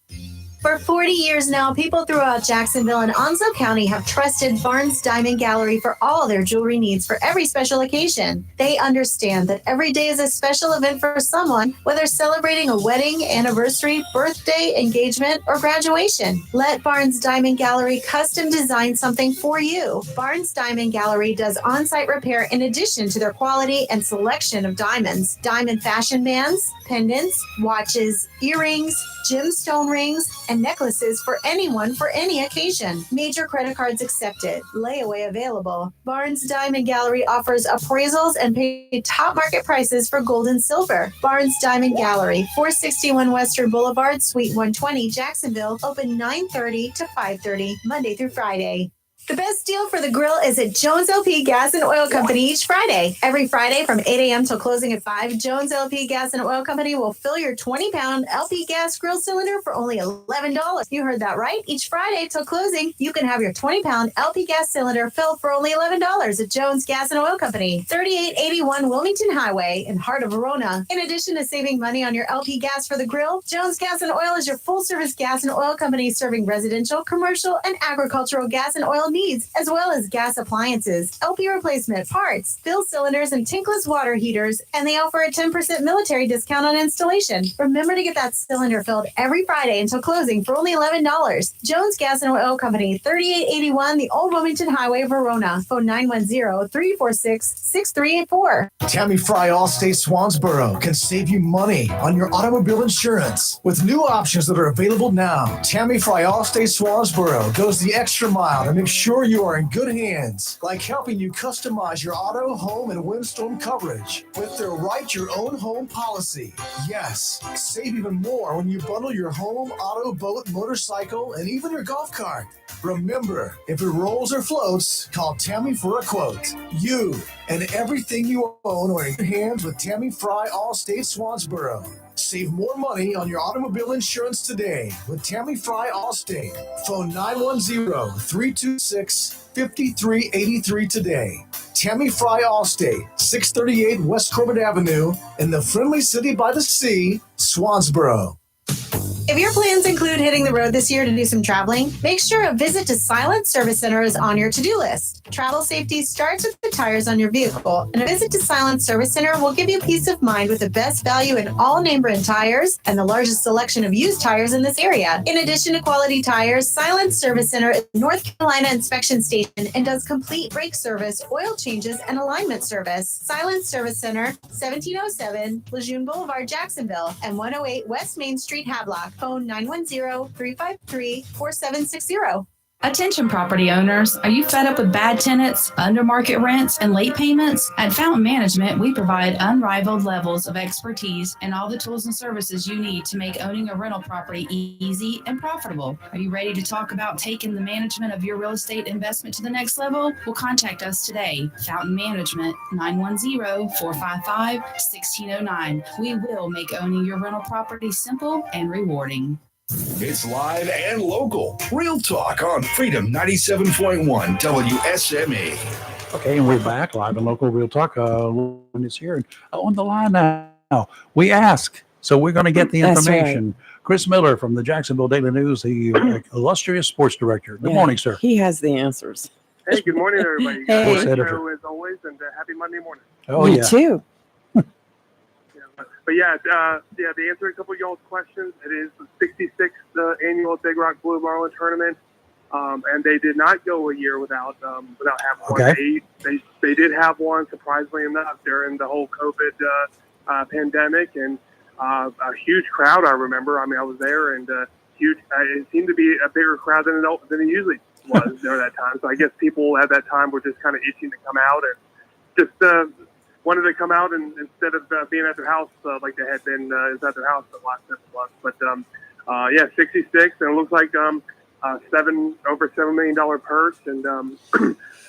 For 40 years now, people throughout Jacksonville and Onslow County have trusted Barnes Diamond Gallery for all their jewelry needs for every special occasion. They understand that every day is a special event for someone, whether celebrating a wedding, anniversary, birthday, engagement, or graduation. Let Barnes Diamond Gallery custom design something for you. Barnes Diamond Gallery does on-site repair in addition to their quality and selection of diamonds, diamond fashion bands, pendants, watches, earrings, gemstone rings, and necklaces for anyone for any occasion. Major credit cards accepted. Layaway available. Barnes Diamond Gallery offers appraisals and pay top market prices for gold and silver. Barnes Diamond Gallery, 461 Western Boulevard, Suite 120, Jacksonville, open 9:30 to 5:30, Monday through Friday. The best deal for the grill is at Jones LP Gas and Oil Company each Friday. Every Friday from 8 a.m. till closing at 5, Jones LP Gas and Oil Company will fill your 20-pound LP gas grill cylinder for only $11. You heard that right. Each Friday till closing, you can have your 20-pound LP gas cylinder filled for only $11 at Jones Gas and Oil Company, 3881 Wilmington Highway in heart of Verona. In addition to saving money on your LP gas for the grill, Jones Gas and Oil is your full-service gas and oil company serving residential, commercial, and agricultural gas and oil needs, as well as gas appliances, LP replacement parts, fill cylinders, and tankless water heaters, and they offer a 10% military discount on installation. Remember to get that cylinder filled every Friday until closing for only $11. Jones Gas and Oil Company, 3881 the Old Wilmington Highway, Verona. Phone 910-346-6384. Tammy Fry Allstate Swansboro can save you money on your automobile insurance with new options that are available now. Tammy Fry Allstate Swansboro goes the extra mile to make sure you are in good hands, like helping you customize your auto, home, and windstorm coverage with their Write Your Own Home policy. Yes, save even more when you bundle your home, auto, boat, motorcycle, and even your golf cart. Remember, if it rolls or floats, call Tammy for a quote. You and everything you own are in your hands with Tammy Fry Allstate Swansboro. Save more money on your automobile insurance today with Tammy Fry Allstate. Phone 910-326-5383 today. Tammy Fry Allstate, 638 West Corbett Avenue in the friendly city by the sea, Swansboro. If your plans include hitting the road this year to do some traveling, make sure a visit to Silent Service Center is on your to-do list. Travel safety starts with the tires on your vehicle, and a visit to Silent Service Center will give you peace of mind with the best value in all name brand tires and the largest selection of used tires in this area. In addition to quality tires, Silent Service Center is a North Carolina inspection station and does complete brake service, oil changes, and alignment service. Silent Service Center, 1707 Lejeune Boulevard, Jacksonville, and 108 West Main Street, Havelock. Phone 910-353-4760. Attention property owners, are you fed up with bad tenants, under market rents, and late payments? At Fountain Management, we provide unrivaled levels of expertise and all the tools and services you need to make owning a rental property easy and profitable. Are you ready to talk about taking the management of your real estate investment to the next level? Well, contact us today. Fountain Management, 910-455-1609. We will make owning your rental property simple and rewarding. It's live and local. Real Talk on Freedom 97.1 WSME. Okay, and we're back live and local Real Talk. When it's here and on the line now, we ask So we're going to get the That's right. information. Chris Miller from the Jacksonville Daily News, the illustrious sports director. Good morning, sir. He has the answers. Hey, good morning, everybody. Hey. Great Senator. show as always, and happy Monday morning. Oh, you yeah. too. But yeah, to answer a couple of y'all's questions, it is the 66th annual Big Rock Blue Marlin tournament, and they did not go a year without having one. Okay. They did have one, surprisingly enough, during the whole COVID pandemic, and a huge crowd. I remember. I mean, I was there, and huge. It seemed to be a bigger crowd than it usually was during that time. So I guess people at that time were just kind of itching to come out and just wanted to come out and instead of being at their house like they had been at their house the last 6 months. But yeah, 66, and it looks like over $7 million purse, and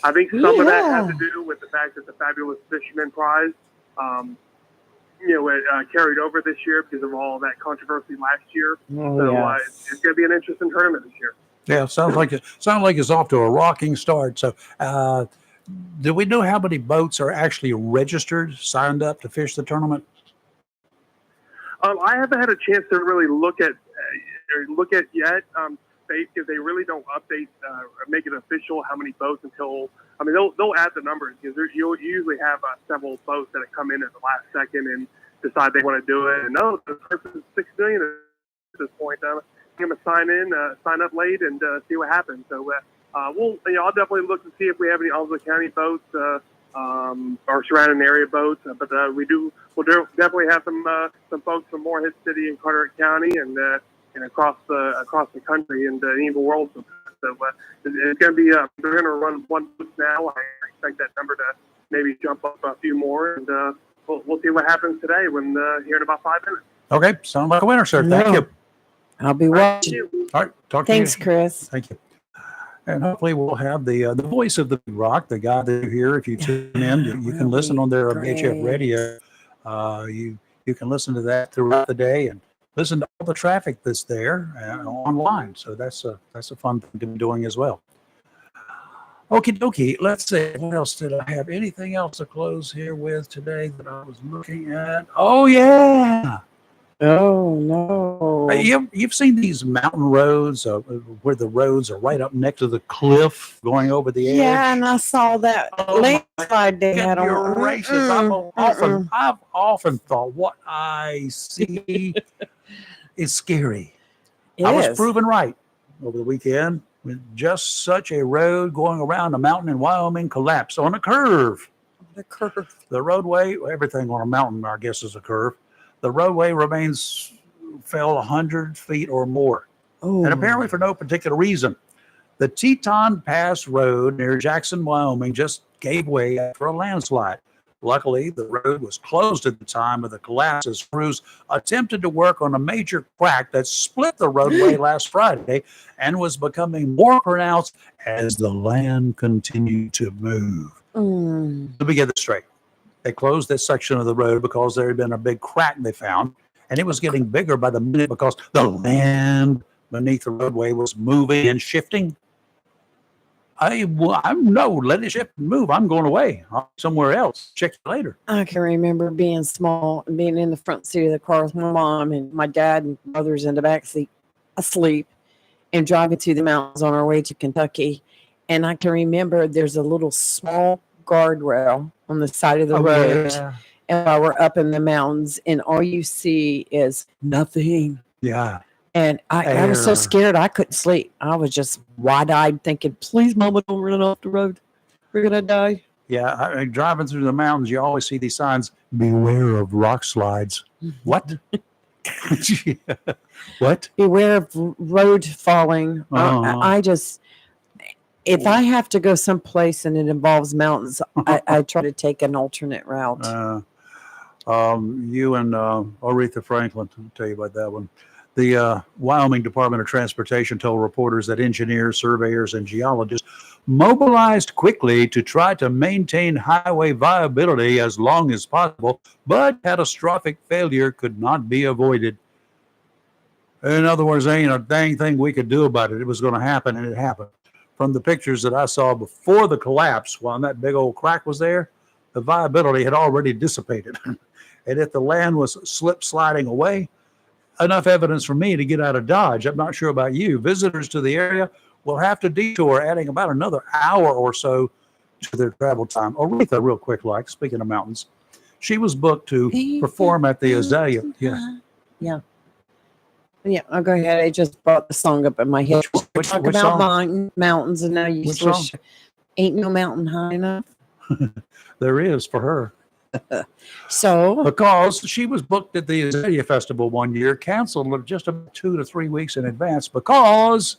I think some of that has to do with the fact that the Fabulous Fisherman Prize, carried over this year because of all that controversy last year. It's going to be an interesting tournament this year. Yeah, sounds like it's off to a rocking start. So, do we know how many boats are actually registered, signed up to fish the tournament? I haven't had a chance to really look at yet. Because they really don't update or make it official how many boats until they'll add the numbers because you usually have several boats that come in at the last second and decide they want to do it. And no, the person is 6 million at this point. I'm going to sign up late and see what happens. So I'll definitely look to see if we have any Onslow County boats or surrounding area boats. But we'll definitely have some folks from Morehead City and Carteret County and across the country and even world. So it's going to be they're going to run one boat now. I expect that number to maybe jump up a few more, and we'll see what happens today when here in about 5 minutes. Okay, sound like a winner, sir. Thank you. I'll be watching. All right, talk to Thanks, you. Chris. Thank you. And hopefully we'll have the voice of the Big Rock, the guy that you hear if you tune in. You can listen on their VHF radio. You can listen to that throughout the day and listen to all the traffic that's there online. So that's a fun thing to be doing as well. Okie dokie. Let's see. What else did I have? Anything else to close here with today that I was looking at? Oh, yeah. Oh, no. You've seen these mountain roads where the roads are right up next to the cliff going over the edge? Yeah, and I saw that landslide they had on. You're racist. I've often thought what I see is scary. I was proven right over the weekend when just such a road going around a mountain in Wyoming collapsed on a curve. The roadway, everything on a mountain, I guess, is a curve. The roadway fell 100 feet or more. And apparently for no particular reason. The Teton Pass Road near Jackson, Wyoming just gave way after a landslide. Luckily, the road was closed at the time of the collapse as crews attempted to work on a major crack that split the roadway last Friday and was becoming more pronounced as the land continued to move. Let me get this straight. They closed this section of the road because there had been a big crack they found, and it was getting bigger by the minute because the land beneath the roadway was moving and shifting. Let it shift and move. I'm going away. I'm somewhere else. Check you later. I can remember being small and being in the front seat of the car with my mom and my dad and brothers in the back seat asleep and driving through the mountains on our way to Kentucky. And I can remember there's a little small guardrail on the side of the road. Yeah. And while we're up in the mountains and all you see is nothing. Yeah. And I was so scared I couldn't sleep. I was just wide-eyed thinking, please, Mama, don't run off the road. We're going to die. Yeah, driving through the mountains, you always see these signs, beware of rock slides. What? What? Beware of road falling. If I have to go someplace and it involves mountains, I try to take an alternate route. You and Aretha Franklin, I'll tell you about that one. The Wyoming Department of Transportation told reporters that engineers, surveyors, and geologists mobilized quickly to try to maintain highway viability as long as possible, but catastrophic failure could not be avoided. In other words, there ain't a dang thing we could do about it. It was going to happen, and it happened. From the pictures that I saw before the collapse, while that big old crack was there, the viability had already dissipated. And if the land was sliding away, enough evidence for me to get out of Dodge. I'm not sure about you. Visitors to the area will have to detour, adding about another hour or so to their travel time. Aretha, real quick, like, speaking of mountains, she was booked to perform at the Azalea. Yeah. Yeah, I'll go ahead. I just brought the song up in my head. Which Talk about song? mountains, and now you Which switch. song? Ain't no mountain high enough. There is for her. So, because she was booked at the Azalea Festival one year, canceled just about 2 to 3 weeks in advance because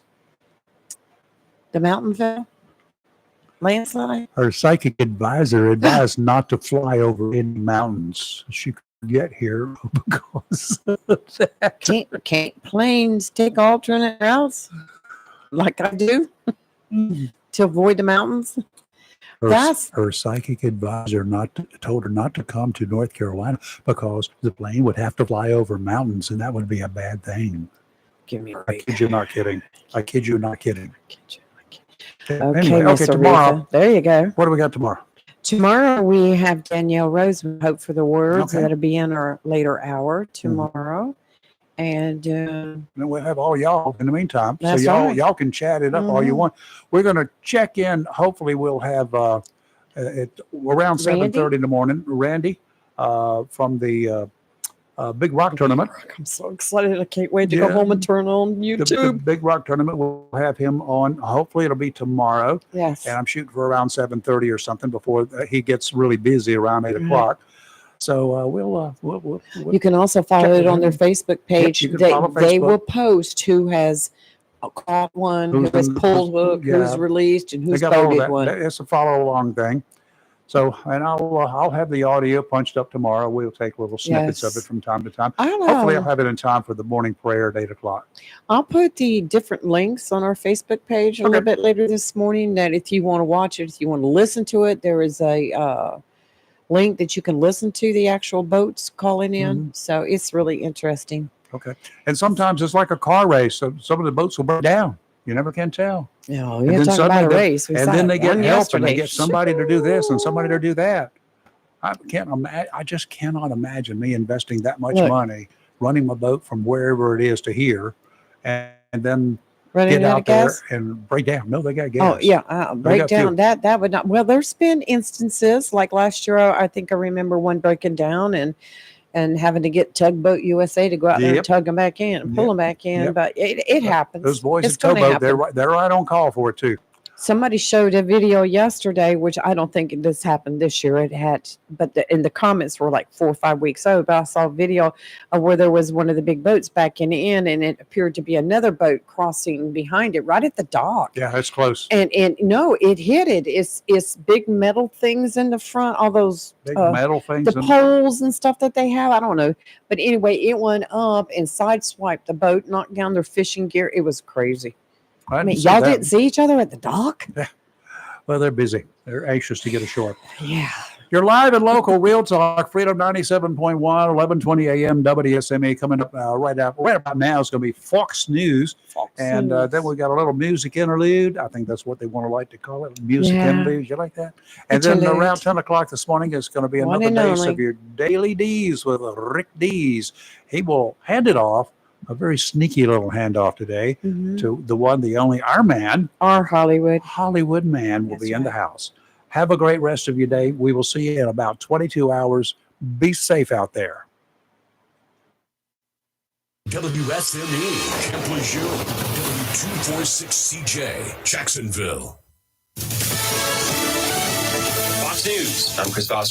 the mountain fell. Landslide. her psychic advisor advised not to fly over any mountains she could get here because of that. Can't planes take alternate routes like I do to avoid the mountains? Her psychic advisor told her not to come to North Carolina because the plane would have to fly over mountains, and that would be a bad thing. Give me a I kid you not kidding. I kid you not kidding. Okay, Anyway, Miss tomorrow. Aretha. There you go. What do we got tomorrow? Tomorrow we have Danielle Rose with Hope for the Words. Okay. That'll be in our later hour tomorrow. And And we'll have all y'all in the meantime. That's so right. y'all can chat it up all you Mhm. want. We're going to check in. Hopefully we'll have at around 7:30 in the morning, Randy from the Big Rock Tournament. I'm so excited. I can't wait to go home and turn on The YouTube. Big Rock Tournament, we'll have him on. Hopefully it'll be tomorrow. Yes. And I'm shooting for around 7:30 or something before he gets really busy around 8 Mhm. o'clock. So we'll You can also follow it on their Facebook page. you can They follow they Facebook. will post who has caught one, who has pulled hook, who's released, and They who's got all voted that. one. It's a follow along thing. So, and I'll have the audio punched up tomorrow. We'll take little snippets Yes. of it from time to time. I know. Hopefully, I'll have it in time for the morning prayer at 8 o'clock. I'll put the different links on our Facebook page a little bit later this morning. That if you want to watch it, if you want to listen to it, there is a link that you can listen to the actual boats calling in. So it's really interesting. Okay. And sometimes it's like a car race. So some of the boats will break down. You never can tell. No, And you're then talking about a suddenly race. We and saw then they get one help and they yesterday. get somebody to do this and somebody to do that. I just cannot imagine me investing that much Look. money running my boat from wherever it is to here and then Running get out of out there gas? and break down. No, they got gas. Oh yeah, They break got fuel. down. That would not. Well, there's been instances like last year. I think I remember one breaking down and having to get Tugboat USA to go out there and Yep. tug them back in and pull them back in. Yep. But it happens. Those boys It's at gonna Towboat, happen. they're right on call for it too. Somebody showed a video yesterday, which I don't think this happened this year. It had, but in the comments were like 4 or 5 weeks old. But I saw a video of where there was one of the big boats backing in, and it appeared to be another boat crossing behind it, right at the dock. Yeah, it's close. And no, it hit it. It's big metal things in the front, all those Big metal things the in- poles and stuff that they have. I don't know, but anyway, it went up and sideswiped the boat, knocked down their fishing gear. It was crazy. I mean, see y'all that. didn't see each other at the dock. Well, they're busy. They're anxious to get ashore. Yeah. You're live and local, Real Talk, Freedom 97.1, 1120 a.m. WSMA. Coming up right about now is going to be Fox News. And News. then we got a little music interlude. I think that's what they want to like to call it. Music Yeah. interlude. You like that? And then Interlude. around 10 o'clock this morning is going to be One another and dose only. of your Daily D's with Rick D's. He will hand it off, a very sneaky little handoff today, Mhm. to the one, the only, our man. Our Hollywood man will be in the house. Have a great rest of your day. We will see you in about 22 hours. Be safe out there. WSME, Camp Lejeune, W246CJ, Jacksonville. Fox News. I'm Chris Foster.